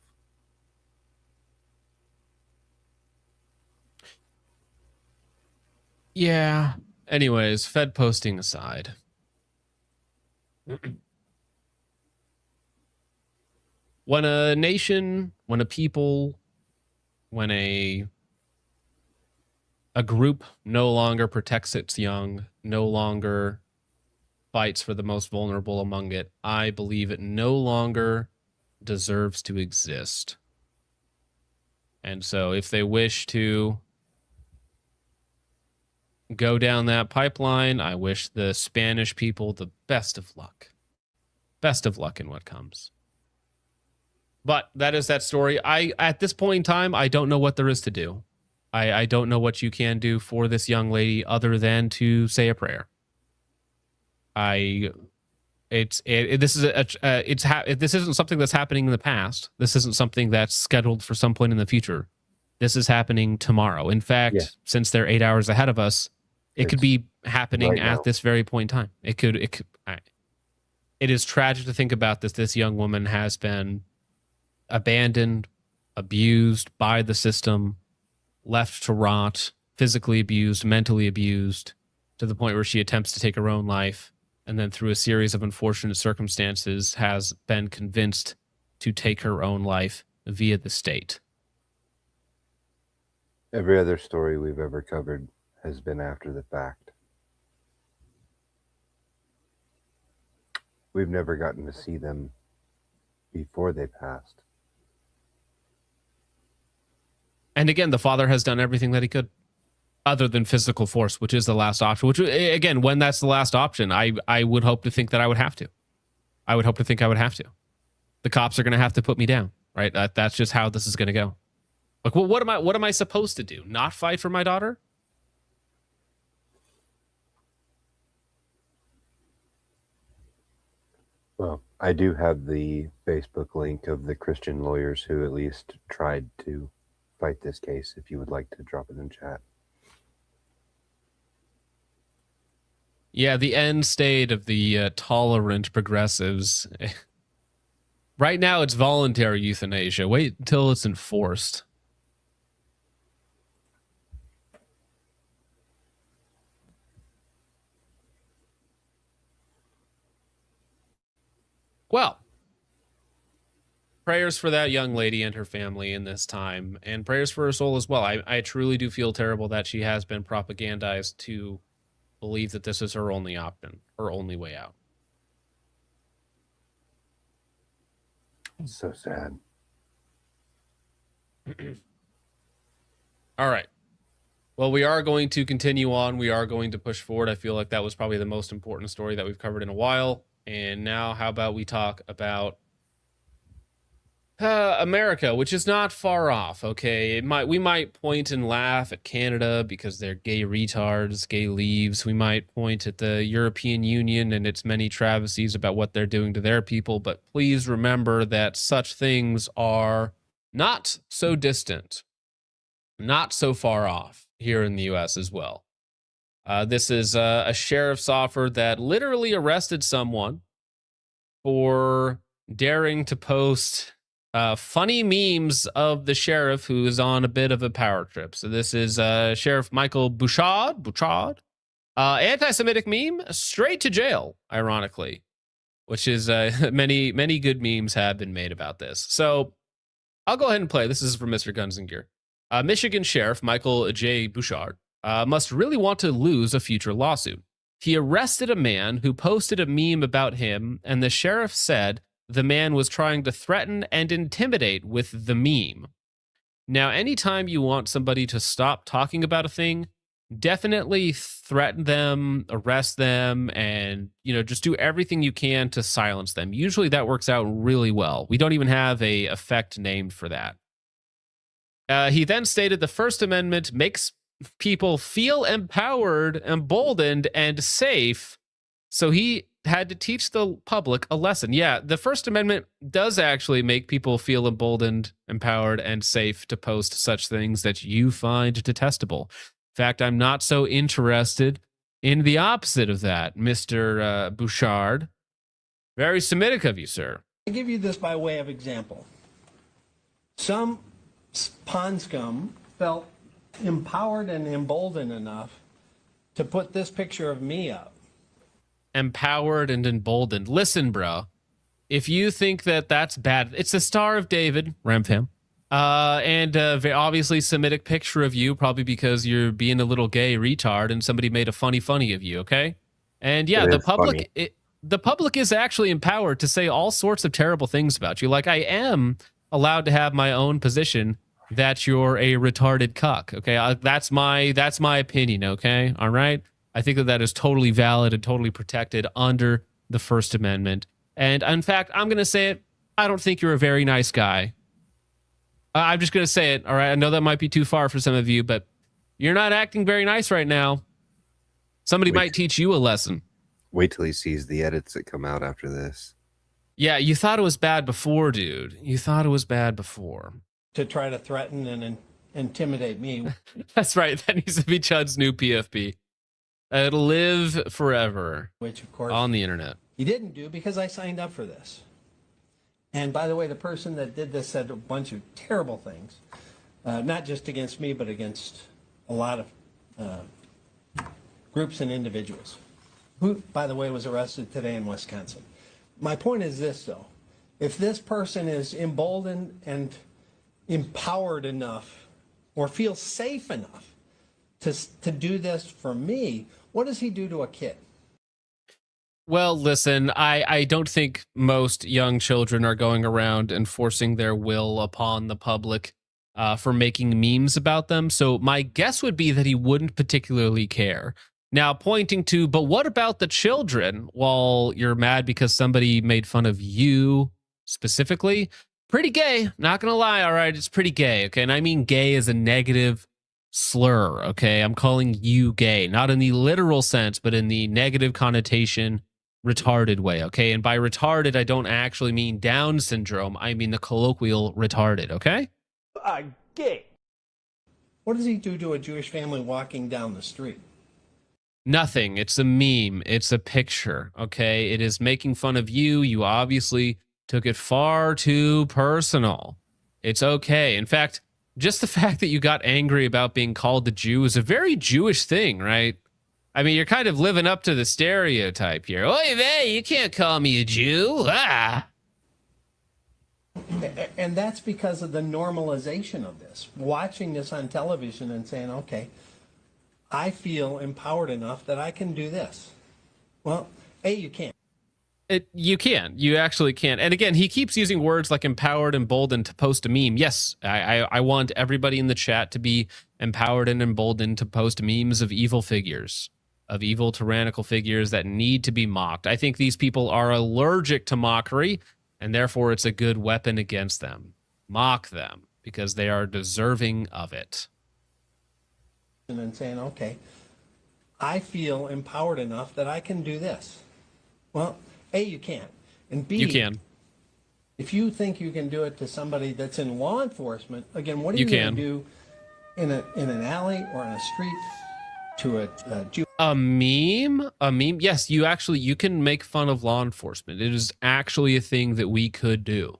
Yeah. Anyways, Fed posting aside. When a nation, when a people, when a group no longer protects its young, no longer fights for the most vulnerable among it, I believe it no longer deserves to exist. And so if they wish to go down that pipeline, I wish the Spanish people the best of luck. Best of luck in what comes. But that is that story. At this point in time, I don't know what there is to do. I don't know what you can do for this young lady other than to say a prayer. This isn't something that's happening in the past. This isn't something that's scheduled for some point in the future. this is happening tomorrow. In fact, since they're 8 hours ahead of us, it could be happening right at now. this very point in time. It is tragic to think about this. This young woman has been abandoned, abused by the system, left to rot, physically abused, mentally abused, to the point where she attempts to take her own life, and then through a series of unfortunate circumstances has been convinced to take her own life via the state. Every other story we've ever covered has been after the fact. We've never gotten to see them before they passed. And again, the father has done everything that he could, other than physical force, which is the last option. Which, again, when that's the last option, I would hope to think that I would have to. I would hope to think I would have to. The cops are going to have to put me down, right? That's just how this is going to go. Like, well, what am I supposed to do? Not fight for my daughter? Well, I do have the Facebook link of the Christian lawyers who at least tried to fight this case, if you would like to drop it in chat. Yeah, the end state of the tolerant progressives. Right now, it's voluntary euthanasia. Wait until it's enforced. Well, prayers for that young lady and her family in this time, and prayers for her soul as well. I truly do feel terrible that she has been propagandized to believe that this is her only option, her only way out. It's so sad. All right. Well, we are going to continue on. We are going to push forward. I feel like that was probably the most important story that we've covered in a while. And now, how about we talk about America, which is not far off, okay? We might point and laugh at Canada because they're gay retards, gay leaves. We might point at the European Union and its many travesties about what they're doing to their people. But please remember that such things are not so distant, not so far off here in the U.S. as well. This is a sheriff's offer that literally arrested someone for daring to post funny memes of the sheriff who is on a bit of a power trip. So this is Sheriff Michael Bouchard, anti-Semitic meme, straight to jail, ironically, which is many good memes have been made about this. So I'll go ahead and play. This is from Mr. Guns and Gear. Michigan Sheriff Michael J. Bouchard must really want to lose a future lawsuit. He arrested a man who posted a meme about him, and the sheriff said the man was trying to threaten and intimidate with the meme. Now, anytime you want somebody to stop talking about a thing, definitely threaten them, arrest them, and, just do everything you can to silence them. Usually that works out really well. We don't even have a effect named for that. He then stated the First Amendment makes people feel empowered, emboldened, and safe. So he had to teach the public a lesson. Yeah, the First Amendment does actually make people feel emboldened, empowered, and safe to post such things that you find detestable. In fact, I'm not so interested in the opposite of that, Mr. Bouchard. Very Semitic of you, sir. I give you this by way of example. Some pond scum felt empowered and emboldened enough to put this picture of me up. Empowered and emboldened. Listen, bro. If you think that that's bad, it's the Star of David, Rampham, and very obviously Semitic picture of you, probably because you're being a little gay retard and somebody made a funny of you, okay? And yeah, the public is actually empowered to say all sorts of terrible things about you. Like, I am allowed to have my own position that you're a retarded cuck, okay? That's my opinion, okay? All right? I think that is totally valid and totally protected under the First Amendment. And in fact, I'm going to say it, I don't think you're a very nice guy. I'm just going to say it, all right? I know that might be too far for some of you, but you're not acting very nice right now. Somebody might teach you a lesson. Wait till he sees the edits that come out after this. Yeah, you thought it was bad before, dude. You thought it was bad before. To try to threaten and intimidate me. That's right. That needs to be Chud's new PFP. It'll live forever. Which, of course, on the internet. He didn't do because I signed up for this. And by the way, the person that did this said a bunch of terrible things, not just against me, but against a lot of groups and individuals, who, by the way, was arrested today in Wisconsin. My point is this, though. If this person is emboldened and empowered enough or feels safe enough to do this for me, what does he do to a kid? Well, listen, I don't think most young children are going around enforcing their will upon the public for making memes about them. So my guess would be that he wouldn't particularly care. Now, pointing to, but what about the children? Well, you're mad because somebody made fun of you specifically. Pretty gay, not gonna lie, all right? It's pretty gay, okay? And I mean gay as a negative slur, okay? I'm calling you gay, not in the literal sense, but in the negative connotation, retarded way, okay? And by retarded, I don't actually mean Down syndrome. I mean the colloquial retarded, okay? Gay. What does he do to a Jewish family walking down the street? Nothing. It's a meme. It's a picture, okay? It is making fun of you. You obviously took it far too personal. It's okay. In fact, just the fact that you got angry about being called a Jew is a very Jewish thing, right? I mean, you're kind of living up to the stereotype here. Oy vey, you can't call me a Jew. Ah. And that's because of the normalization of this. Watching this on television and saying, okay, I feel empowered enough that I can do this. Well, A, you can't. You can. You actually can. And again, he keeps using words like empowered and emboldened to post a meme. Yes, I want everybody in the chat to be empowered and emboldened to post memes of evil figures, of evil tyrannical figures that need to be mocked. I think these people are allergic to mockery, and therefore it's a good weapon against them. Mock them because they are deserving of it. And then saying, okay, I feel empowered enough that I can do this. Well, A, you can't. And B, you can. If you think you can do it to somebody that's in law enforcement, again, what are you going to do in an alley or on a street to a Jew? A meme? A meme? Yes, you can make fun of law enforcement. It is actually a thing that we could do.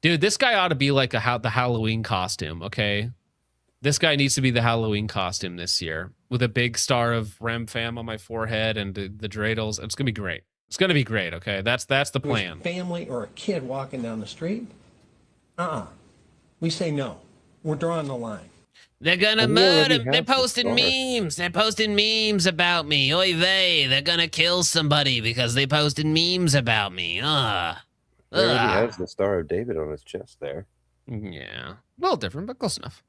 Dude, this guy ought to be like the Halloween costume, okay? This guy needs to be the Halloween costume this year with a big star of Rem Fam on my forehead and the dreidels. It's going to be great. It's going to be great, okay? That's the plan. Family or a kid walking down the street? We say no. We're drawing the line. They're gonna murder. They're posting memes. They're posting memes about me. Oy vey. They're gonna kill somebody because they posted memes about me. He already has the Star of David on his chest there. Yeah. A little different, but close enough.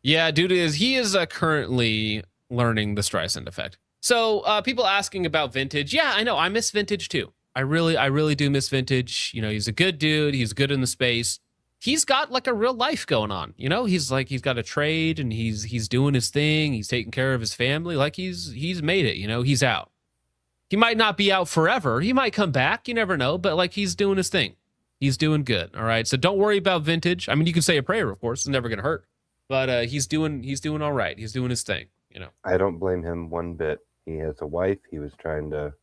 Yeah, dude, he is currently learning the Streisand effect. So people asking about Vintage. Yeah, I know. I miss Vintage too. I really do miss Vintage. You know, he's a good dude. He's good in the space. He's got like a real life going on. You know, he's got a trade and he's doing his thing. He's taking care of his family. Like he's made it. You know, he's out. He might not be out forever. He might come back. You never know. But like he's doing his thing. He's doing good. All right. So don't worry about Vintage. I mean, you can say a prayer, of course. It's never gonna hurt. But he's doing all right. He's doing his thing. You know. I don't blame him one bit. He has a wife. He was trying to,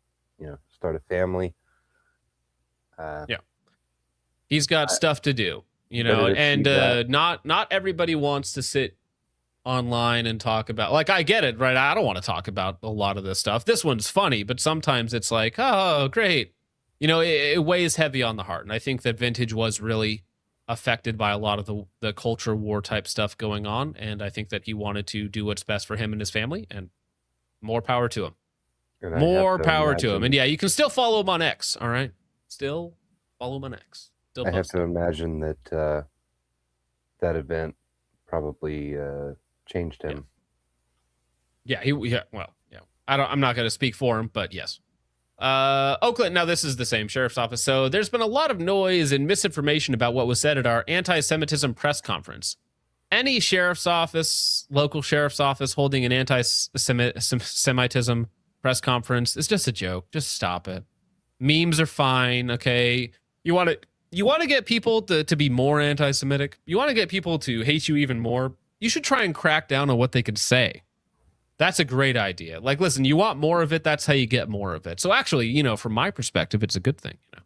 start a family. Yeah. He's got stuff to do. You know, and not everybody wants to sit online and talk about, like, I get it, right? I don't want to talk about a lot of this stuff. This one's funny, but sometimes it's like, oh, great. You know, it weighs heavy on the heart. And I think that Vintage was really affected by a lot of the culture war type stuff going on. And I think that he wanted to do what's best for him and his family, and more power to him. More power to him. And yeah, you can still follow him on X. All right. Still follow him on X. I have to imagine that that event probably changed him. Yeah. I'm not going to speak for him, but yes. Oakland. Now this is the same sheriff's office. So there's been a lot of noise and misinformation about what was said at our anti-Semitism press conference. Any sheriff's office, local sheriff's office holding an anti-Semitism press conference is just a joke. Just stop it. Memes are fine. Okay. You want you want to get people to be more anti-Semitic, you want to get people to hate you even more, you should try and crack down on what they could say. That's a great idea. Like, listen, you want more of it, that's how you get more of it. So actually, you know, from my perspective, it's a good thing, you know.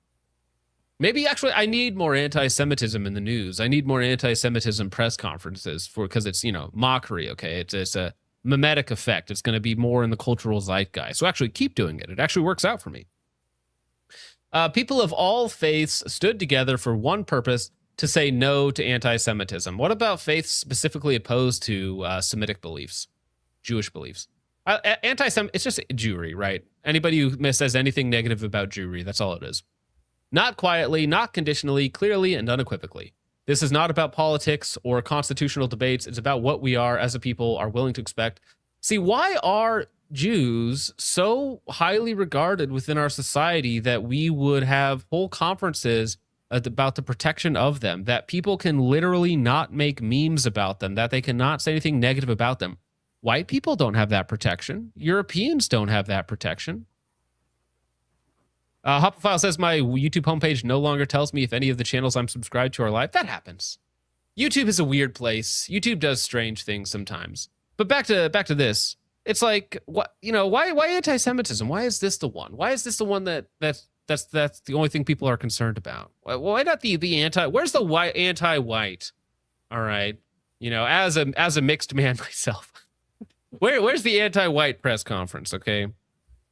Maybe actually I need more anti-Semitism in the news. I need more anti-Semitism press conferences because it's, you know, mockery, okay? It's a mimetic effect. It's going to be more in the cultural zeitgeist. So actually keep doing it. It actually works out for me. People of all faiths stood together for one purpose, to say no to anti-Semitism. What about faiths specifically opposed to Semitic beliefs, Jewish beliefs? It's just Jewry, right? Anybody who says anything negative about Jewry, that's all it is. Not quietly, not conditionally, clearly and unequivocally. This is not about politics or constitutional debates. It's about what we are as a people are willing to expect. See, why are Jews so highly regarded within our society that we would have whole conferences about the protection of them, that people can literally not make memes about them, that they cannot say anything negative about them? White people don't have that protection. Europeans don't have that protection. Hopifile says my YouTube homepage no longer tells me if any of the channels I'm subscribed to are live. That happens. YouTube is a weird place. YouTube does strange things sometimes. But back to this. It's like, what, you know, why anti-Semitism? Why is this the one? Why is this the one that's the only thing people are concerned about? Why not the anti? Where's the white anti-white? All right, you know, as a mixed man myself, where's the anti-white press conference? Okay,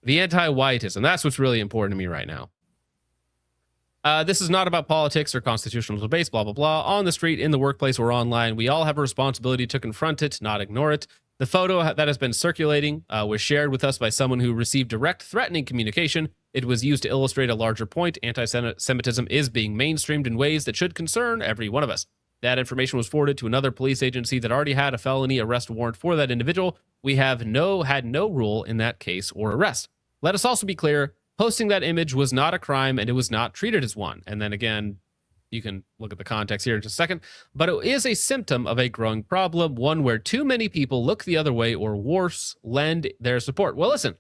the anti-whiteism. That's what's really important to me right now. This is not about politics or constitutional debates, blah, blah, blah. On the street, in the workplace, or online, we all have a responsibility to confront it, not ignore it. The photo that has been circulating was shared with us by someone who received direct threatening communication. It was used to illustrate a larger point. Anti-Semitism is being mainstreamed in ways that should concern every one of us. That information was forwarded to another police agency that already had a felony arrest warrant for that individual. We had no rule in that case or arrest. Let us also be clear, posting that image was not a crime and it was not treated as one. And then again, you can look at the context here in just a second, but it is a symptom of a growing problem, one where too many people look the other way or worse, lend their support. Well, listen,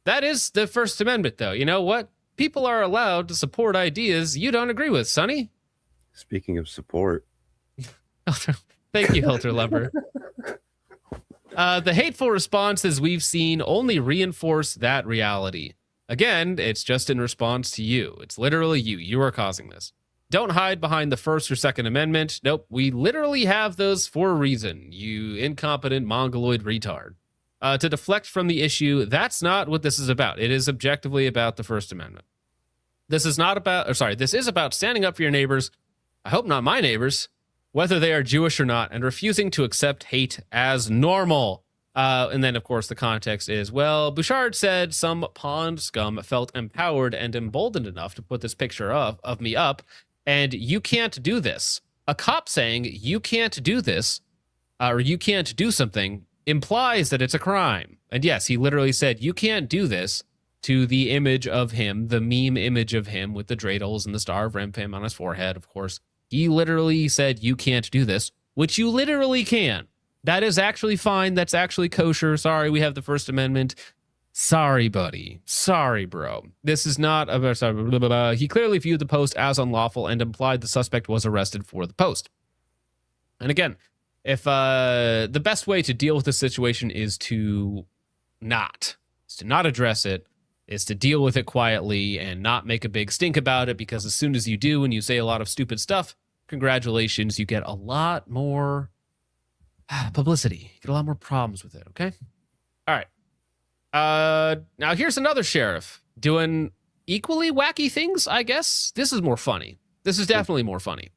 that is the First Amendment, though. You know what? People are allowed to support ideas you don't agree with, Sonny. Speaking of support. Thank you, Hilter Lover. The hateful responses we've seen only reinforce that reality. Again, it's just in response to you. It's literally you. You are causing this. Don't hide behind the First or Second Amendment. Nope, we literally have those for a reason, you incompetent mongoloid retard. To deflect from the issue, that's not what this is about. It is objectively about the First Amendment. This is about standing up for your neighbors, I hope not my neighbors, whether they are Jewish or not, and refusing to accept hate as normal. And then, of course, the context is, well, Bouchard said some pond scum felt empowered and emboldened enough to put this picture of me up, and you can't do this. A cop saying you can't do this, or you can't do something, implies that it's a crime. And yes, he literally said, you can't do this, to the image of him, the meme image of him with the dreidels and the star of Remphan on his forehead, of course. He literally said, you can't do this, which you literally can. That is actually fine. That's actually kosher. Sorry, we have the First Amendment. Sorry, buddy. Sorry, bro. This is not a... Sorry, blah, blah, blah. He clearly viewed the post as unlawful and implied the suspect was arrested for the post. And again, if the best way to deal with this situation is to not address it, is to deal with it quietly and not make a big stink about it, because as soon as you do and you say a lot of stupid stuff, congratulations, you get a lot more publicity. You get a lot more problems with it, okay? All right. Now here's another sheriff doing equally wacky things, I guess. This is more funny. This is definitely more funny.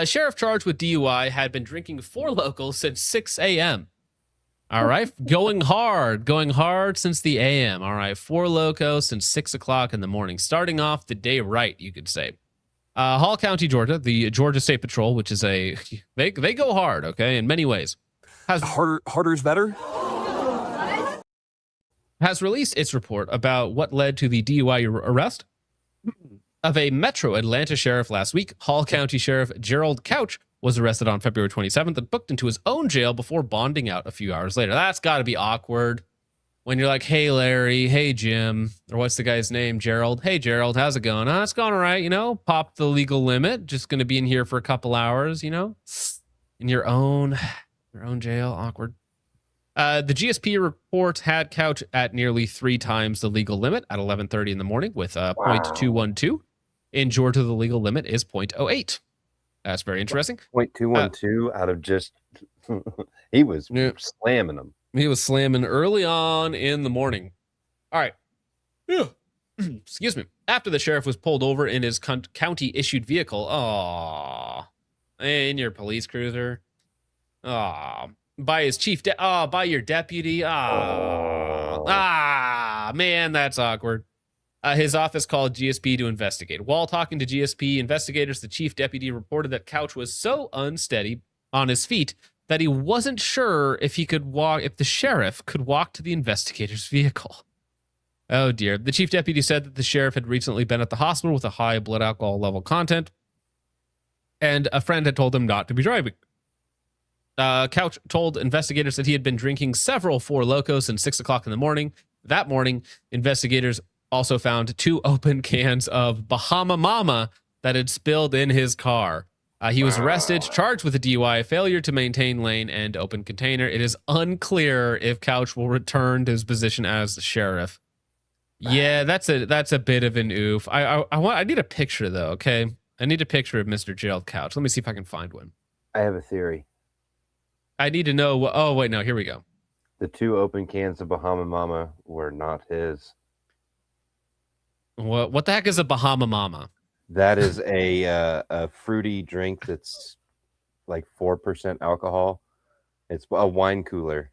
Sheriff charged with DUI had been drinking 4 locals since 6 a.m. All right. Going hard since the a.m. All right. 4 locos since 6 o'clock in the morning. Starting off the day right, you could say. Hall County, Georgia, the Georgia State Patrol, which is they go hard, okay, in many ways. Harder's better? Has released its report about what led to the DUI arrest of a Metro Atlanta sheriff last week. Hall County Sheriff Gerald Couch was arrested on February 27th and booked into his own jail before bonding out a few hours later. That's got to be awkward. when you're like, hey, Larry, hey, Jim, or what's the guy's name? Gerald. Hey, Gerald, how's it going? It's going all right, pop the legal limit. Just going to be in here for a couple hours, in your own jail. Awkward. The GSP report had Couch at nearly 3 times the legal limit at 11:30 in the morning with 0.212. In Georgia, the legal limit is 0.08. That's very interesting. 0.212 out of just he was slamming them. He was slamming early on in the morning. All right. Excuse me. After the sheriff was pulled over in his county-issued vehicle, in your police cruiser, by his chief, by your deputy, man, that's awkward. His office called GSP to investigate. While talking to GSP investigators, the chief deputy reported that Couch was so unsteady on his feet that he wasn't sure if the sheriff could walk to the investigator's vehicle. Oh dear. The chief deputy said that the sheriff had recently been at the hospital with a high blood alcohol level content, and a friend had told him not to be driving. Couch told investigators that he had been drinking several Four Locos since 6 o'clock in the morning. That morning, investigators also found 2 open cans of Bahama Mama that had spilled in his car. He was arrested, charged with a DUI, failure to maintain lane, and open container. It is unclear if Couch will return to his position as the sheriff. Yeah, that's a bit of an oof. I need a picture though. Okay, I need a picture of Mr. Gerald Couch. Let me see if I can find one. I have a theory. I need to know. Oh wait, no. Here we go. The 2 open cans of Bahama Mama were not his. What the heck is a Bahama Mama? That is a fruity drink that's like 4% alcohol. It's a wine cooler.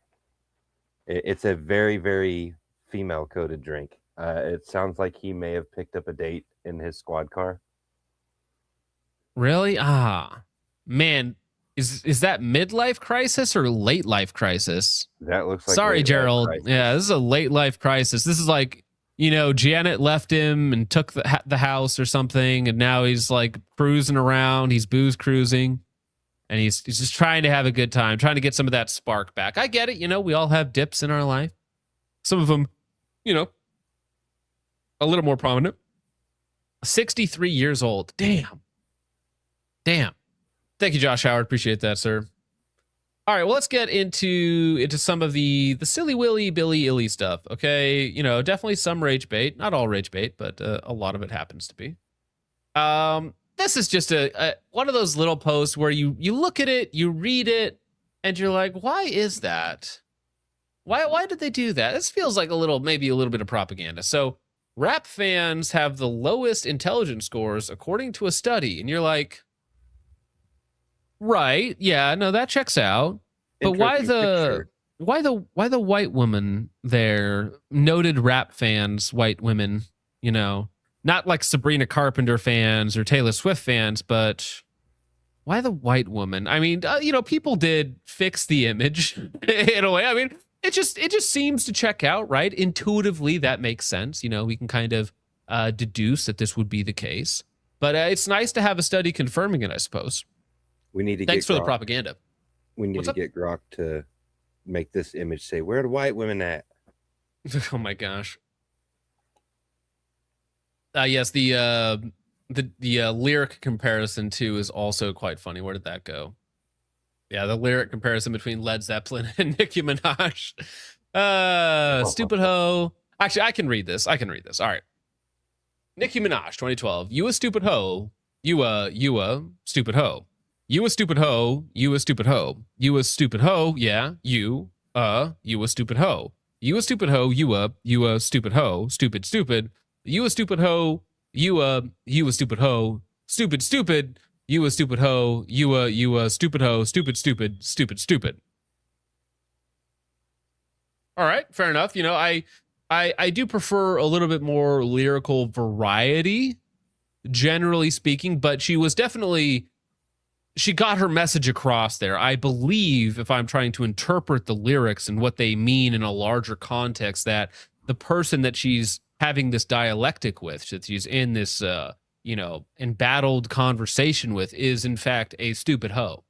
It's a very, very female-coded drink. It sounds like he may have picked up a date in his squad car. Really? Man, is that midlife crisis or late life crisis? That looks like. Sorry, Gerald. Yeah, this is a late life crisis. This is like, Janet left him and took the house or something, and now he's like cruising around. He's booze cruising, and he's just trying to have a good time, trying to get some of that spark back. I get it. We all have dips in our life. Some of them, a little more prominent. 63 years old. Damn. Thank you, Josh Howard. Appreciate that, sir. All right, well, let's get into some of the silly willy Billy illy stuff. Okay, definitely some rage bait, not all rage bait, but a lot of it happens to be. This is just a one of those little posts where you look at it, you read it, and you're like, why is that? Why did they do that? This feels like maybe a little bit of propaganda. So rap fans have the lowest intelligence scores according to a study, and you're like, right, yeah, no, that checks out. But why the white woman there, noted rap fans, white women, not like Sabrina Carpenter fans or Taylor Swift fans, but why the white woman? I mean, people did fix the image in a way. I mean, it just seems to check out, right? Intuitively, that makes sense. We can kind of deduce that this would be the case. But it's nice to have a study confirming it, I suppose. We need to Thanks for the propaganda. We need to get Grok to make this image say, "Where are the white women at?" Oh my gosh. Yes, the lyric comparison too is also quite funny. Where did that go? Yeah, the lyric comparison between Led Zeppelin and Nicki Minaj. Stupid hoe. Actually, I can read this. All right. Nicki Minaj, 2012. You a stupid hoe. You a stupid hoe. You a stupid hoe. You a stupid hoe. You a stupid hoe. Yeah. You a stupid hoe. You a stupid hoe. You a stupid hoe. Stupid. You a stupid hoe. You a stupid hoe. Stupid. You a stupid hoe. You a stupid hoe. Stupid. All right, fair enough. I do prefer a little bit more lyrical variety, generally speaking, but she got her message across there. I believe, if I'm trying to interpret the lyrics and what they mean in a larger context, that the person that she's having this dialectic with, that she's in this, embattled conversation with, is in fact a stupid hoe.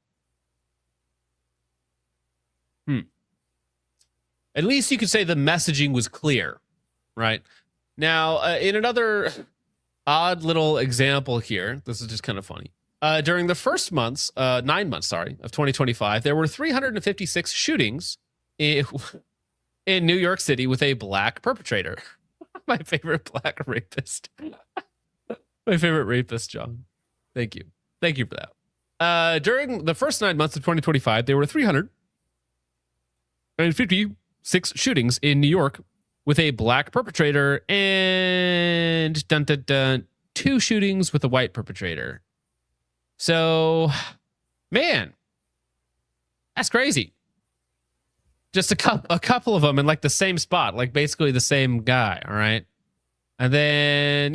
At least you could say the messaging was clear, right? Now, in another odd little example here, this is just kind of funny. During the first 9 months, of 2025, there were 356 shootings in New York City with a black perpetrator. My favorite black rapist. My favorite rapist, John. Thank you. Thank you for that. During the first 9 months of 2025, there were 356 shootings in New York with a black perpetrator and 2 shootings with a white perpetrator. So, man, that's crazy. Just a couple of them in like the same spot, like basically the same guy. All right. And then,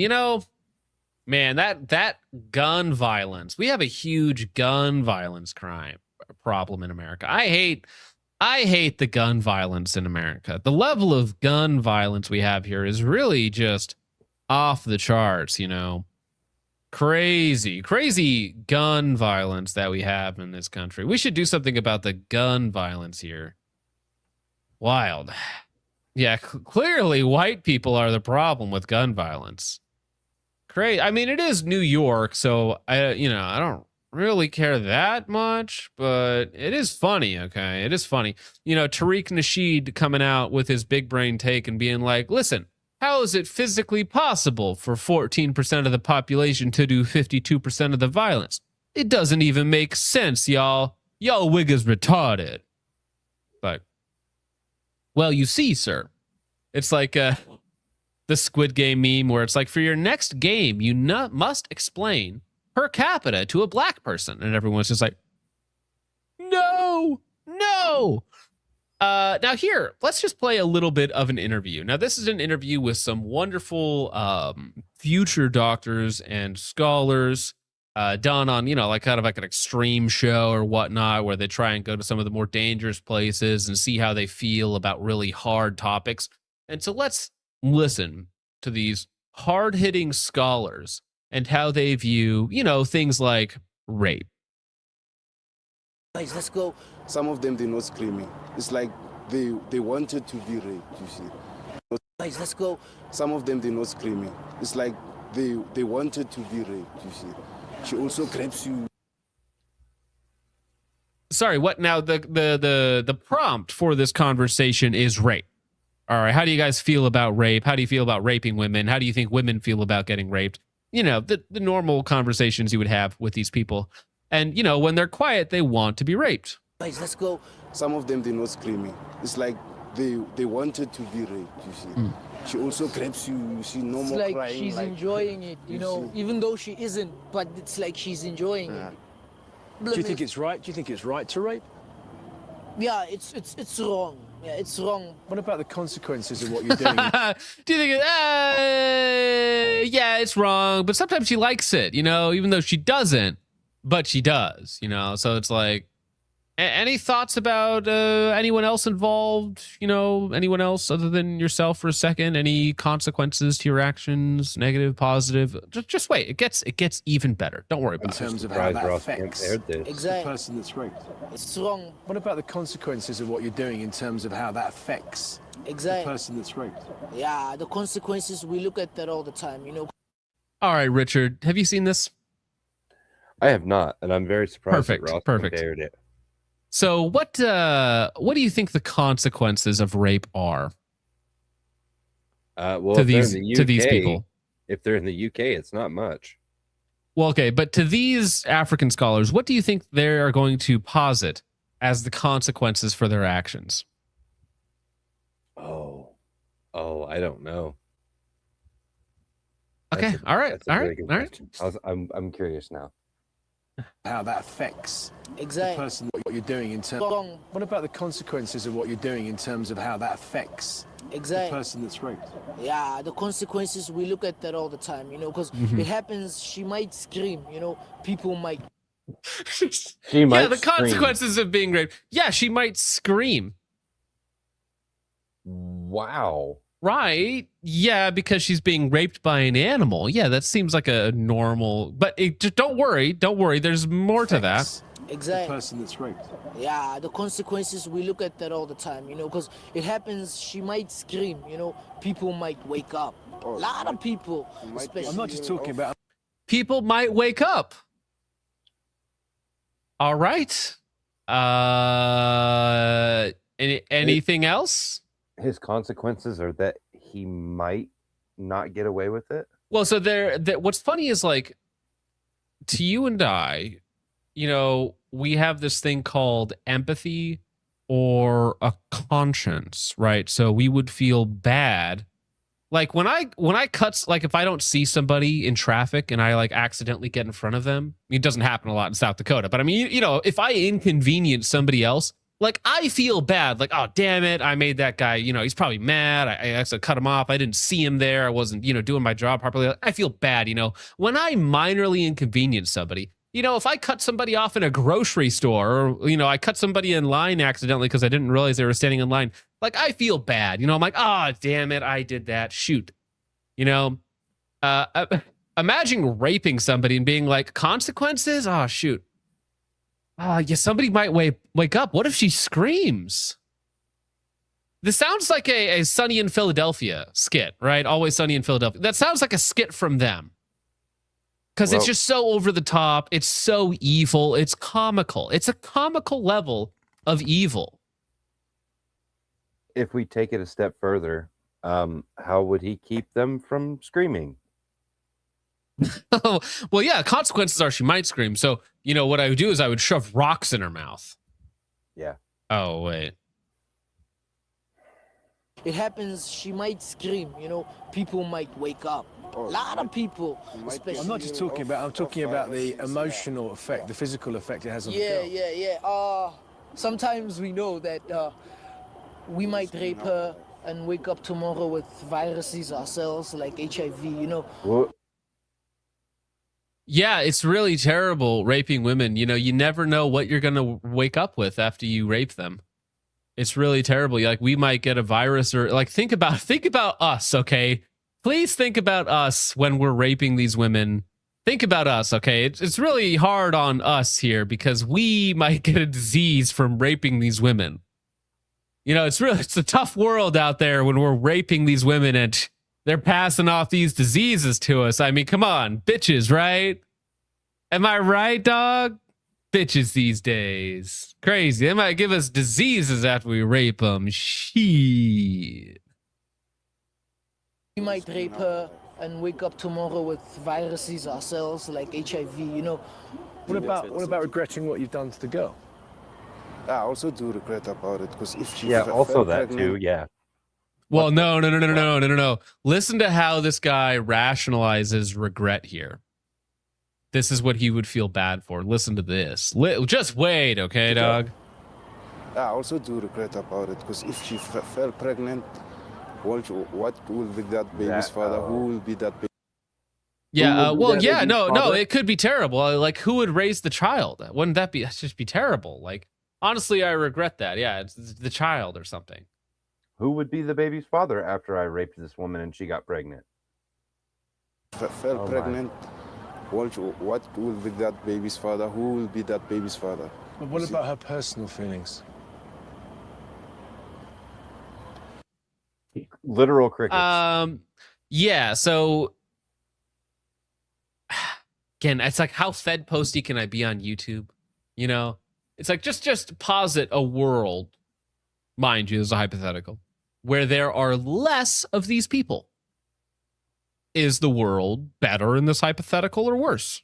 man, that gun violence, we have a huge gun violence problem in America. I hate the gun violence in America. The level of gun violence we have here is really just off the charts, Crazy gun violence that we have in this country. We should do something about the gun violence here. Wild. Yeah, clearly white people are the problem with gun violence. Crazy. I mean, it is New York, so I don't really care that much, but it is funny, okay? It is funny. Tariq Nasheed coming out with his big brain take and being like, listen, how is it physically possible for 14% of the population to do 52% of the violence? It doesn't even make sense, y'all. Y'all wiggers retarded. But, well, you see, sir, it's like the Squid Game meme where it's like, for your next game, you must explain per capita to a black person. And everyone's just like, no. Now here, let's just play a little bit of an interview. Now, this is an interview with some wonderful future doctors and scholars done on, like kind of like an extreme show or whatnot, where they try and go to some of the more dangerous places and see how they feel about really hard topics. And so let's listen to these hard-hitting scholars and how they view, things like rape. Guys, let's go. Some of them, they're not screaming. It's like they wanted to be raped, you see. Guys, let's go. Some of them, they're not screaming. It's like they wanted to be raped, you see. She also grabs you. Sorry, what now? The prompt for this conversation is rape. All right, how do you guys feel about rape? How do you feel about raping women? How do you think women feel about getting raped? The normal conversations you would have with these people. And, when they're quiet, they want to be raped. Guys, let's go. Some of them, they're not screaming. It's like they wanted to be raped, you see. She also grabs you, you see, no more like crying. She's enjoying it, even though she isn't, but it's like she's enjoying it. Do you think it's right? Do you think it's right to rape? Yeah, it's wrong. Yeah, it's wrong. What about the consequences of what you're doing? Do you think yeah, it's wrong, but sometimes she likes it, even though she doesn't, but she does, so it's like, any thoughts about anyone else involved? Anyone else other than yourself for a second? Any consequences to your actions? Negative, positive? Just wait. It gets even better. Don't worry about it. In terms of how that affects the Exactly. person that's raped. It's wrong. What about the consequences of what you're doing in terms of how that affects the person that's raped? Yeah, the consequences, we look at that all the time, All right, Richard, have you seen this? I have not, and I'm very surprised that Ross Perfect. compared it. So what do you think the consequences of rape are? Well, to if they're these in the to these UK, people. If they're in the UK, it's not much. Well, okay, but to these African scholars, what do you think they are going to posit as the consequences for their actions? Oh, I don't know. Okay, all right. I'm curious now. How that affects the person, what you're doing in terms. Wrong. What about the consequences of what you're doing in terms of how that affects the person that's raped? Yeah, the consequences, we look at that all the time, because it happens. She might scream, people might. She might. Yeah, the consequences of being raped. Yeah, she might scream. Wow. Right. Yeah, because she's being raped by an animal. Yeah, that seems like a normal. But just don't worry. There's more to that. Exactly. The person that's raped. Yeah, the consequences, we look at that all the time, you know, because it happens, she might scream, you know, people might wake up. A lot of people, especially. I'm not just talking about. People might wake up. All right. Anything else? His consequences are that he might not get away with it. Well, so what's funny is, like, to you and I, you know, we have this thing called empathy or a conscience, right? So we would feel bad. Like when I cut, like if I don't see somebody in traffic and I like accidentally get in front of them, I mean, it doesn't happen a lot in South Dakota, but I mean, you know, if I inconvenience somebody else, like I feel bad, like, oh, damn it, I made that guy, you know, he's probably mad. I actually cut him off. I didn't see him there. I wasn't, you know, doing my job properly. I feel bad, you know, when I minorly inconvenience somebody. You know, if I cut somebody off in a grocery store, or, you know, I cut somebody in line accidentally because I didn't realize they were standing in line, like, I feel bad. You know, I'm like, oh, damn it, I did that. Shoot. You know, imagine raping somebody and being like, consequences? Oh, shoot. Yeah, somebody might wake up. What if she screams? This sounds like a Sunny in Philadelphia skit, right? Always Sunny in Philadelphia. That sounds like a skit from them. Because it's just so over the top. It's so evil. It's comical. It's a comical level of evil. If we take it a step further, how would he keep them from screaming? Well, yeah, consequences are she might scream. So, you know, what I would do is I would shove rocks in her mouth. Yeah. Oh, wait. It happens, she might scream, you know, people might wake up. A lot of people, especially. I'm not just talking about. I'm talking about the emotional effect, the physical effect it has on the Yeah, girl. yeah. Sometimes we know that we might rape her and wake up tomorrow with viruses ourselves, like HIV, you know. What? Yeah, it's really terrible raping women. You know, you never know what you're going to wake up with after you rape them. It's really terrible. Like, we might get a virus, or like, think about us, okay? Please think about us when we're raping these women. Think about us, okay? It's really hard on us here because we might get a disease from raping these women. You know, it's a tough world out there when we're raping these women and they're passing off these diseases to us. I mean, come on, bitches, right? Am I right, dog? Bitches these days. Crazy. They might give us diseases after we rape them. Shit. We might rape her and wake up tomorrow with viruses ourselves, like HIV, you know. What about regretting what you've done to the girl? I also do regret about it, because if she also that pregnant, too. Yeah. Well, no. Listen to how this guy rationalizes regret here. This is what he would feel bad for. Listen to this. Just wait, okay, dog? I also do regret about it, because if she fell pregnant, what will be that baby's father? Who will be that baby? Yeah, no, it could be terrible. Like, who would raise the child? Wouldn't that just be terrible? Like, honestly, I regret that. Yeah, it's the child or something. Who would be the baby's father after I raped this woman and she got pregnant? Fell pregnant. What will be that baby's father? Who will be that baby's father? But what about her personal feelings? Literal crickets. Yeah, so again, it's like, how Fed posty can I be on YouTube? You know, it's like, just posit a world, mind you, this is a hypothetical, where there are less of these people. Is the world better in this hypothetical or worse?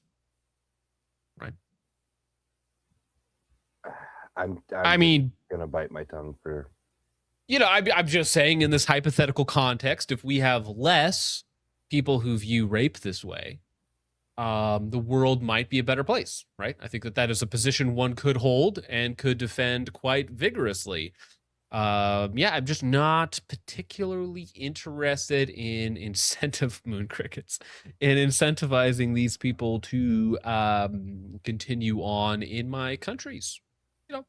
Right. I mean, gonna bite my tongue for. You know, I'm just saying, in this hypothetical context, if we have less people who view rape this way, the world might be a better place, right? I think that is a position one could hold and could defend quite vigorously. Yeah, I'm just not particularly interested in moon crickets, in incentivizing these people to continue on in my countries. You know,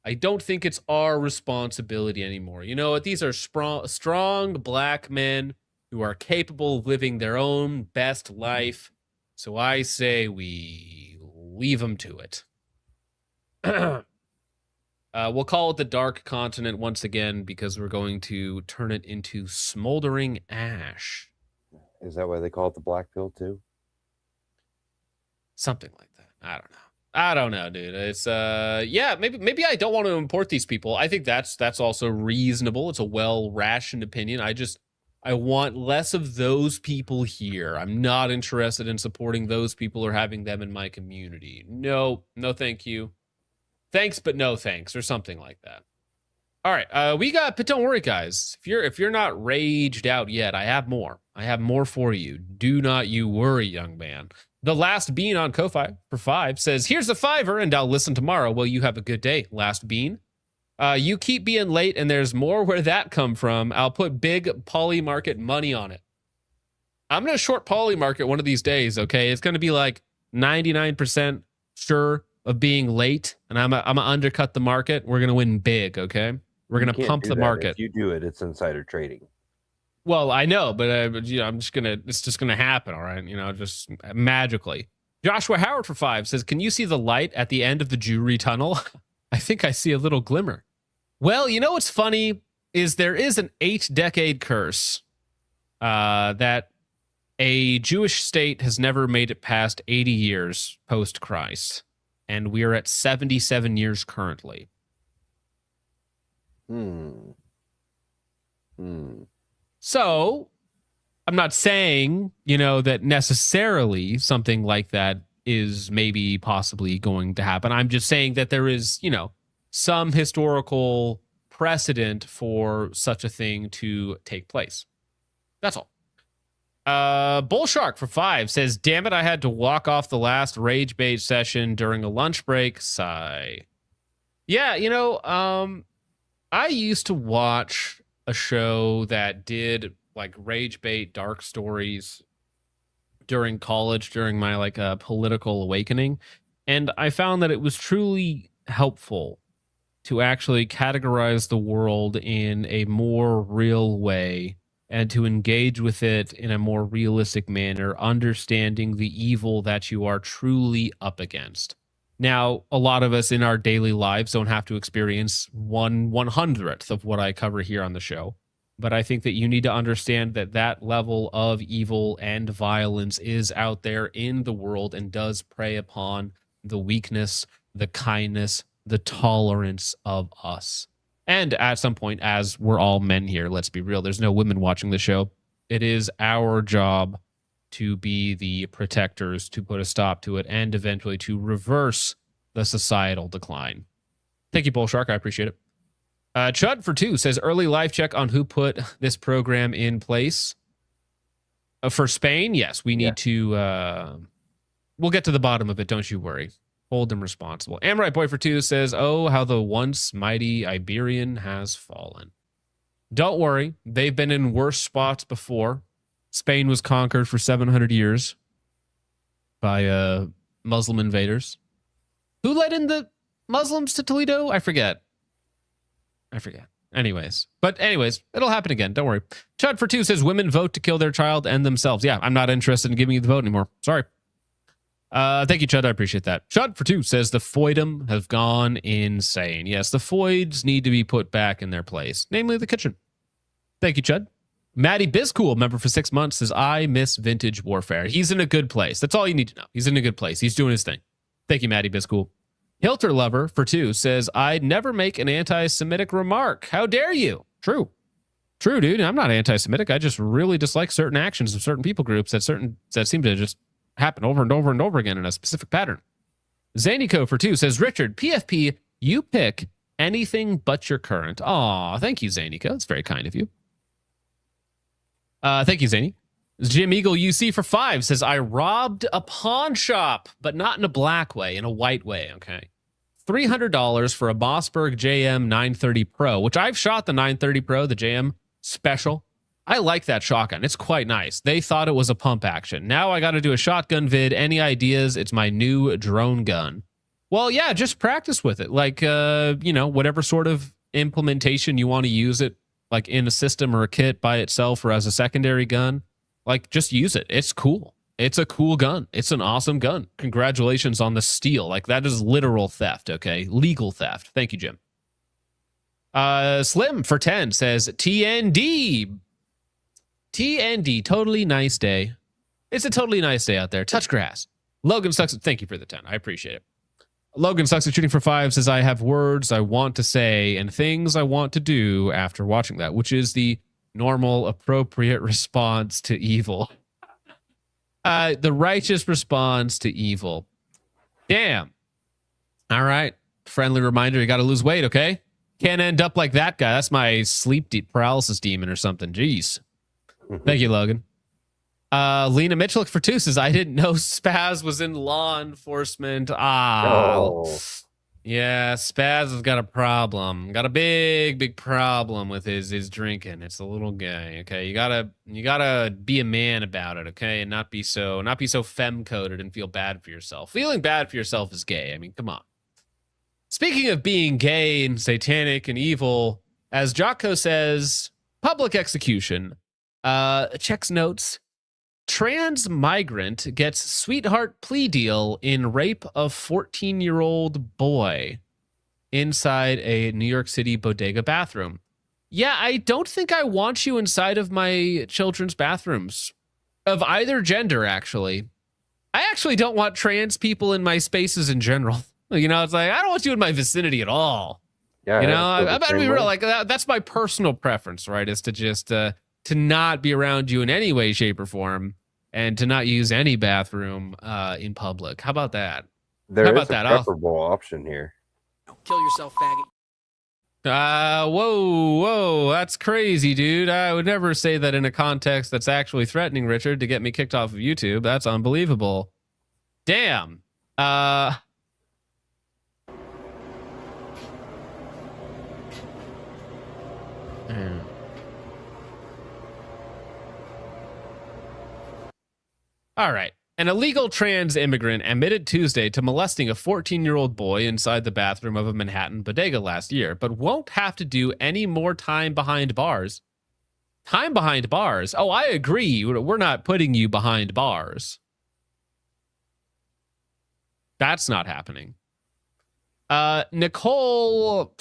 I don't think it's our responsibility anymore. You know what? These are strong black men who are capable of living their own best life. So I say we leave them to it. We'll call it the Dark Continent once again because we're going to turn it into smoldering ash. Is that why they call it the black pill too? Something like that. I don't know, dude. It's yeah, maybe I don't want to import these people. I think that's also reasonable. It's a well-rationed opinion. I want less of those people here. I'm not interested in supporting those people or having them in my community. No, thank you. Thanks, but no thanks, or something like that. All right, but don't worry, guys. If you're not raged out yet, I have more. I have more for you. Do not you worry, young man. The Last Bean on Ko-Fi for 5 says, here's a $5 and I'll listen tomorrow. Well, you have a good day, Last Bean. You keep being late and there's more where that come from. I'll put big poly market money on it. I'm going to short poly market one of these days, okay? It's going to be like 99% sure of being late, and I'm going to undercut the market. We're going to win big, okay? We're going to pump the market. If you do it, it's insider trading. Well, I know, but it's just gonna happen, all right? Just magically. Joshua Howard for 5 says, can you see the light at the end of the Jewry tunnel? I think I see a little glimmer. Well, what's funny is there is an 8-decade curse that a Jewish state has never made it past 80 years post-Christ, and we're at 77 years currently. So, I'm not saying, that necessarily something like that is maybe possibly going to happen. I'm just saying that there is, some historical precedent for such a thing to take place. That's all. Bullshark for 5 says, damn it, I had to walk off the last rage bait session during a lunch break. Sigh. Yeah, I used to watch a show that did like rage bait dark stories during college, during my political awakening, and I found that it was truly helpful to actually categorize the world in a more real way and to engage with it in a more realistic manner, understanding the evil that you are truly up against. Now, a lot of us in our daily lives don't have to experience 1/100th of what I cover here on the show. But I think that you need to understand that that level of evil and violence is out there in the world and does prey upon the weakness, the kindness, the tolerance of us. And at some point, as we're all men here, let's be real, there's no women watching the show. It is our job to be the protectors, to put a stop to it, and eventually to reverse the societal decline. Thank you, Bullshark. I appreciate it. Chud for 2 says, early life check on who put this program in place. For Spain, yes, we need to... we'll get to the bottom of it, don't you worry. Hold them responsible. Amrite Boy for 2 says, oh, how the once mighty Iberian has fallen. Don't worry, they've been in worse spots before. Spain was conquered for 700 years by Muslim invaders. Who led in the Muslims to Toledo? I forget. Anyways, it'll happen again. Don't worry. Chud for 2 says, women vote to kill their child and themselves. Yeah, I'm not interested in giving you the vote anymore. Sorry. Thank you, Chud. I appreciate that. Chud for 2 says, the Foydom have gone insane. Yes, the Foyds need to be put back in their place, namely the kitchen. Thank you, Chud. Maddie Bizcool, member for 6 months, says, I miss vintage warfare. He's in a good place. That's all you need to know. He's in a good place. He's doing his thing. Thank you, Maddie Bizcool. Hilter Lover for 2 says, I'd never make an anti-Semitic remark. How dare you? True, dude. I'm not anti-Semitic. I just really dislike certain actions of certain people groups that seem to just happen over and over and over again in a specific pattern. Zanico for 2 says, Richard, PFP, you pick anything but your current. Aw, thank you, Zanico. That's very kind of you. Thank you, Zany. Jim Eagle UC for 5 says, I robbed a pawn shop, but not in a black way, in a white way, okay? $300 for a Mossberg JM 930 Pro, which I've shot the 930 Pro, the JM Special. I like that shotgun. It's quite nice. They thought it was a pump action. Now I got to do a shotgun vid. Any ideas? It's my new drone gun. Well, yeah, just practice with it. Like, whatever sort of implementation you want to use it, like in a system or a kit by itself or as a secondary gun, like just use it. It's cool. It's a cool gun. It's an awesome gun. Congratulations on the steal. Like, that is literal theft, okay? Legal theft. Thank you, Jim. Slim for 10 says, TND. TND, totally nice day. It's a totally nice day out there. Touch grass. Logan Sucks. Thank you for the 10. I appreciate it. Logan Sucks at Shooting for 5 says, I have words I want to say and things I want to do after watching that, which is the normal, appropriate response to evil. The righteous response to evil. Damn. All right. Friendly reminder, you got to lose weight, okay? Can't end up like that guy. That's my sleep paralysis demon or something. Jeez. Thank you, Logan. Lena Mitchell for 2 says, I didn't know Spaz was in law enforcement. Yeah, Spaz has got a problem. Got a big problem with his drinking. It's a little gay, okay? You gotta be a man about it, okay? And not be so femme-coded and feel bad for yourself. Feeling bad for yourself is gay. I mean, come on. Speaking of being gay and satanic and evil, as Jocko says, public execution. Checks notes. Trans migrant gets sweetheart plea deal in rape of 14-year-old boy inside a New York City bodega bathroom. Yeah, I don't think I want you inside of my children's bathrooms of either gender, actually. I actually don't want trans people in my spaces in general. You know, it's like, I don't want you in my vicinity at all. Yeah, you know, I'm about to be real. Like, that's my personal preference, right? Is to just to not be around you in any way, shape, or form, and to not use any bathroom in public. How about that? There is a preferable option here. Kill yourself, faggot. Whoa, that's crazy, dude. I would never say that in a context that's actually threatening Richard to get me kicked off of YouTube. That's unbelievable. Damn. All right. An illegal trans immigrant admitted Tuesday to molesting a 14-year-old boy inside the bathroom of a Manhattan bodega last year, but won't have to do any more time behind bars. Time behind bars? Oh, I agree. We're not putting you behind bars. That's not happening. Nicole...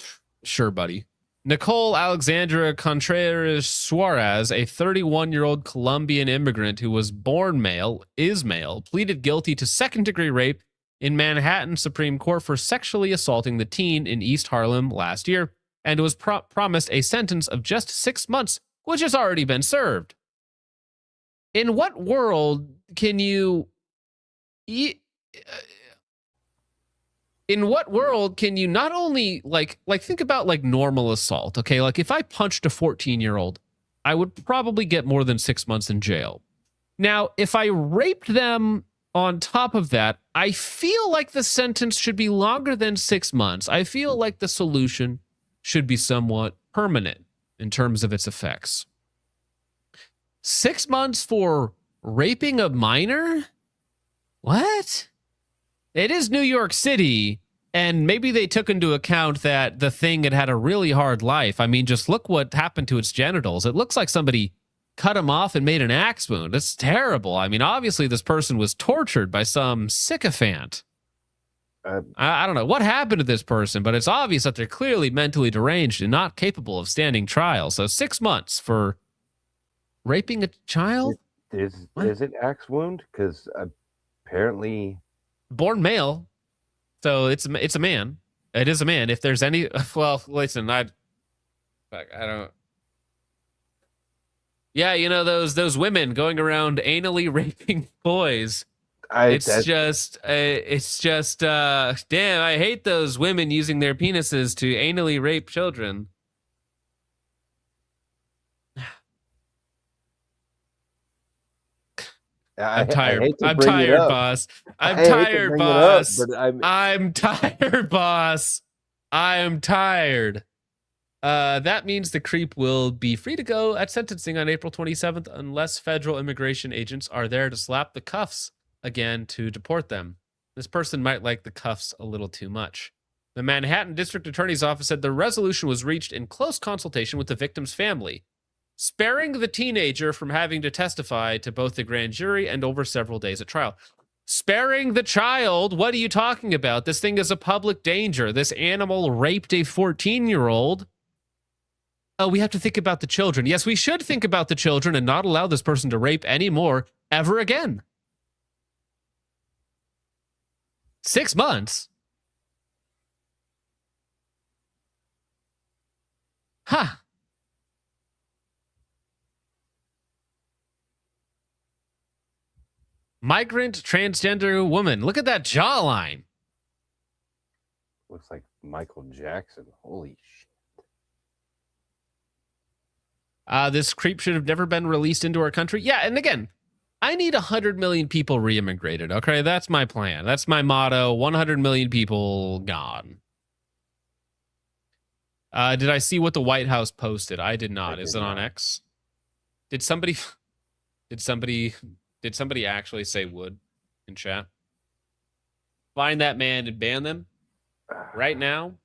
Sure, buddy. Nicole Alexandra Contreras Suarez, a 31-year-old Colombian immigrant who was born male, pleaded guilty to second-degree rape in Manhattan Supreme Court for sexually assaulting the teen in East Harlem last year, and was promised a sentence of just 6 months, which has already been served. In what world can you... In what world can you not only like think about like normal assault, okay? Like if I punched a 14-year-old, I would probably get more than 6 months in jail. Now, if I raped them on top of that, I feel like the sentence should be longer than 6 months. I feel like the solution should be somewhat permanent in terms of its effects. 6 months for raping a minor? What? It is New York City, and maybe they took into account that the thing had a really hard life. I mean, just look what happened to its genitals. It looks like somebody cut him off and made an axe wound. It's terrible. I mean, obviously this person was tortured by some sycophant. I don't know what happened to this person, but it's obvious that they're clearly mentally deranged and not capable of standing trial. So 6 months for raping a child? Is it axe wound? Because apparently... Born male, so it's a man. It is a man. If there's any, well, listen, I don't. Yeah, you know those women going around anally raping boys. It's just damn. I hate those women using their penises to anally rape children. I'm tired. I'm tired, boss. I'm tired, boss. I'm tired, boss. I'm tired. That means the creep will be free to go at sentencing on April 27th unless federal immigration agents are there to slap the cuffs again to deport them. This person might like the cuffs a little too much. The Manhattan District Attorney's Office said the resolution was reached in close consultation with the victim's family. sparing the teenager from having to testify to both the grand jury and over several days at trial. Sparing the child? What are you talking about? This thing is a public danger. This animal raped a 14-year-old. Oh, we have to think about the children. Yes, we should think about the children and not allow this person to rape anymore ever again. 6 months? Huh. Migrant transgender woman. Look at that jawline. Looks like Michael Jackson. Holy shit. This creep should have never been released into our country. Yeah, and again, I need 100 million people re-immigrated. Okay, that's my plan. That's my motto. 100 million people gone. Did I see what the White House posted? I did not. Is it on X? Did somebody actually say would in chat? Find that man and ban them right now?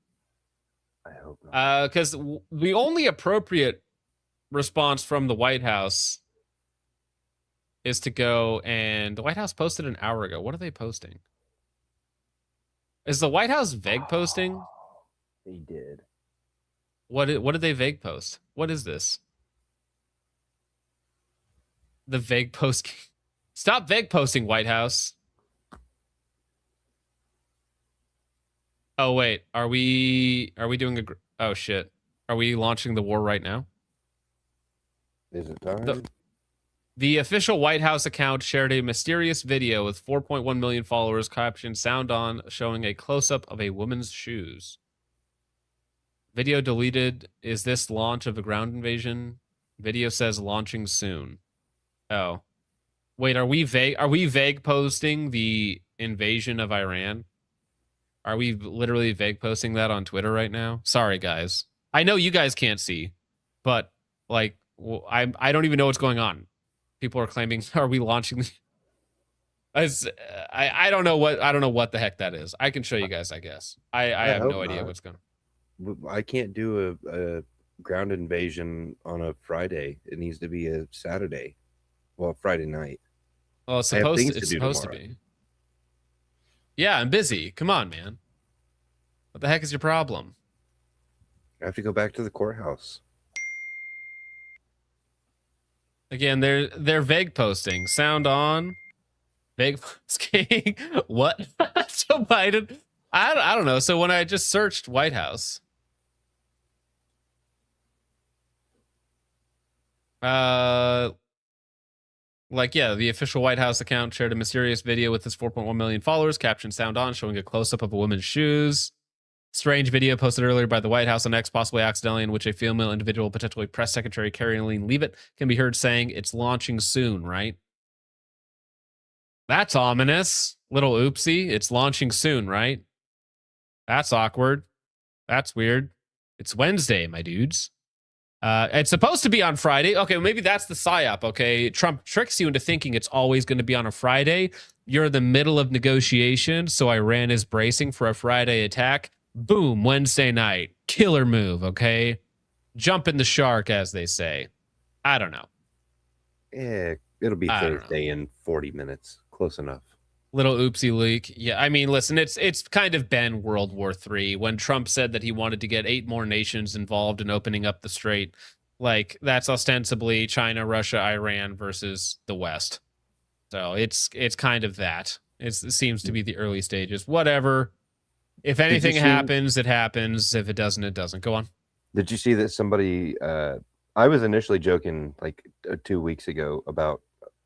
I hope not. Because the only appropriate response from the White House is to go, and the White House posted an hour ago. What are they posting? Is the White House vague posting? They did. What did they vague post? What is this? The vague post. Stop vague posting, White House. Oh wait, are we doing a? Oh shit, are we launching the war right now? Is it time? The official White House account shared a mysterious video with 4.1 million followers, captioned "Sound On," showing a close-up of a woman's shoes. Video deleted. Is this launch of a ground invasion? Video says launching soon. Oh. Wait, are we vague posting the invasion of Iran? Are we literally vague posting that on Twitter right now? Sorry, guys. I know you guys can't see, but like I don't even know what's going on. People are claiming, are we launching I don't know what the heck that is. I can show you guys, I guess. I have no idea what's going on. I can't do a ground invasion on a Friday. It needs to be a Saturday. Well, Friday night. Well, it's supposed to be. Yeah, I'm busy. Come on, man. What the heck is your problem? I have to go back to the courthouse. Again, they're vague posting. Sound on. Vague posting. What? Joe Biden. I don't know. So when I just searched White House, the official White House account shared a mysterious video with its 4.1 million followers, captioned "Sound On," showing a close-up of a woman's shoes. Strange video posted earlier by the White House on X, possibly accidentally, in which a female individual, potentially press secretary Caroline Leavitt, can be heard saying, "It's launching soon," right? That's ominous. Little oopsie. It's launching soon, right? That's awkward. That's weird. It's Wednesday, my dudes. It's supposed to be on Friday. Okay, well, maybe that's the psyop, okay? Trump tricks you into thinking it's always going to be on a Friday. You're in the middle of negotiations, so Iran is bracing for a Friday attack. Boom, Wednesday night. Killer move, okay? Jumping the shark, as they say. I don't know. Yeah, it'll be Thursday in 40 minutes. Close enough. Little oopsie leak. Yeah, I mean, listen, it's kind of been World War III when Trump said that he wanted to get 8 more nations involved in opening up the strait. Like, that's ostensibly China, Russia, Iran versus the West. So it's kind of that. It seems to be the early stages. Whatever. If anything happens, it happens. If it doesn't, it doesn't. Go on. Did you see that somebody, I was initially joking like 2 weeks ago about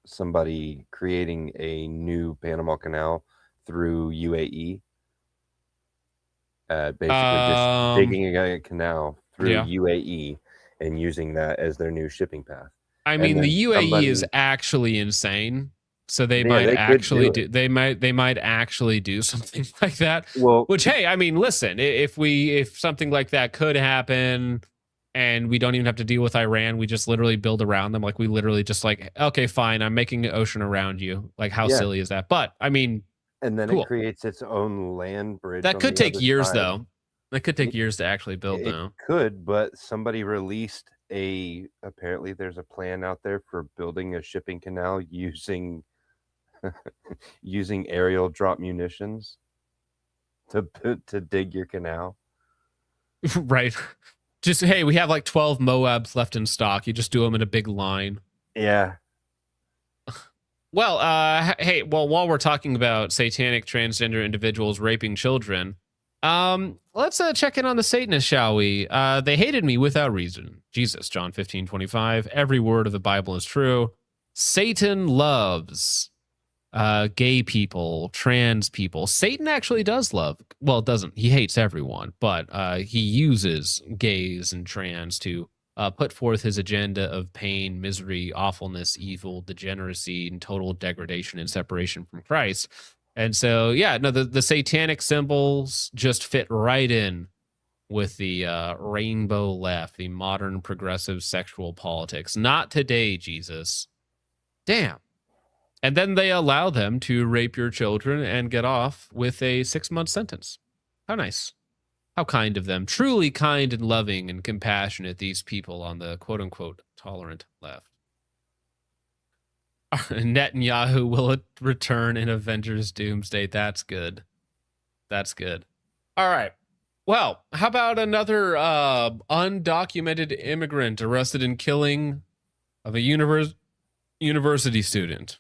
somebody creating a new Panama Canal through UAE. Basically just digging a canal through UAE and using that as their new shipping path. I mean, the UAE is actually insane. So they might actually do they might actually do something like that. Well, which, hey, I mean, listen, if something like that could happen and we don't even have to deal with Iran, we just literally build around them. Like, we literally just like, okay, fine, I'm making an ocean around you. Like, how silly is that? But I mean, and then it creates its own land bridge. That could take years, though. That could take years to actually build, though. It could, but somebody released apparently there's a plan out there for building a shipping canal using using aerial drop munitions to dig your canal. Right. Just, hey, we have like 12 Moabs left in stock. You just do them in a big line. Yeah. Well, hey, well, while we're talking about satanic transgender individuals raping children, let's check in on the Satanists, shall we? They hated me without reason. Jesus, John 15:25. Every word of the Bible is true. Satan loves gay people, trans people. Satan actually does love, well, doesn't, he hates everyone, but he uses gays and trans to put forth his agenda of pain, misery, awfulness, evil, degeneracy, and total degradation and separation from Christ. And so, yeah, no, the satanic symbols just fit right in with the rainbow left, the modern progressive sexual politics. Not today, Jesus. Damn. And then they allow them to rape your children and get off with a 6-month sentence. How nice. How kind of them. Truly kind and loving and compassionate, these people on the quote-unquote tolerant left. Netanyahu will return in Avengers Doomsday. That's good. That's good. All right. Well, how about another undocumented immigrant arrested in killing of a university student?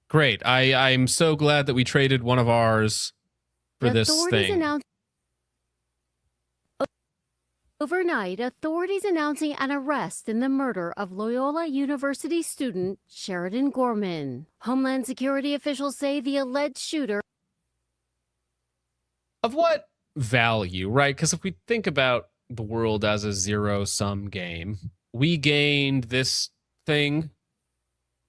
Great. I'm so glad that we traded one of ours for this thing. Overnight, authorities announcing an arrest in the murder of Loyola University student Sheridan Gorman. Homeland Security officials say the alleged shooter... Of what value, right? Because if we think about the world as a zero-sum game, we gained this thing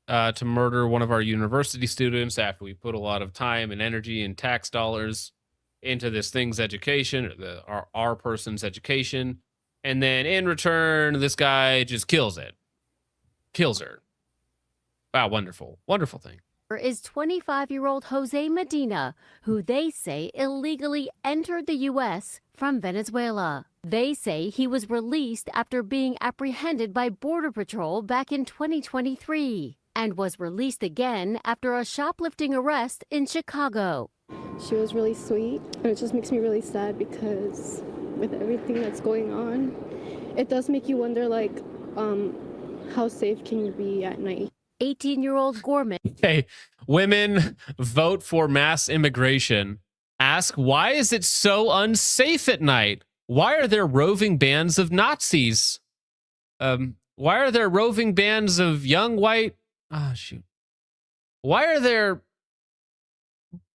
to murder one of our university students after we put a lot of time and energy and tax dollars into this thing's education, or our person's education. And then in return, this guy just kills it. Kills her. Wow, wonderful. Wonderful thing. Is 25-year-old Jose Medina, who they say illegally entered the U.S. from Venezuela. They say he was released after being apprehended by Border Patrol back in 2023 and was released again after a shoplifting arrest in Chicago. She was really sweet, and it just makes me really sad because with everything that's going on, it does make you wonder, like, how safe can you be at night? 18-year-old Gorman. Hey, women vote for mass immigration. Ask, why is it so unsafe at night? Why are there roving bands of Nazis? Why are there roving bands of young white... Ah, shoot. Why are there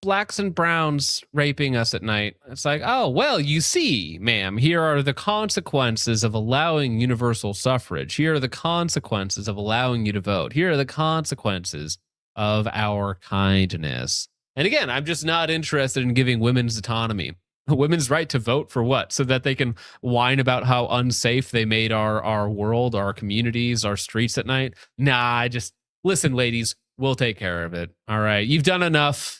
blacks and browns raping us at night? It's like, oh, well, you see, ma'am, here are the consequences of allowing universal suffrage. Here are the consequences of allowing you to vote. Here are the consequences of our kindness. And again, I'm just not interested in giving women's autonomy. Women's right to vote for what? So that they can whine about how unsafe they made our world, our communities, our streets at night? Nah, listen, ladies, we'll take care of it. All right. You've done enough.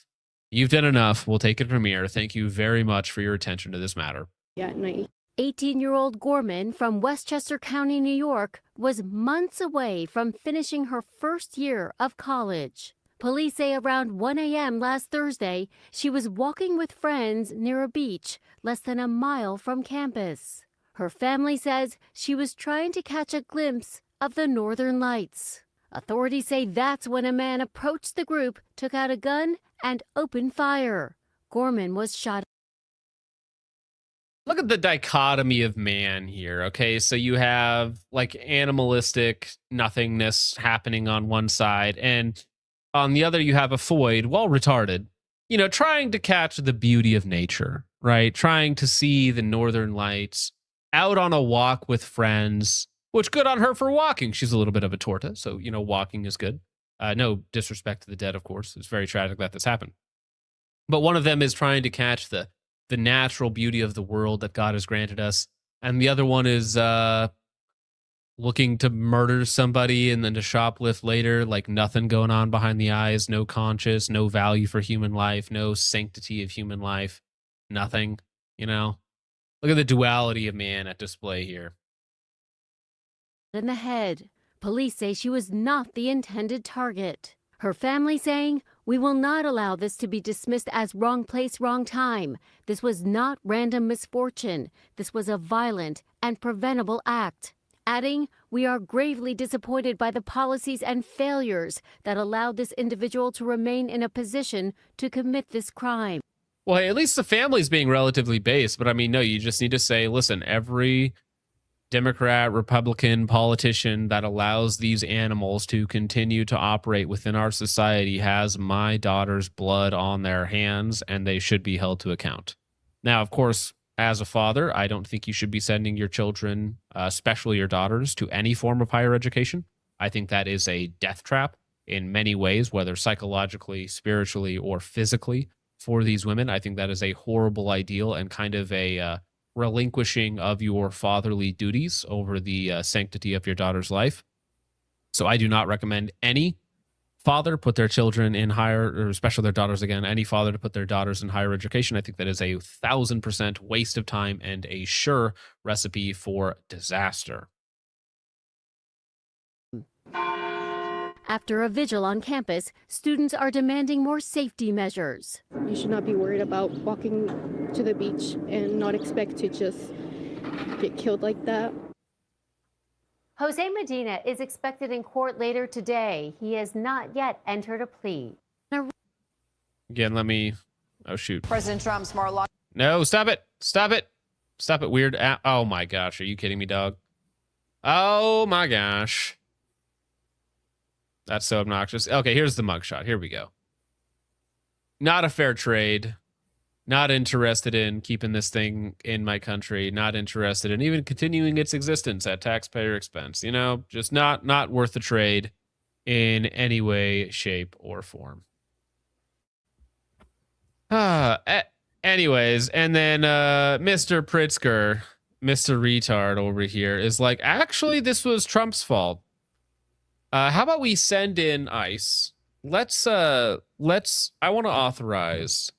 You've done enough. We'll take it from here. Thank you very much for your attention to this matter. Yeah, at night. 18-year-old Gorman from Westchester County, New York, was months away from finishing her first year of college. Police say around 1 a.m. last Thursday, she was walking with friends near a beach less than a mile from campus. Her family says she was trying to catch a glimpse of the Northern Lights. Authorities say that's when a man approached the group, took out a gun, and opened fire. Gorman was shot. Look at the dichotomy of man here, okay? So you have, like, animalistic nothingness happening on one side, and on the other you have a Foyd, well retarded, trying to catch the beauty of nature, right? Trying to see the Northern Lights, out on a walk with friends, which good on her for walking. She's a little bit of a torta, so, walking is good. No disrespect to the dead, of course. It's very tragic that this happened. But one of them is trying to catch the natural beauty of the world that God has granted us. And the other one is looking to murder somebody and then to shoplift later, like nothing going on behind the eyes, no conscience, no value for human life, no sanctity of human life, nothing, Look at the duality of man at display here. in the head. Police say she was not the intended target. Her family saying, "We will not allow this to be dismissed as wrong place, wrong time. This was not random misfortune. This was a violent and preventable act." Adding, "We are gravely disappointed by the policies and failures that allowed this individual to remain in a position to commit this crime." Well, hey, at least the family's being relatively based, but I mean, no, you just need to say, listen, every Democrat, Republican politician that allows these animals to continue to operate within our society has my daughter's blood on their hands, and they should be held to account. Now, of course, as a father, I don't think you should be sending your children, especially your daughters, to any form of higher education. I think that is a death trap in many ways, whether psychologically, spiritually, or physically for these women. I think that is a horrible ideal and kind of a relinquishing of your fatherly duties over the sanctity of your daughter's life. So I do not recommend any father put their children in higher, or especially their daughters again, any father to put their daughters in higher education. I think that is a 1,000% waste of time and a sure recipe for disaster. After a vigil on campus, students are demanding more safety measures. You should not be worried about walking to the beach and not expect to just get killed like that. Jose Medina is expected in court later today. He has not yet entered a plea. Again, let me... Oh, shoot. President Trump's Mar-a-Lago. No, stop it. Stop it. Stop it, weird. Oh, my gosh. Are you kidding me, dog? Oh, my gosh. That's so obnoxious. Okay, here's the mugshot. Here we go. Not a fair trade. Not interested in keeping this thing in my country. Not interested in even continuing its existence at taxpayer expense. You know, just not worth the trade in any way, shape, or form. Anyways, and then Mr. Pritzker, Mr. Retard over here is like, actually, this was Trump's fault. How about we send in ICE? I want to authorize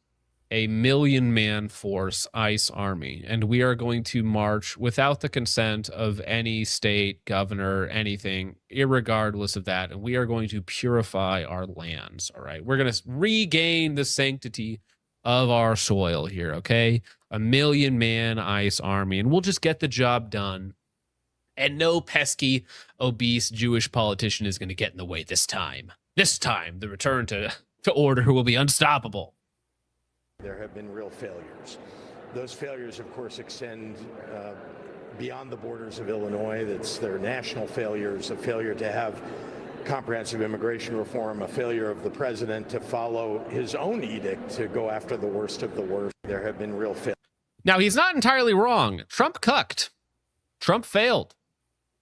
a 1,000,000-man force ICE army, and we are going to march without the consent of any state, governor, anything, irregardless of that, and we are going to purify our lands, all right? We're going to regain the sanctity of our soil here, okay? A 1,000,000-man ICE army, and we'll just get the job done. And no pesky, obese Jewish politician is going to get in the way this time. This time, the return to order will be unstoppable. There have been real failures. Those failures, of course, extend beyond the borders of Illinois. That's their national failures, a failure to have comprehensive immigration reform, a failure of the president to follow his own edict to go after the worst of the worst. There have been real failures. Now, he's not entirely wrong. Trump cucked. Trump failed.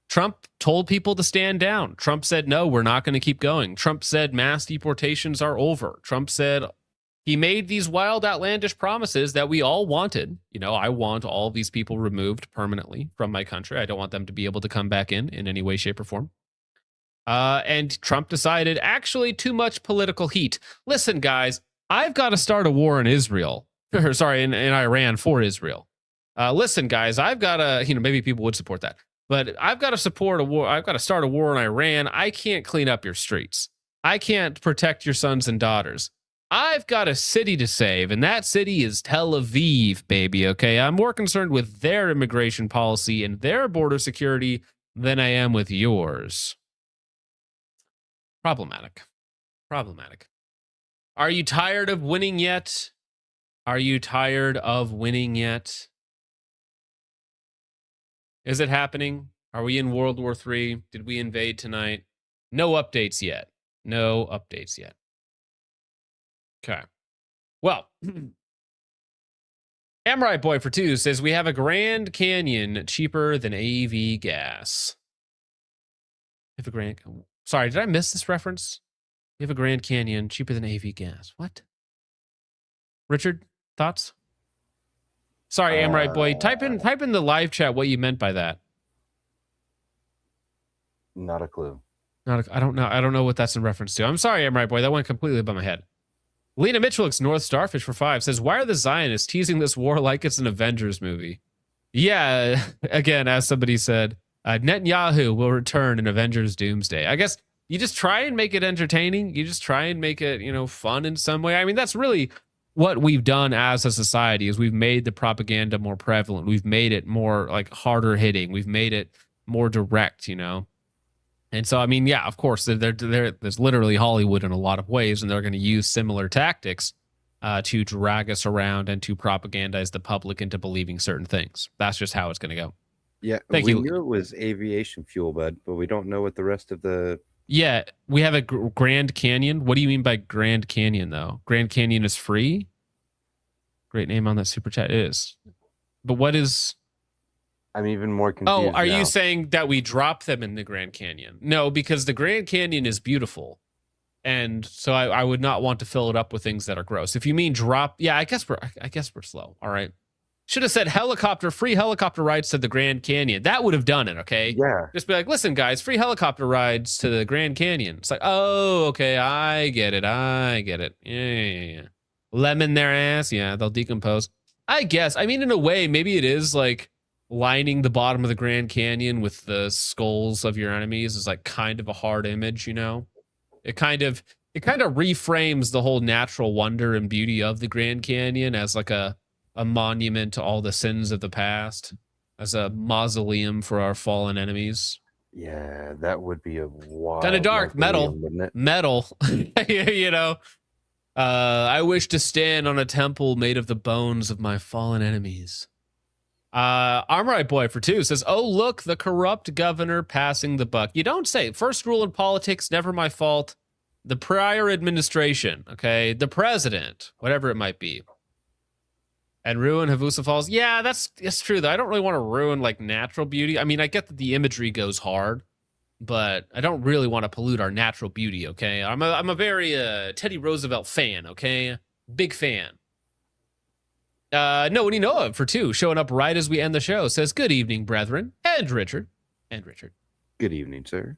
Trump told people to stand down. Trump said, no, we're not going to keep going. Trump said mass deportations are over. Trump said he made these wild, outlandish promises that we all wanted. You know, I want all these people removed permanently from my country. I don't want them to be able to come back in any way, shape, or form. And Trump decided, actually, too much political heat. Listen, guys, I've got to start a war in Israel. Sorry, in Iran for Israel. Listen, guys, I've got to, maybe people would support that. But I've got to support a war. I've got to start a war in Iran. I can't clean up your streets. I can't protect your sons and daughters. I've got a city to save, and that city is Tel Aviv, baby, okay? I'm more concerned with their immigration policy and their border security than I am with yours. Problematic. Problematic. Are you tired of winning yet? Are you tired of winning yet? Is it happening? Are we in World War III? Did we invade tonight? No updates yet. No updates yet. Okay. Well, Amrite Boy for 2 says we have a Grand Canyon cheaper than AV gas. Have a Grand... Sorry, did I miss this reference? We have a Grand Canyon cheaper than AV gas. What? Richard, thoughts? Sorry, Amrite Boy. Type in the live chat what you meant by that. Not a clue. I don't know. I don't know what that's in reference to. I'm sorry, Amrite Boy. That went completely above my head. Lena Mitchell's North Starfish for 5 says, why are the Zionists teasing this war like it's an Avengers movie? Yeah, again, as somebody said, Netanyahu will return in Avengers Doomsday. I guess you just try and make it entertaining. You just try and make it, fun in some way. I mean, that's really what we've done as a society is we've made the propaganda more prevalent. We've made it more like harder hitting. We've made it more direct, And so, I mean, yeah, of course, there's literally Hollywood in a lot of ways, and they're going to use similar tactics to drag us around and to propagandize the public into believing certain things. That's just how it's going to go. Yeah, Thank we you. knew it was aviation fuel, bud, but we don't know what the rest of the... Yeah, we have a Grand Canyon. What do you mean by Grand Canyon, though? Grand Canyon is free? Great name on that super chat. It is. But what is... I'm even more confused. Oh, are now. you saying that we drop them in the Grand Canyon? No, because the Grand Canyon is beautiful. And so I would not want to fill it up with things that are gross. If you mean drop... Yeah, I guess we're slow. All right. Should have said free helicopter rides to the Grand Canyon. That would have done it, okay? Yeah. Just be like, listen, guys, free helicopter rides to the Grand Canyon. It's like, oh, okay, I get it. Yeah. Lemon their ass. Yeah, they'll decompose. I guess. I mean, in a way, maybe it is like lining the bottom of the Grand Canyon with the skulls of your enemies is like kind of a hard image, It kind of reframes the whole natural wonder and beauty of the Grand Canyon as like a monument to all the sins of the past, as a mausoleum for our fallen enemies. Yeah, that would be a wild... Kind of dark. Metal. Wouldn't it? Metal. I wish to stand on a temple made of the bones of my fallen enemies. Armorite Boy for 2 says, oh, look, the corrupt governor passing the buck. You don't say. First rule in politics, never my fault. The prior administration, okay? The president, whatever it might be. And ruin Havusa Falls. Yeah, that's true, though. I don't really want to ruin, like, natural beauty. I mean, I get that the imagery goes hard, but I don't really want to pollute our natural beauty, okay? I'm a very Teddy Roosevelt fan, okay? Big fan. Nobody know of for 2, showing up right as we end the show, says, good evening, brethren, and Richard. Good evening, sir.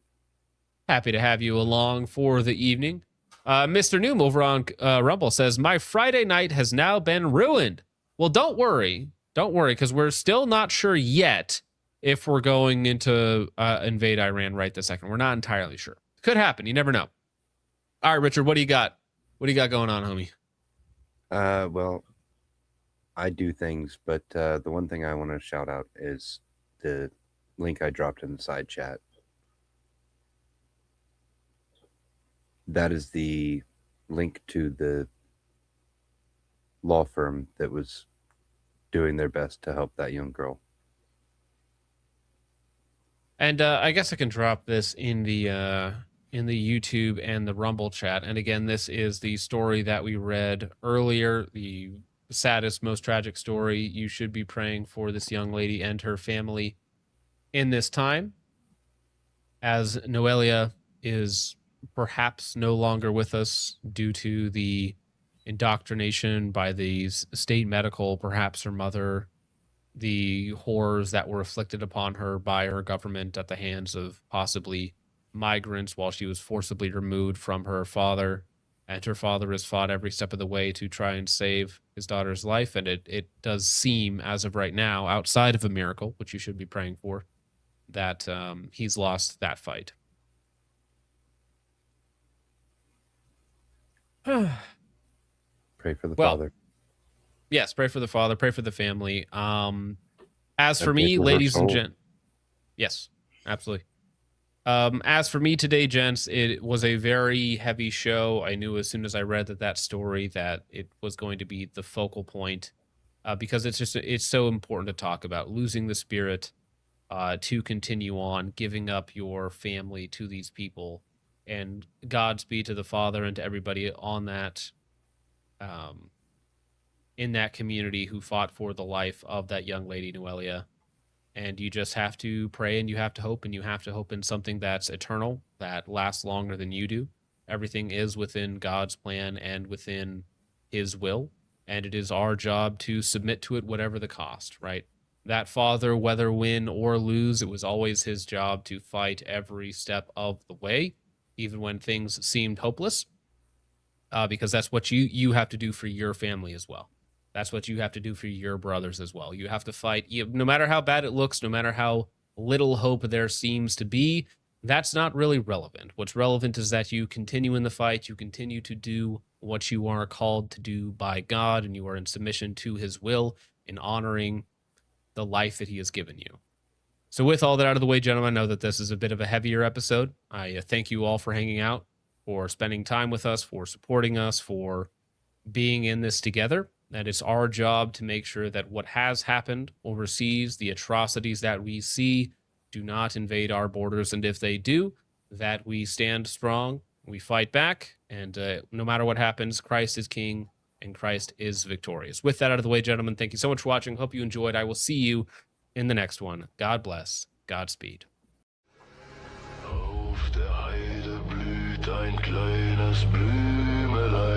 Happy to have you along for the evening. Mr. Noom over on Rumble says, my Friday night has now been ruined. Well, don't worry, because we're still not sure yet if we're going into invade Iran right this second. We're not entirely sure. Could happen. You never know. All right, Richard, what do you got? What do you got going on, homie? Well, I do things, but the one thing I want to shout out is the link I dropped in the side chat. That is the link to the law firm that was doing their best to help that young girl. And I guess I can drop this in the YouTube and the Rumble chat. And again, this is the story that we read earlier, the saddest, most tragic story. You should be praying for this young lady and her family in this time, as Noelia is perhaps no longer with us due to the indoctrination by the state medical, perhaps her mother, the horrors that were inflicted upon her by her government at the hands of possibly migrants while she was forcibly removed from her father. And her father has fought every step of the way to try and save his daughter's life. And it does seem, as of right now, outside of a miracle, which you should be praying for, that he's lost that fight. Pray for the father. Yes, pray for the father, pray for the family. As for And me, pray for her ladies and soul. gents, yes, absolutely. As for me today, gents, it was a very heavy show. I knew as soon as I read that story that it was going to be the focal point, because it's so important to talk about losing the spirit, to continue on, giving up your family to these people, and Godspeed to the father and to everybody on that, in that community who fought for the life of that young lady, Noelia. And you just have to pray, and you have to hope, and you have to hope in something that's eternal, that lasts longer than you do. Everything is within God's plan and within his will, and it is our job to submit to it, whatever the cost, right? That father, whether win or lose, it was always his job to fight every step of the way, even when things seemed hopeless, because that's what you have to do for your family as well. That's what you have to do for your brothers as well. You have to fight, no matter how bad it looks, no matter how little hope there seems to be, that's not really relevant. What's relevant is that you continue in the fight, you continue to do what you are called to do by God, and you are in submission to his will in honoring the life that he has given you. So with all that out of the way, gentlemen, I know that this is a bit of a heavier episode. I thank you all for hanging out, for spending time with us, for supporting us, for being in this together. That it's our job to make sure that what has happened overseas, the atrocities that we see, do not invade our borders. And if they do, that we stand strong, we fight back, and no matter what happens, Christ is King and Christ is victorious. With that out of the way, gentlemen, thank you so much for watching. Hope you enjoyed. I will see you in the next one. God bless. Godspeed. Auf der Heide blüht ein kleines Blümelein.